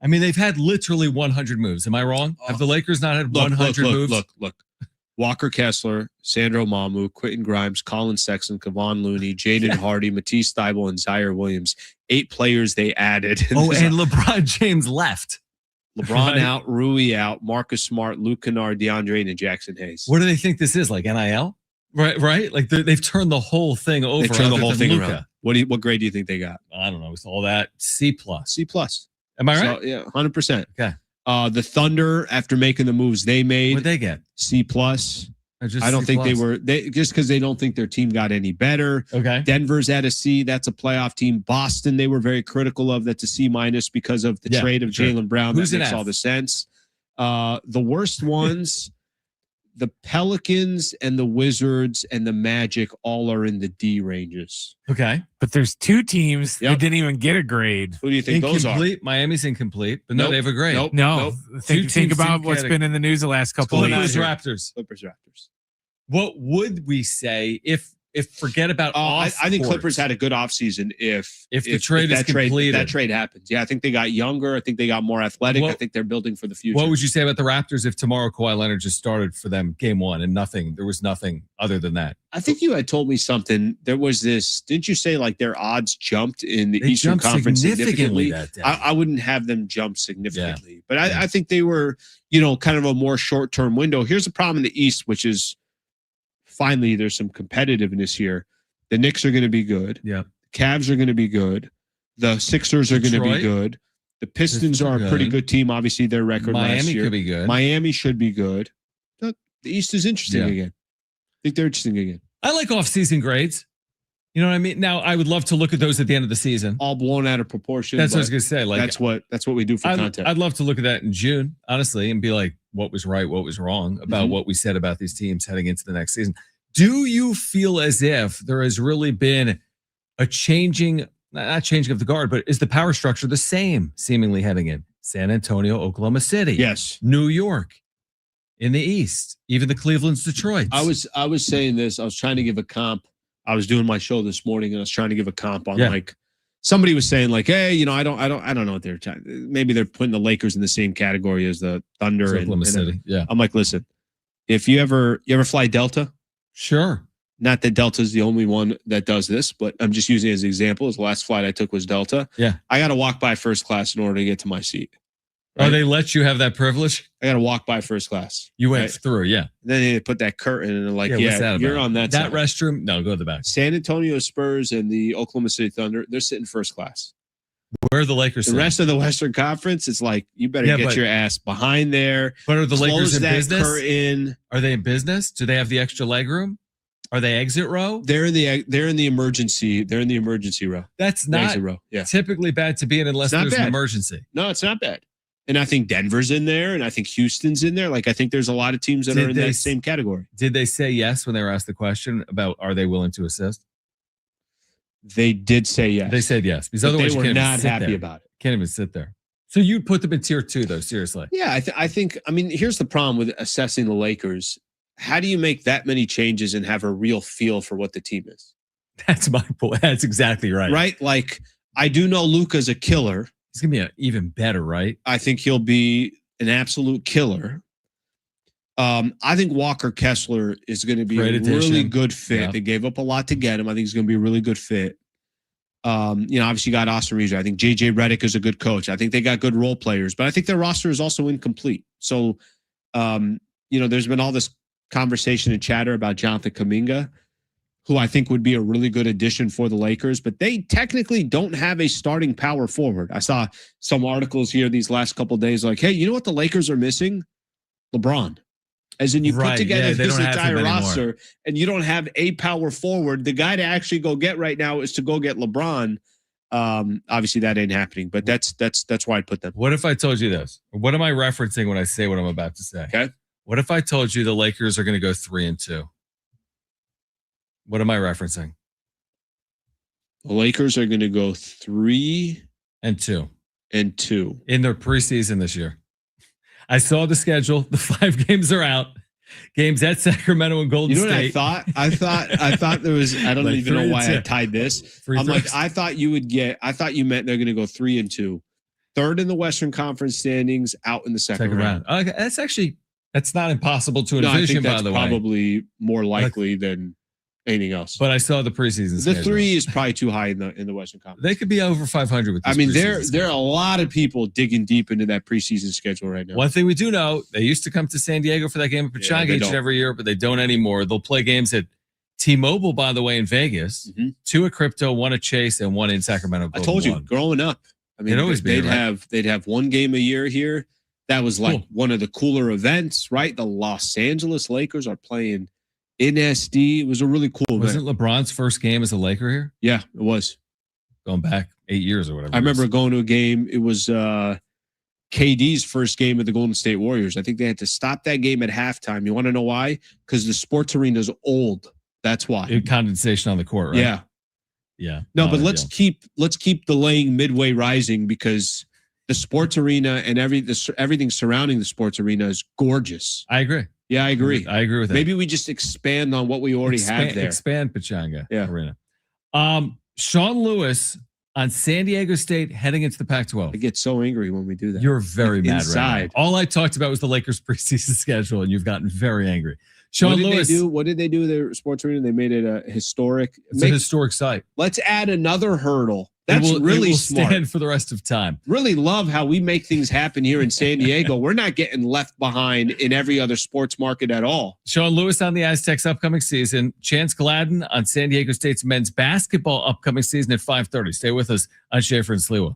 I mean, they've had literally 100 moves. Am I wrong? Have the Lakers not had 100 moves? Look. Walker Kessler, Sandro Mamu, Quentin Grimes, Colin Sexton, Kevon Looney, Jaden Hardy, Matisse Thybulle, and Zaire Williams. 8 players they added. And LeBron James left. LeBron out, Rui out, Marcus Smart, Luke Kennard, DeAndre, and Jackson Hayes. What do they think this is? Like NIL? Right? Like they've turned the whole thing over. They've turned the whole thing around. What grade do you think they got? I don't know. It's all that C+. C+. Am I right? So, yeah, 100%. Okay. The Thunder, after making the moves they made, what'd they get? C+. I don't think they just because they don't think their team got any better. Okay. Denver's at a C. That's a playoff team. Boston, they were very critical of. That's a C- because of the trade of Jaylen Brown. Who's that makes all the sense. The worst ones, the Pelicans and the Wizards and the Magic all are in the D ranges. Okay. But there's 2 teams that didn't even get a grade. Who do you think those are? Miami's incomplete, but no, they have a grade. No. Think about what's been in the news the last couple of years. Raptors. What would we say if forget about I think Clippers had a good offseason if the trade is completed. That trade happens. Yeah, I think they got younger. I think they got more athletic. I think they're building for the future. What would you say about the Raptors if tomorrow Kawhi Leonard just started for them game 1 and there was nothing other than that? I think you had told me something. There was this, didn't you say like their odds jumped in the Eastern Conference significantly? That day. I wouldn't have them jump significantly, but I think they were, kind of a more short-term window. Here's the problem in the East, which is finally there's some competitiveness here. The Knicks are going to be good. Yeah. The Cavs are going to be good. The Sixers are going to be good. The Pistons are a pretty good team. Obviously, their record last year. Miami could be good. Miami should be good. The East is interesting again. I think they're interesting again. I like off-season grades. You know what I mean? Now, I would love to look at those at the end of the season. All blown out of proportion. That's what I was going to say. Like that's what we do for content. I'd love to look at that in June, honestly, and be like, what was right, what was wrong about what we said about these teams heading into the next season. Do you feel as if there has really been a changing, not changing of the guard, but is the power structure the same seemingly heading in? San Antonio, Oklahoma City. Yes. New York in the East, even the Cleveland's, Detroit. I was saying this. I was trying to give a comp. I was doing my show this morning and I was trying to give a comp on like somebody was saying like, hey, I don't know what they're trying. Maybe they're putting the Lakers in the same category as the Thunder and Oklahoma City. Yeah. I'm like, listen, if you ever fly Delta. Sure. Not that Delta is the only one that does this, but I'm just using it as an example. The last flight I took was Delta. Yeah. I got to walk by first class in order to get to my seat. Right? Oh, they let you have that privilege? I got to walk by first class. You went through, yeah. And then they put that curtain and they're like, you're on that side. That restroom? No, go to the back. San Antonio Spurs and the Oklahoma City Thunder, they're sitting first class. Where are the Lakers? The rest of the Western Conference, it's like, you better get your ass behind there. But are the Lakers in business? Curtain. Are they in business? Do they have the extra leg room? Are they exit row? They're in the emergency row. That's not typically bad to be in unless there's an emergency. No, it's not bad. And I think Denver's in there, and I think Houston's in there. Like, I think there's a lot of teams that are in that same category. Did they say yes when they were asked the question about are they willing to assist? They did say yes. They said yes. Because otherwise they were not happy about it. Can't even sit there. So you'd put them in tier 2, though, seriously. Yeah, I think, here's the problem with assessing the Lakers. How do you make that many changes and have a real feel for what the team is? That's my point. That's exactly right. Right? Like, I do know Luka's a killer. He's going to be even better, right? I think he'll be an absolute killer. I think Walker Kessler is going to be a really good fit. Yeah. They gave up a lot to get him. I think he's going to be a really good fit. Obviously you got Austin Reeves. I think JJ Redick is a good coach. I think they got good role players, but I think their roster is also incomplete. So, there's been all this conversation and chatter about Jonathan Kuminga, who I think would be a really good addition for the Lakers, but they technically don't have a starting power forward. I saw some articles here these last couple of days like, hey, you know what the Lakers are missing? LeBron. As in, you put together this entire roster and you don't have a power forward. The guy to actually go get right now is to go get LeBron. Obviously, that ain't happening, but that's why I put them. What if I told you this? What am I referencing when I say what I'm about to say? Okay. What if I told you the Lakers are going to go 3-2? What am I referencing? The Lakers are going to go 3-2 in their preseason this year. I saw the schedule. The 5 games are out. Games at Sacramento and Golden State. You know what I thought? I thought there was. I don't like even know why I tied this. I'm like, I thought you meant they're going to go 3-2, third in the Western Conference standings, out in the second round. Okay, that's not impossible to envision. I think that's by the way, probably more likely than anything else. But I saw the preseason. The schedule. 3 is probably too high in the Western Conference. They could be over 500 with this. I mean, there are a lot of people digging deep into that preseason schedule right now. One thing we do know, they used to come to San Diego for that game at Pechanga each and every year, but they don't anymore. They'll play games at T-Mobile, by the way, in Vegas, 2 at Crypto, 1 at Chase, and 1 in Sacramento. I told you, growing up, I mean, they'd have 1 game a year here. That was like one of the cooler events, right? The Los Angeles Lakers are playing in SD. It was a really cool event. Wasn't LeBron's first game as a Laker here? Yeah, it was. Going back 8 years or whatever. I remember going to a game. It was KD's first game at the Golden State Warriors. I think they had to stop that game at halftime. You want to know why? Because the sports arena is old. That's why. Condensation on the court, right? Yeah. Yeah. No, but let's keep delaying Midway Rising because the sports arena and everything surrounding the sports arena is gorgeous. I agree. Yeah, I agree. I agree with that. Maybe we just expand on what we already have there. Expand Pechanga Arena. Sean Lewis on San Diego State heading into the Pac-12. I get so angry when we do that. You're very mad inside. Right now. All I talked about was the Lakers preseason schedule, and you've gotten very angry. Sean Lewis. What did they do with their sports arena? They made it a historic. It's a historic site. Let's add another hurdle. That's really smart. Stand for the rest of time. Really love how we make things happen here in San Diego. We're not getting left behind in every other sports market at all. Sean Lewis on the Aztecs upcoming season. Chance Gladden on San Diego State's men's basketball upcoming season at 5:30. Stay with us on Schaeffer and Sliwa.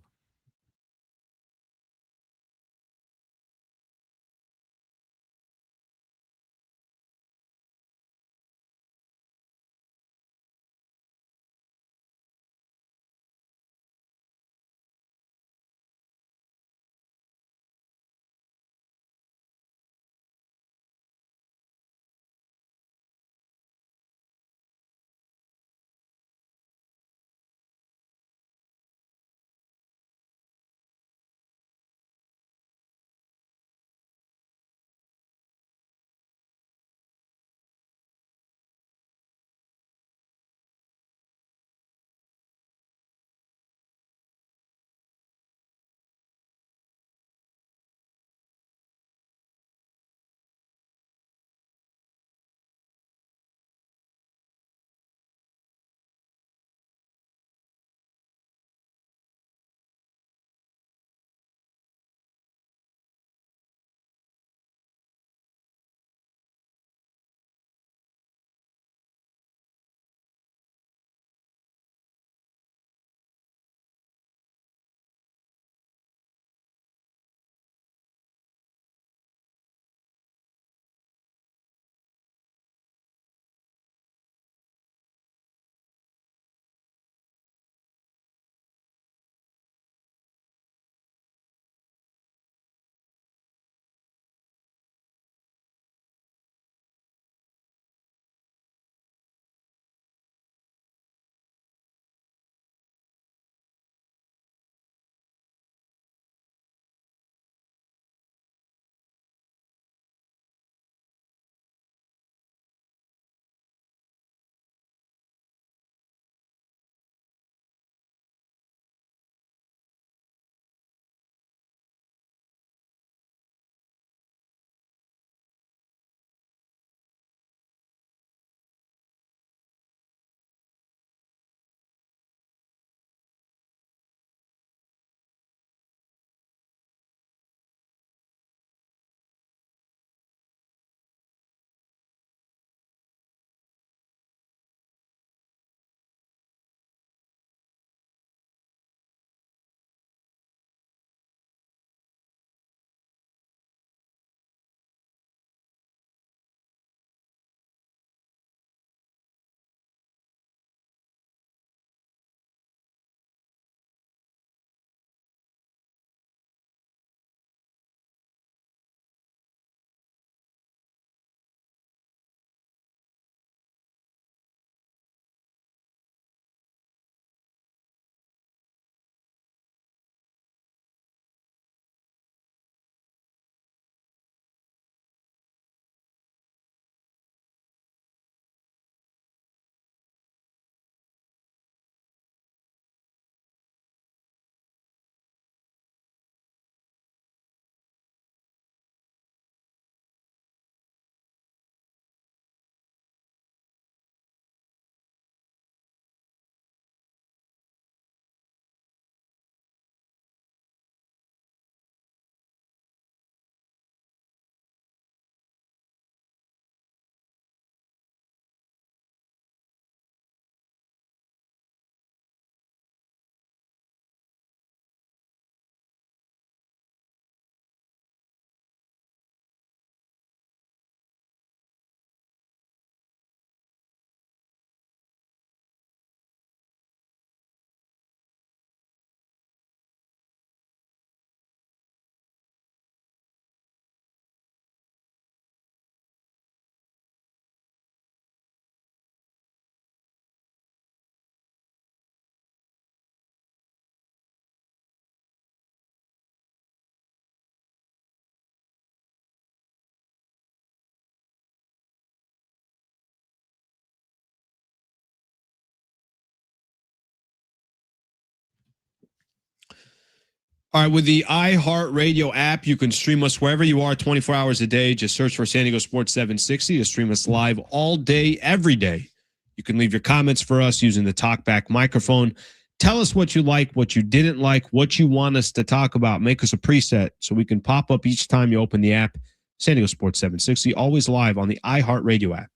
All right, with the iHeartRadio app, you can stream us wherever you are 24 hours a day. Just search for San Diego Sports 760 to stream us live all day, every day. You can leave your comments for us using the TalkBack microphone. Tell us what you like, what you didn't like, what you want us to talk about. Make us a preset so we can pop up each time you open the app. San Diego Sports 760, always live on the iHeartRadio app.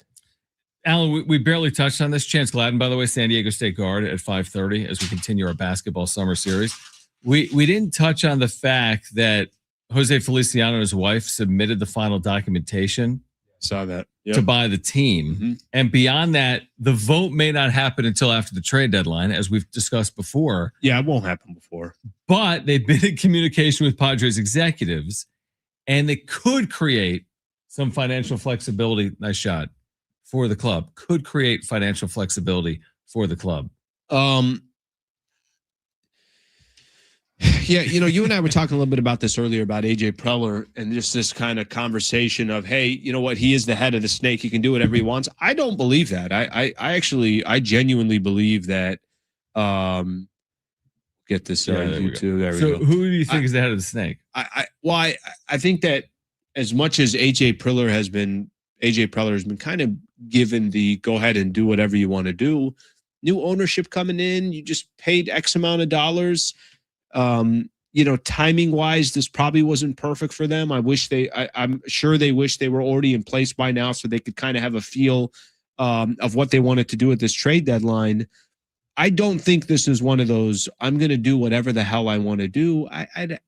Alan, we barely touched on this. Chance Gladden, by the way, San Diego State guard at 5:30 as we continue our basketball summer series. We didn't touch on the fact that Jose Feliciano and his wife submitted the final documentation. Saw that. Yep. To buy the team. Mm-hmm. And beyond that, the vote may not happen until after the trade deadline, as we've discussed before. Yeah, it won't happen before. But they've been in communication with Padres executives, and they could create some financial flexibility. Nice shot. For the club. Could create financial flexibility for the club. Yeah, you and I were talking a little bit about this earlier about AJ Preller and just this kind of conversation of, hey, you know what? He is the head of the snake. He can do whatever he wants. I don't believe that. I genuinely believe that. Get this YouTube. There we go. So who do you think is the head of the snake? I think that as much as AJ Preller has been kind of given the go ahead and do whatever you want to do. New ownership coming in, you just paid X amount of dollars. Timing wise, this probably wasn't perfect for them. I'm sure they wish they were already in place by now so they could kind of have a feel of what they wanted to do at this trade deadline. I don't think this is one of those, I'm going to do whatever the hell I want to do. I'd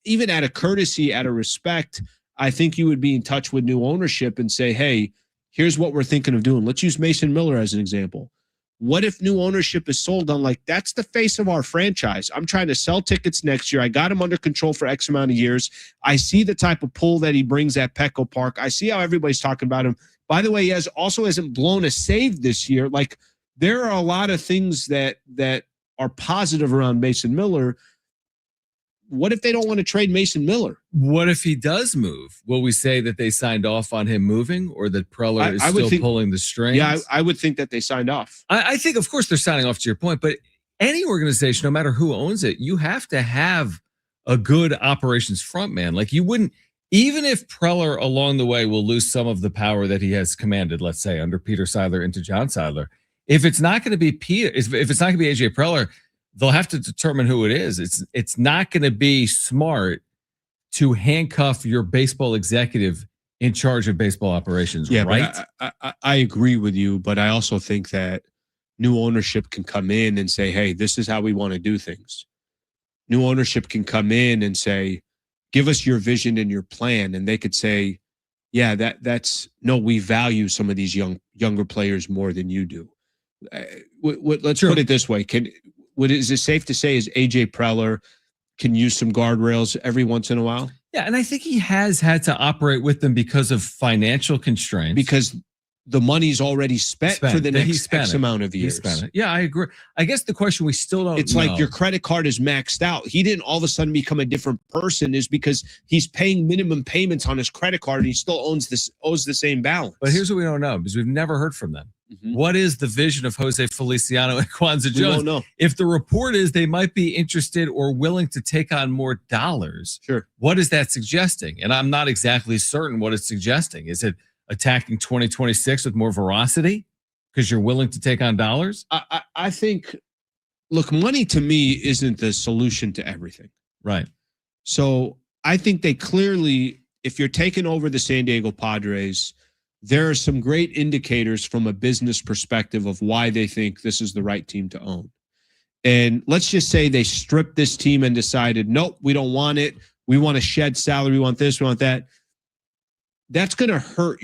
even out of courtesy, out of respect, I think you would be in touch with new ownership and say, hey, here's what we're thinking of doing. Let's use Mason Miller as an example. What if new ownership is sold on, like, that's the face of our franchise. I'm trying to sell tickets next year. I got him under control for X amount of years. I see the type of pull that he brings at Petco Park. I see how everybody's talking about him. By the way, he hasn't blown a save this year. Like, there are a lot of things that are positive around Mason Miller. What if they don't want to trade Mason Miller? What if he does move? Will we say that they signed off on him moving, or that Preller is still pulling the strings? Yeah, I would think that they signed off. I think, of course, they're signing off to your point, but any organization, no matter who owns it, you have to have a good operations front man. Like, you wouldn't, even if Preller along the way will lose some of the power that he has commanded, let's say, under Peter Seidler into John Seidler, if it's not going to be Peter, if it's not going to be AJ Preller, they'll have to determine who it is. It's not going to be smart to handcuff your baseball executive in charge of baseball operations, right? I agree with you, but I also think that new ownership can come in and say, hey, this is how we want to do things. New ownership can come in and say, give us your vision and your plan. And they could say, yeah, we value some of these younger players more than you do. Let's put it this way. Is it safe to say is AJ Preller can use some guardrails every once in a while? Yeah, and I think he has had to operate with them because of financial constraints. Because the money's already spent for the next X amount of years. Yeah, I agree. I guess the question we still don't know. It's like your credit card is maxed out. He didn't all of a sudden become a different person, is because he's paying minimum payments on his credit card and he still owes the same balance. But here's what we don't know, because we've never heard from them. Mm-hmm. What is the vision of Jose Feliciano and Kwanzaa Jones? We don't know. If the report is they might be interested or willing to take on more dollars, sure. What is that suggesting? And I'm not exactly certain what it's suggesting. Is it attacking 2026 with more veracity because you're willing to take on dollars? I think, look, money to me isn't the solution to everything. Right. So I think they clearly, if you're taking over the San Diego Padres, there are some great indicators from a business perspective of why they think this is the right team to own. And let's just say they stripped this team and decided, nope, we don't want it. We want to shed salary. We want this, we want that. That's going to hurt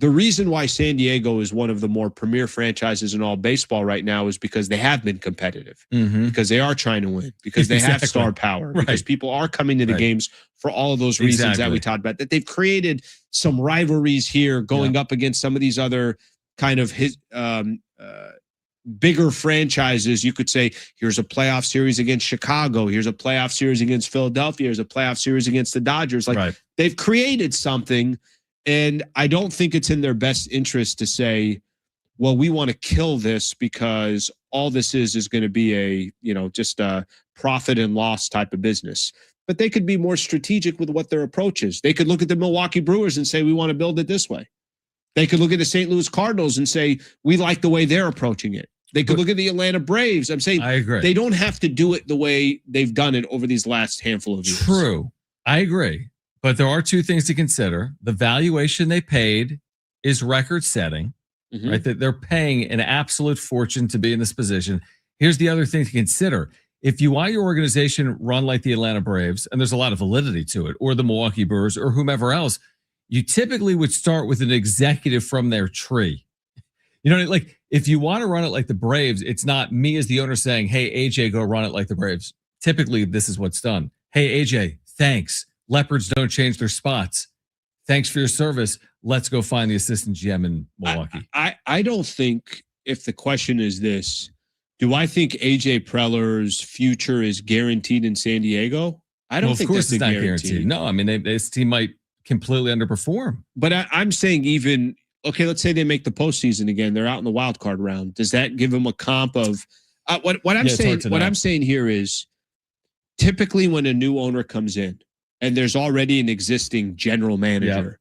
the reason why San Diego is one of the more premier franchises in all baseball right now is because they have been competitive, because they are trying to win, because they have star power, because people are coming to the games for all of those reasons that we talked about, that they've created some rivalries here going up against some of these other kind of bigger franchises. You could say, here's a playoff series against Chicago. Here's a playoff series against Philadelphia. Here's a playoff series against the Dodgers. They've created something. And I don't think it's in their best interest to say, well, we want to kill this because all this is going to be just a profit and loss type of business. But they could be more strategic with what their approach is. They could look at the Milwaukee Brewers and say, we want to build it this way. They could look at the St. Louis Cardinals and say, we like the way they're approaching it. They could look at the Atlanta Braves. I'm saying I agree. They don't have to do it the way they've done it over these last handful of years. True. I agree. But there are two things to consider. The valuation they paid is record setting, right? That they're paying an absolute fortune to be in this position. Here's the other thing to consider. If you want your organization run like the Atlanta Braves, and there's a lot of validity to it, or the Milwaukee Brewers, or whomever else, you typically would start with an executive from their tree. You know, like if you want to run it like the Braves, it's not me as the owner saying, hey, AJ, go run it like the Braves. Typically, this is what's done. Hey, AJ, thanks. Leopards don't change their spots. Thanks for your service. Let's go find the assistant GM in Milwaukee. I don't think, if the question is this, do I think AJ Preller's future is guaranteed in San Diego? I don't think that's it's not guarantee. guaranteed. No, I mean, this team might completely underperform. But I'm saying even, okay, let's say they make the postseason again. They're out in the wild card round. Does that give them a comp of what I'm saying? What I'm saying here is typically when a new owner comes in and there's already an existing general manager,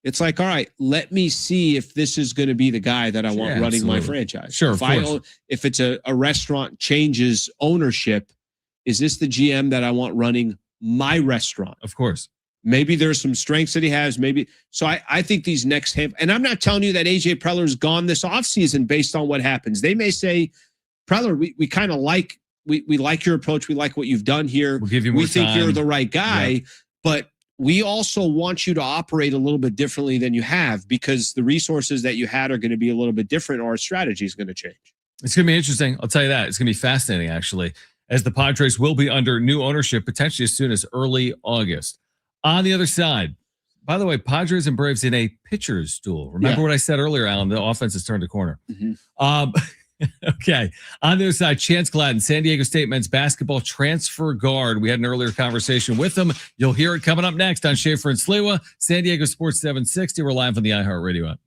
it's like, all right, let me see if this is going to be the guy that I want running my franchise. Sure, if it's a restaurant changes ownership, is this the GM that I want running my restaurant? Of course. Maybe there's some strengths that he has. Maybe. So I think these next and I'm not telling you that AJ Preller's gone this offseason based on what happens. They may say, Preller, we kind of like, we like your approach. We like what you've done here. We'll give you more we think time. you're the right guy, but we also want you to operate a little bit differently than you have because the resources that you had are going to be a little bit different or our strategy is going to change. It's going to be interesting. I'll tell you that. It's going to be fascinating, actually, as the Padres will be under new ownership potentially as soon as early August. On the other side, by the way, Padres and Braves in a pitcher's duel. Remember what I said earlier, Alan? The offense has turned a corner. Okay. On the other side, Chance Gladden, San Diego State men's basketball transfer guard. We had an earlier conversation with him. You'll hear it coming up next on Schaeffer and Sliwa, San Diego Sports 760. We're live on the iHeartRadio app.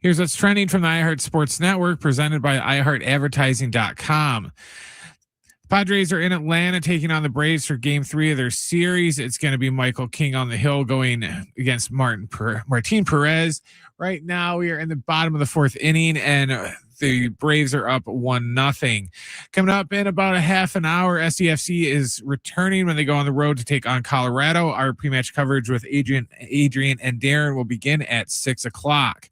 Here's what's trending from the iHeart Sports Network, presented by iHeartAdvertising.com. Padres are in Atlanta taking on the Braves for Game 3 of their series. It's going to be Michael King on the hill going against Martin Perez. Right now, we are in the bottom of the 4th inning, and the Braves are up 1-0. Coming up in about a half an hour, SDFC is returning when they go on the road to take on Colorado. Our pre-match coverage with Adrian and Darren will begin at 6 o'clock.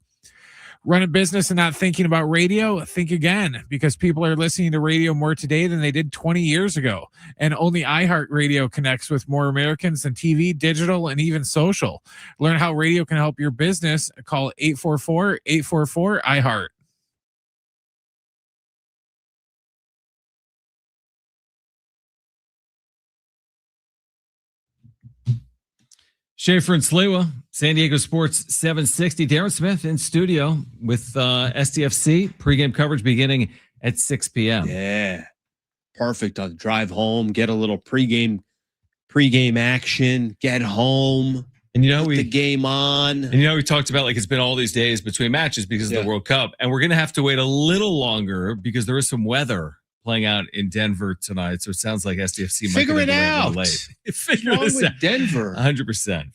Run a business and not thinking about radio? Think again, because people are listening to radio more today than they did 20 years ago. And only iHeartRadio connects with more Americans than TV, digital, and even social. Learn how radio can help your business. Call 844-844-iHeart. Schaeffer and Sliwa, San Diego Sports 760. Darren Smith in studio with SDFC. Pregame coverage beginning at 6 p.m. Yeah. Perfect on the drive home. Get a little pregame action. Get home. And put the game on. And we talked about it's been all these days between matches because of the World Cup. And we're going to have to wait a little longer because there is some weather playing out in Denver tonight. So it sounds like SDFC might figure it out. Figure this out. Denver. 100%.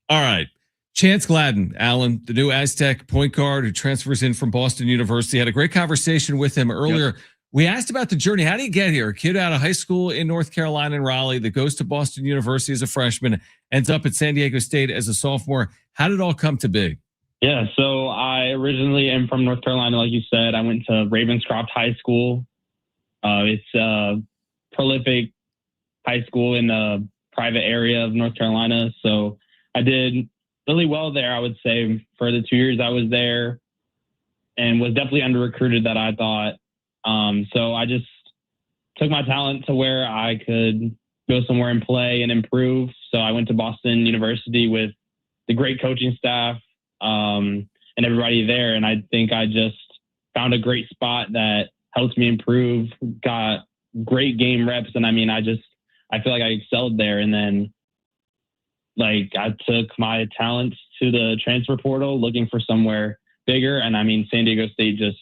All right. Chance Gladden, Alan, the new Aztec point guard who transfers in from Boston University. Had a great conversation with him earlier. Yep. We asked about the journey. How do you get here? A kid out of high school in North Carolina in Raleigh that goes to Boston University as a freshman, ends up at San Diego State as a sophomore. How did it all come to be? Yeah, so I originally am from North Carolina, like you said. I went to Ravenscroft High School. It's a prolific high school in the private area of North Carolina. So I did really well there, I would say, for the 2 years I was there, and was definitely under-recruited that I thought. So I just took my talent to where I could go somewhere and play and improve. So I went to Boston University with the great coaching staff and everybody there. And I think I just found a great spot that helped me improve, got great game reps. And I feel like I excelled there. And then I took my talents to the transfer portal looking for somewhere bigger. And San Diego State just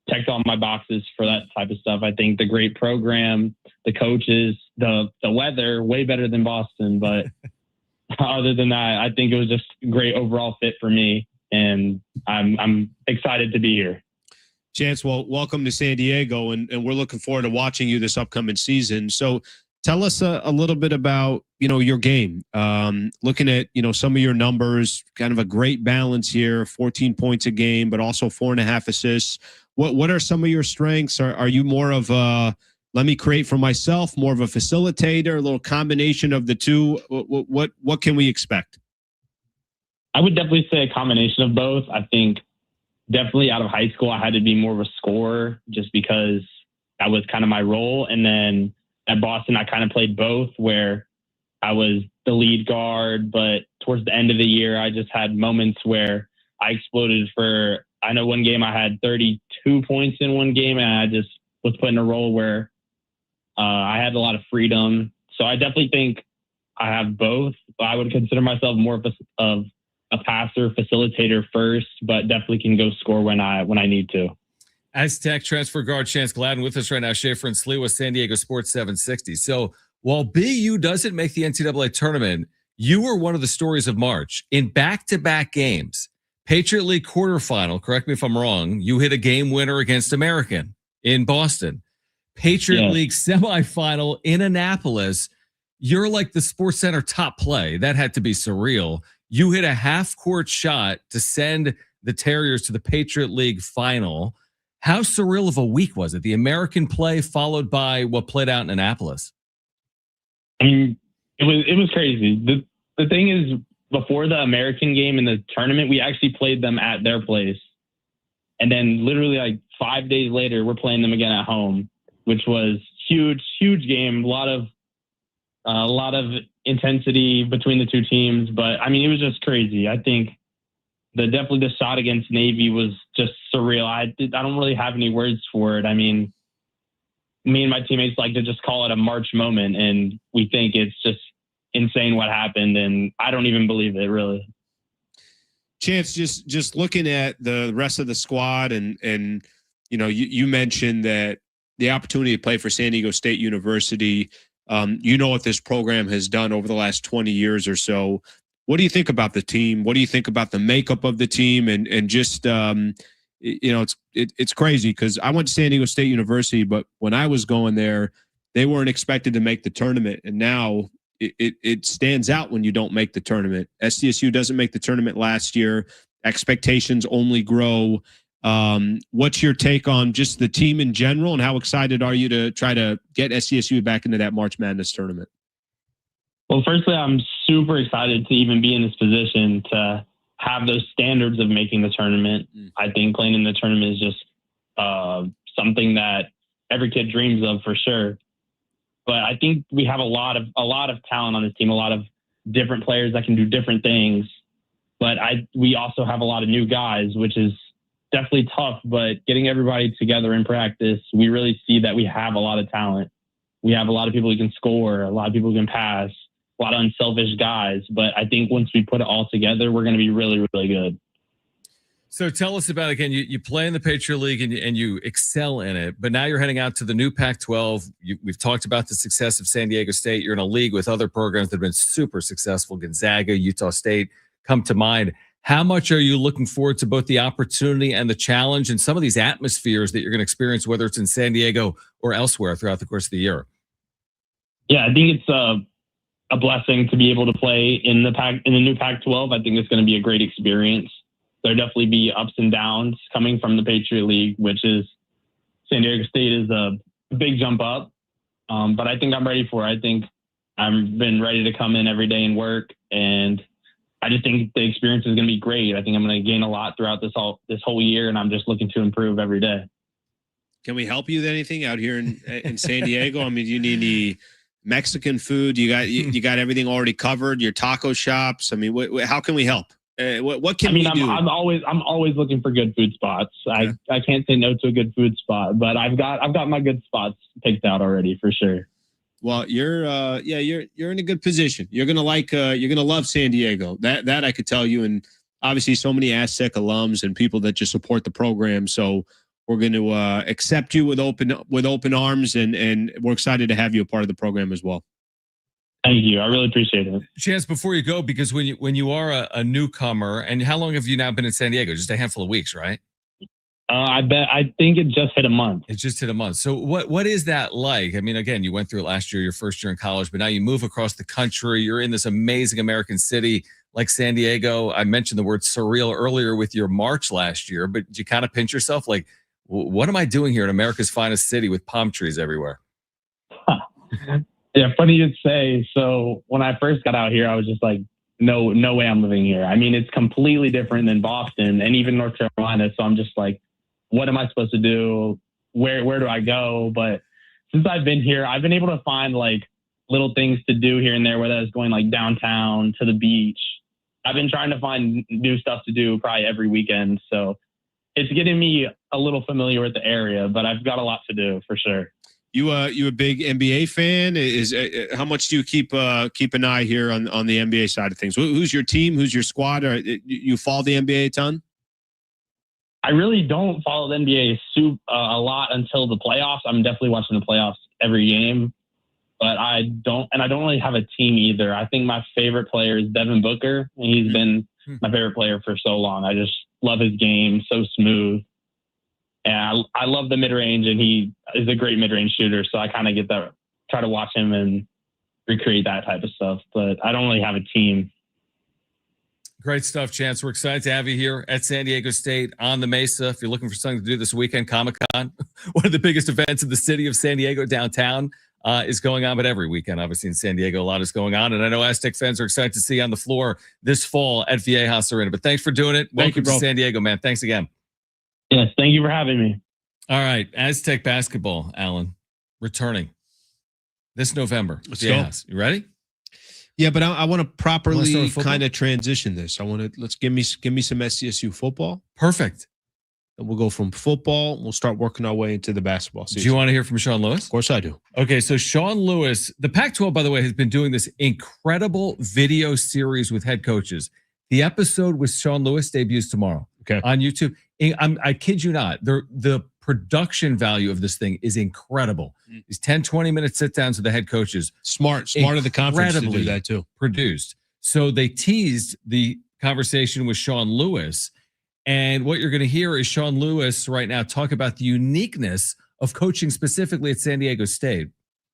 checked all my boxes for that type of stuff. I think the great program, the coaches, the weather, way better than Boston. But other than that, I think it was just a great overall fit for me. And I'm excited to be here. Chance, well, welcome to San Diego, and we're looking forward to watching you this upcoming season. So tell us a little bit about, your game. Looking at, some of your numbers, kind of a great balance here, 14 points a game, but also 4.5 assists. What are some of your strengths? Are you more of a, let me create for myself, more of a facilitator, a little combination of the two? What can we expect? I would definitely say a combination of both. I think definitely out of high school, I had to be more of a scorer just because that was kind of my role. And then at Boston, I kind of played both, where I was the lead guard, but towards the end of the year, I just had moments where I exploded I know one game I had 32 points in one game, and I just was put in a role where I had a lot of freedom. So I definitely think I have both. I would consider myself more of a passer, facilitator first, but definitely can go score when I need to. Aztec transfer guard Chance Gladden with us right now. Schaeffer and Sliwa, San Diego Sports 760. So while BU doesn't make the NCAA tournament, you were one of the stories of March. In back-to-back games, Patriot League quarterfinal, correct me if I'm wrong, you hit a game winner against American in Boston. Patriot League semifinal in Annapolis. You're like the Sports Center top play. That had to be surreal. You hit a half-court shot to send the Terriers to the Patriot League final. How surreal of a week was it? The American play followed by what played out in Annapolis. It was crazy. The thing is, before the American game in the tournament, we actually played them at their place. And then literally 5 days later, we're playing them again at home, which was huge game. A lot of intensity between the two teams. But it was just crazy. I think definitely the shot against Navy was just surreal. I don't really have any words for it. Me and my teammates like to just call it a March moment, and we think it's just insane what happened, and I don't even believe it, really. Chance, just looking at the rest of the squad, and you mentioned that the opportunity to play for San Diego State University. What this program has done over the last 20 years or so. What do you think about the team? What do you think about the makeup of the team? And just it's crazy because I went to San Diego State University, but when I was going there, they weren't expected to make the tournament, and now it stands out when you don't make the tournament. SDSU doesn't make the tournament last year. Expectations only grow. What's your take on just the team in general, and how excited are you to try to get SDSU back into that March Madness tournament? Well, firstly, I'm super excited to even be in this position to have those standards of making the tournament. I think playing in the tournament is just something that every kid dreams of for sure. But I think we have a lot of talent on this team, a lot of different players that can do different things. But we also have a lot of new guys, which is definitely tough. But getting everybody together in practice, we really see that we have a lot of talent. We have a lot of people who can score, a lot of people who can pass, a lot of unselfish guys. But I think once we put it all together, we're going to be really, really good. So tell us about, again, you play in the Patriot League and you excel in it, but now you're heading out to the new Pac-12. We've talked about the success of San Diego State. You're in a league with other programs that have been super successful. Gonzaga, Utah State come to mind. How much are you looking forward to both the opportunity and the challenge and some of these atmospheres that you're going to experience, whether it's in San Diego or elsewhere throughout the course of the year? Yeah, I think it's a blessing to be able to play in the new Pac-12. I think it's going to be a great experience. There'll definitely be ups and downs coming from the Patriot League, which is San Diego State is a big jump up. But I think I'm ready for it. I think I've been ready to come in every day and work. And I just think the experience is going to be great. I think I'm going to gain a lot throughout this whole year. And I'm just looking to improve every day. Can we help you with anything out here in San Diego? I mean, do you need any Mexican food? You got everything already covered, your taco shops. I mean, how can we help? What can we do? I'm always looking for good food spots. I can't say no to a good food spot, but I've got my good spots picked out already for sure. Well, you're in a good position. You're gonna love San Diego. That I could tell you, and obviously so many Aztec alums and people that just support the program. So we're going to accept you with open arms, and we're excited to have you a part of the program as well. Thank you. I really appreciate it. Chance, before you go, because when you are a newcomer, and how long have you now been in San Diego? Just a handful of weeks, right? I think it just hit a month. It just hit a month. So what is that like? I mean, again, you went through it last year, your first year in college, but now you move across the country. You're in this amazing American city like San Diego. I mentioned the word surreal earlier with your March last year, but did you kind of pinch yourself like, what am I doing here in America's finest city with palm trees everywhere? Yeah, funny you'd say. So when I first got out here, I was just like, no way I'm living here. I mean, it's completely different than Boston and even North Carolina. So I'm just like, what am I supposed to do? Where do I go? But since I've been here, I've been able to find like little things to do here and there, whether it's going like downtown to the beach. I've been trying to find new stuff to do probably every weekend. So it's getting me a little familiar with the area, but I've got a lot to do for sure. You a big NBA fan? How much do you keep an eye here on the NBA side of things? Who's your team? Who's your squad? Or you follow the NBA a ton? I really don't follow the NBA a lot until the playoffs. I'm definitely watching the playoffs every game, but I don't really have a team either. I think my favorite player is Devin Booker, and he's been my favorite player for so long. I just love his game, so smooth. And I love the mid-range, and he is a great mid-range shooter. So I kind of get that, try to watch him and recreate that type of stuff. But I don't really have a team. Great stuff, Chance. We're excited to have you here at San Diego State on the Mesa. If you're looking for something to do this weekend, Comic-Con, one of the biggest events in the city of San Diego downtown, is going on. But every weekend, obviously, in San Diego, a lot is going on. And I know Aztec fans are excited to see you on the floor this fall at Viejas Arena. But thanks for doing it. Welcome to San Diego, man. Thanks again. Yes, thank you for having me. All right, Aztec basketball, Alan, returning this November. Let's go. You ready? Yeah, but I want to properly kind of transition this. Let's give me some SDSU football. Perfect. And we'll go from football. We'll start working our way into the basketball season. Do you want to hear from Sean Lewis? Of course I do. Okay, so Sean Lewis, the Pac-12, by the way, has been doing this incredible video series with head coaches, The episode with Sean Lewis debuts tomorrow on YouTube. I kid you not. The production value of this thing is incredible. These 10, 20-minute sit-downs with the head coaches. Smart of the conference to do that too. Produced. So they teased the conversation with Sean Lewis. And what you're going to hear is Sean Lewis right now talk about the uniqueness of coaching specifically at San Diego State.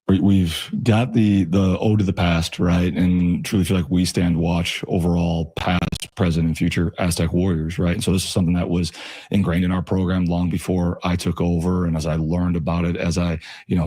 We've got the ode to the past, right? And truly feel like we stand watch overall past, present, and future Aztec Warriors, right? And so this is something that was ingrained in our program long before I took over. And as I learned about it, as I,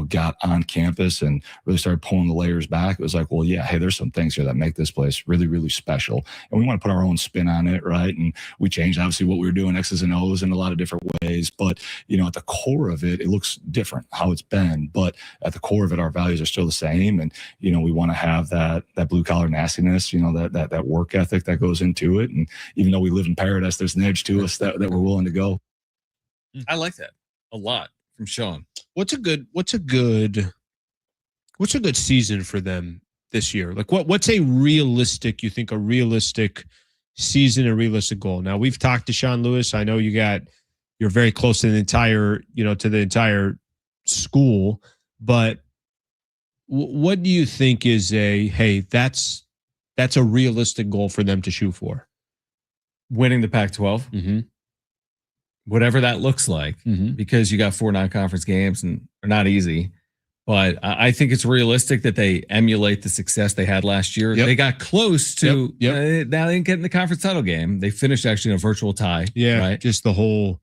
got on campus and really started pulling the layers back, it was like, well, yeah, hey, there's some things here that make this place really, really special. And we want to put our own spin on it, right? And we changed, obviously, what we were doing, X's and O's in a lot of different ways. But, at the core of it, it looks different how it's been. But at the core of it, our values are still the same. And, we want to have that blue collar nastiness, that work ethic that goes into it. And even though we live in paradise, there's an edge to us that we're willing to go. I like that a lot from Sean. What's a good season for them this year? Like what's a realistic season, a realistic goal? Now we've talked to Sean Lewis. I know you're very close to the entire school, but what do you think is that's a realistic goal for them to shoot for? Winning the Pac-12, whatever that looks like, because you got 4 non-conference games and they're not easy. But I think it's realistic that they emulate the success they had last year. They got close to. Now they didn't get in the conference title game. They finished actually in a virtual tie. Yeah, right? Just the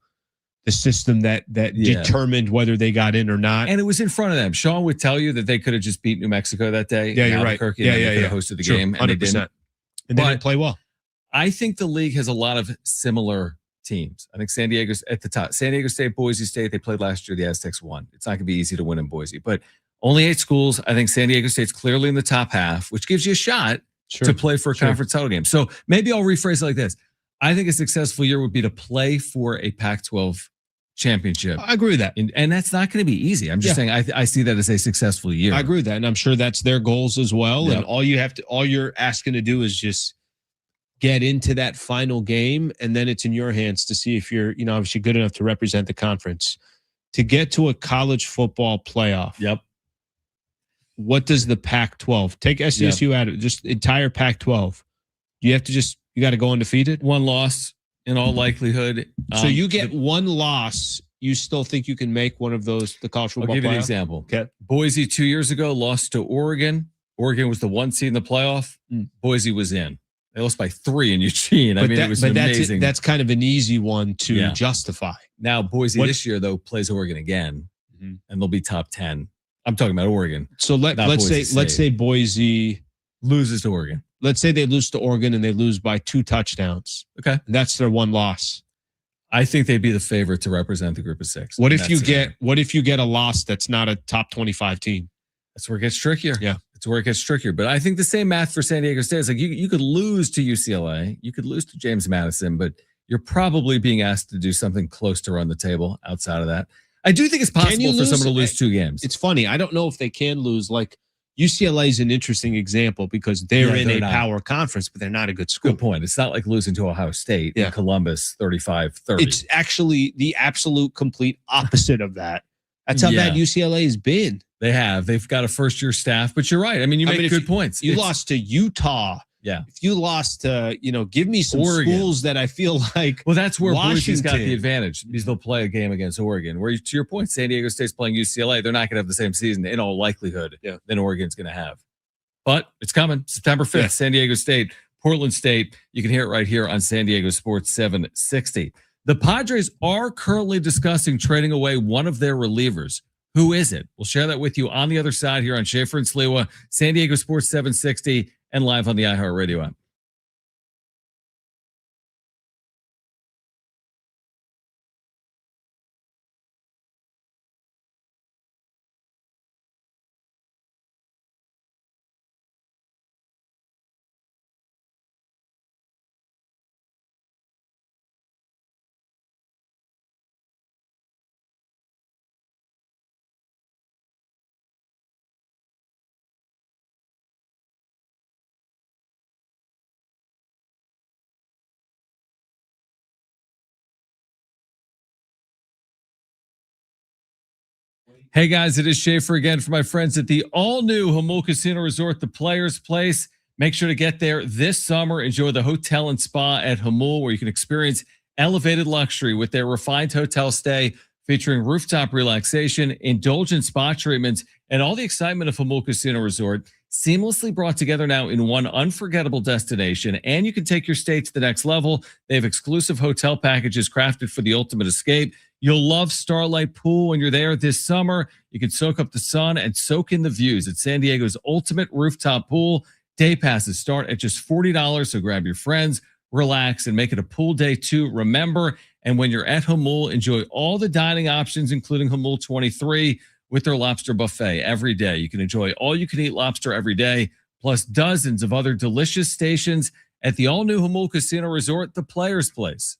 system that determined whether they got in or not. And it was in front of them. Sean would tell you that they could have just beat New Mexico that day. Yeah, you're right. They could have hosted the game, and 100%. They didn't. And they didn't play well. I think the league has a lot of similar teams. I think San Diego's at the top. San Diego State, Boise State, they played last year. The Aztecs won. It's not going to be easy to win in Boise, but only 8 schools. I think San Diego State's clearly in the top half, which gives you a shot to play for a conference title game. So maybe I'll rephrase it like this. I think a successful year would be to play for a Pac-12 championship. I agree with that. And that's not going to be easy. I'm just saying I see that as a successful year. I agree with that. And I'm sure that's their goals as well. Yep. And all you're asking to do is just get into that final game. And then it's in your hands to see if you're, obviously good enough to represent the conference. To get to a college football playoff. Yep. What does the Pac-12 take SDSU out of just entire Pac-12? You got to go undefeated? 1 loss in all likelihood. So you get 1 loss. You still think you can make one of those, the college football playoff? I'll give you an example. Okay. Boise 2 years ago lost to Oregon. Oregon was the 1 seed in the playoff. Boise was in. They lost by 3 in Eugene. It was amazing. That's kind of an easy one to justify. Now, Boise this year, though, plays Oregon again, and they'll be top 10. I'm talking about Oregon. So let's say Boise loses to Oregon. Let's say they lose to Oregon and they lose by 2 touchdowns. Okay. That's their 1 loss. I think they'd be the favorite to represent the group of 6. What if you get a loss that's not a top 25 team? That's where it gets trickier. Yeah. That's where it gets trickier. But I think the same math for San Diego State is like you could lose to UCLA, you could lose to James Madison, but you're probably being asked to do something close to run the table outside of that. I do think it's possible for someone to lose 2 games. It's funny. I don't know if they can lose. Like UCLA is an interesting example because they're in a power conference, but they're not a good school. Good point. It's not like losing to Ohio State in Columbus 35-30. It's actually the absolute complete opposite of that. That's how bad UCLA has been. They've got a first-year staff, but you're right. You make good points. You lost to Utah. Yeah. If you lost to, give me some schools that I feel like. Well, that's where Boise's got the advantage because they'll play a game against Oregon. Where, to your point, San Diego State's playing UCLA. They're not going to have the same season in all likelihood than Oregon's going to have. But it's coming. September 5th, San Diego State, Portland State. You can hear it right here on San Diego Sports 760. The Padres are currently discussing trading away one of their relievers. Who is it? We'll share that with you on the other side here on Schaeffer and Sliwa, San Diego Sports 760, and live on the iHeartRadio app. Hey guys, it is Schaeffer again for my friends at the all-new Jamul Casino Resort, the Players Place. Make sure to get there this summer. Enjoy the hotel and spa at Jamul, where you can experience elevated luxury with their refined hotel stay featuring rooftop relaxation, indulgent spa treatments, and all the excitement of Jamul Casino Resort, seamlessly brought together now in one unforgettable destination. And you can take your stay to the next level. They have exclusive hotel packages crafted for the ultimate escape. You'll love Starlight Pool when you're there this summer. You can soak up the sun and soak in the views at San Diego's ultimate rooftop pool. Day passes start at just $40, so grab your friends, relax, and make it a pool day to remember. And when you're at Jamul, enjoy all the dining options, including Jamul 23 with their lobster buffet every day. You can enjoy all-you-can-eat lobster every day, plus dozens of other delicious stations at the all-new Jamul Casino Resort, the Players Place.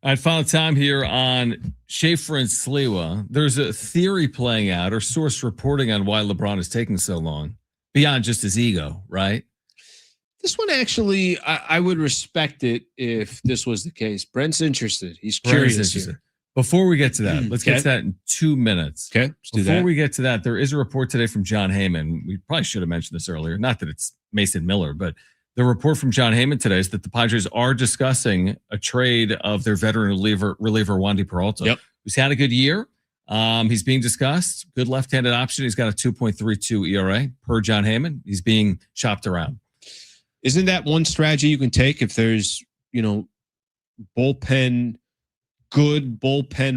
All right, final time here on Schaeffer and Sliwa. There's a theory playing out, or source reporting on why LeBron is taking so long, beyond just his ego, right? This one actually, I would respect it if this was the case. Brent's interested. He's Brent's curious. interested. Before we get to that, let's get to that in 2 minutes. Okay, let's do that. Before we get to that, there is a report today from John Heyman. We probably should have mentioned this earlier. Not that it's Mason Miller, but the report from John Heyman today is that the Padres are discussing a trade of their veteran reliever Wandy Peralta, who's had a good year. He's being discussed. Good left-handed option. He's got a 2.32 ERA per John Heyman. He's being shopped around. Isn't that one strategy you can take if there's, good bullpen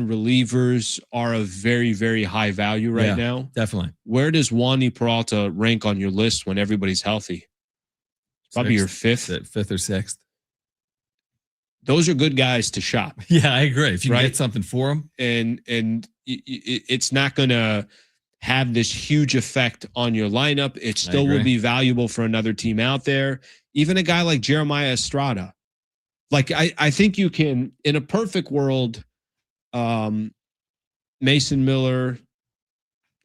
relievers are of very, very high value right now? Definitely. Where does Wandy Peralta rank on your list when everybody's healthy? Probably your fifth or sixth. Those are good guys to shop. Yeah, I agree. If you can get something for them, and it's not going to have this huge effect on your lineup. It still will be valuable for another team out there. Even a guy like Jeremiah Estrada. Like I think you can, in a perfect world, Mason Miller,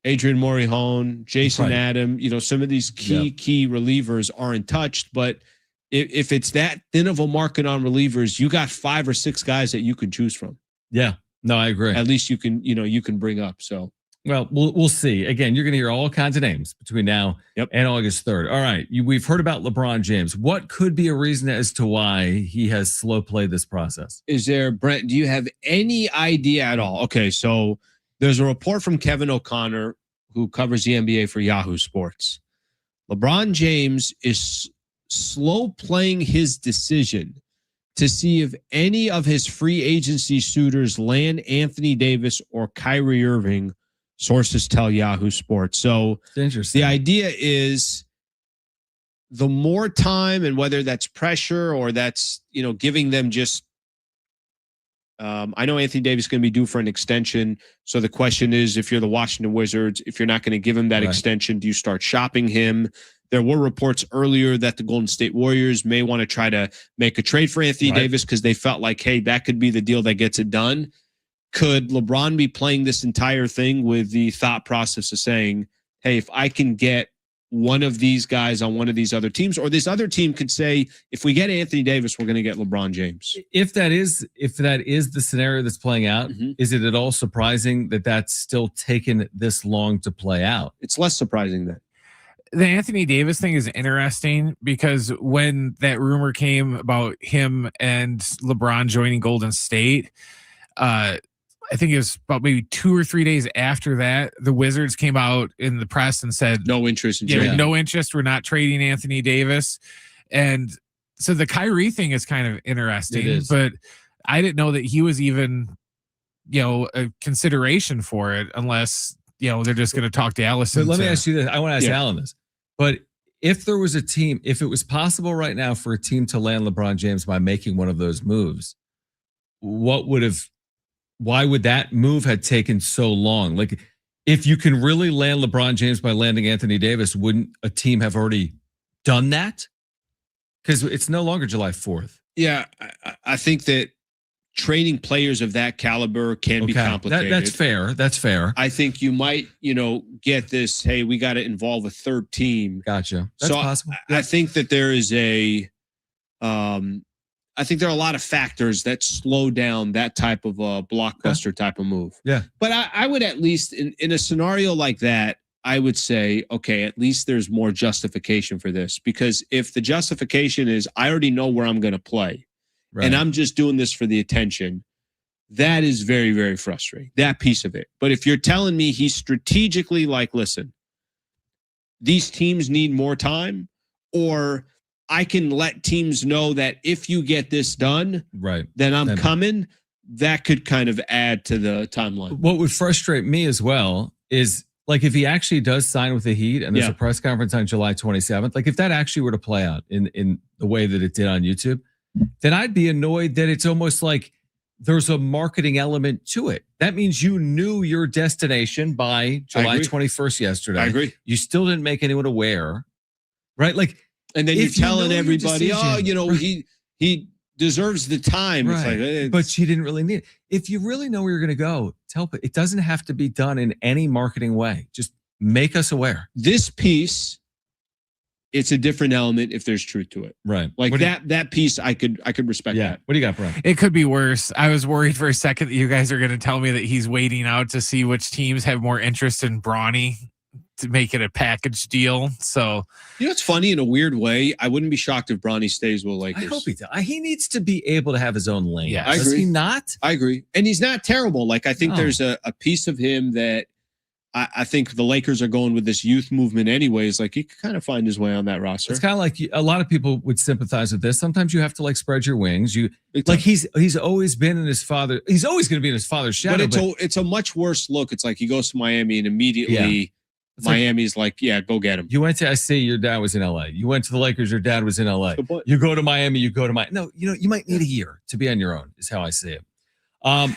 Adrian Morejon, Jason Adam, some of these key relievers aren't touched. But if it's that thin of a market on relievers, you got 5 or 6 guys that you can choose from. Yeah. No, I agree. At least you can bring up. So, well, we'll see. Again, you're going to hear all kinds of names between now and August 3rd. All right. We've heard about LeBron James. What could be a reason as to why he has slow played this process? Is there, Brent, do you have any idea at all? Okay. So there's a report from Kevin O'Connor, who covers the NBA for Yahoo Sports. LeBron James is slow playing his decision to see if any of his free agency suitors land Anthony Davis or Kyrie Irving, sources tell Yahoo Sports. So interesting. The idea is the more time, and whether that's pressure or that's, giving them just, I know Anthony Davis is going to be due for an extension. So the question is, if you're the Washington Wizards, if you're not going to give him that extension, do you start shopping him? There were reports earlier that the Golden State Warriors may want to try to make a trade for Anthony Davis because they felt like, hey, that could be the deal that gets it done. Could LeBron be playing this entire thing with the thought process of saying, hey, if I can get one of these guys on one of these other teams, or this other team could say, if we get Anthony Davis, we're going to get LeBron James. If that is the scenario that's playing out, is it at all surprising that that's still taken this long to play out? It's less surprising that. The Anthony Davis thing is interesting because when that rumor came about him and LeBron joining Golden State, I think it was about maybe 2 or 3 days after that, the Wizards came out in the press and said, no interest in trading. No interest. We're not trading Anthony Davis. And so the Kyrie thing is kind of interesting, but I didn't know that he was even, a consideration for it unless, they're just going to talk to Allison. But let me ask you this. I want to ask Alan this. But if there was a team, if it was possible right now for a team to land LeBron James by making one of those moves, why would that move have taken so long? Like, if you can really land LeBron James by landing Anthony Davis, wouldn't a team have already done that? Because it's no longer July 4th. Yeah, I think that trading players of that caliber can be complicated. That's fair. That's fair. I think you might, get this, hey, we got to involve a third team. Gotcha. That's possible. I think that there is I think there are a lot of factors that slow down that type of a blockbuster type of move. Yeah. But I would at least, in a scenario like that, I would say, okay, at least there's more justification for this. Because if the justification is, I already know where I'm going to play, and I'm just doing this for the attention, that is very, very frustrating, that piece of it. But if you're telling me he's strategically like, listen, these teams need more time, or I can let teams know that if you get this done, then I'm coming, that could kind of add to the timeline. What would frustrate me as well is, like, if he actually does sign with the Heat and there's a press conference on July 27th, like if that actually were to play out in the way that it did on YouTube, then I'd be annoyed that it's almost like there's a marketing element to it. That means you knew your destination by July 21st yesterday. I agree. You still didn't make anyone aware, right? Like, and then you're telling everybody, he deserves the time. Right. It's like, but you didn't really need it. If you really know where you're going to go, it doesn't have to be done in any marketing way. Just make us aware. This piece, it's a different element if there's truth to it. Right. Like that piece, I could respect that. What do you got, Brian? It could be worse. I was worried for a second that you guys are going to tell me that he's waiting out to see which teams have more interest in Bronny to make it a package deal. So, it's funny in a weird way. I wouldn't be shocked if Bronny stays with Lakers. I hope he does. He needs to be able to have his own lane. Yeah, I agree. Does he not? I agree. And he's not terrible. Like, I think there's a piece of him that I think the Lakers are going with this youth movement anyways. Like, he could kind of find his way on that roster. It's kind of like a lot of people would sympathize with this. Sometimes you have to spread your wings. He's always been in his father. He's always going to be in his father's shadow. But it's a much worse look. It's like he goes to Miami and immediately Miami's like, go get him. You went to SC, your dad was in LA. You went to the Lakers, your dad was in LA. You go to Miami, you go to Miami. No, you might need a year to be on your own, is how I see it.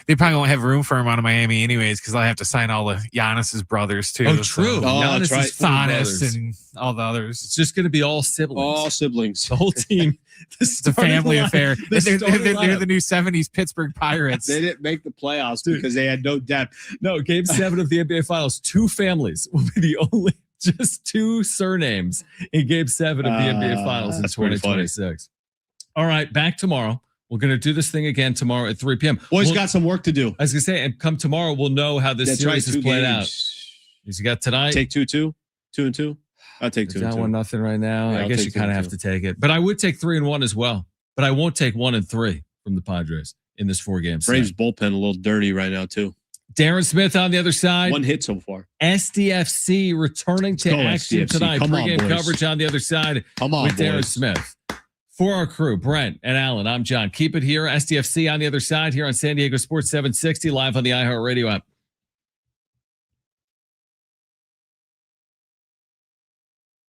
They probably won't have room for him out of Miami anyways, because I'll have to sign all the Giannis's brothers too. Oh, true. Giannis, that's Giannis and all the others. It's just going to be all siblings. All siblings. The whole team. It's a family affair. They're the new 70s Pittsburgh Pirates. They didn't make the playoffs because they had no depth. No, Game 7 of the NBA Finals, 2 families will be the only Just 2 surnames in Game 7 of the NBA Finals in 2026. All right, back tomorrow. We're going to do this thing again tomorrow at 3 p.m. Boys got some work to do. I was going to say, and come tomorrow, we'll know how this series is played out. You got tonight. Take 2-2, 2-2. I'll take 2-2. Down 1-0 right now. Yeah, I guess you kind of have to take it, but I would take 3-1 as well. But I won't take 1-3 from the Padres in this 4-game set. Braves bullpen a little dirty right now too. Darren Smith on the other side. 1 hit so far. SDFC returning to action SDFC. tonight. Come on, Pre-game boys. coverage on the other side with Darren Smith. For our crew, Brent and Alan, I'm John. Keep it here. SDFC on the other side here on San Diego Sports 760, live on the iHeartRadio app.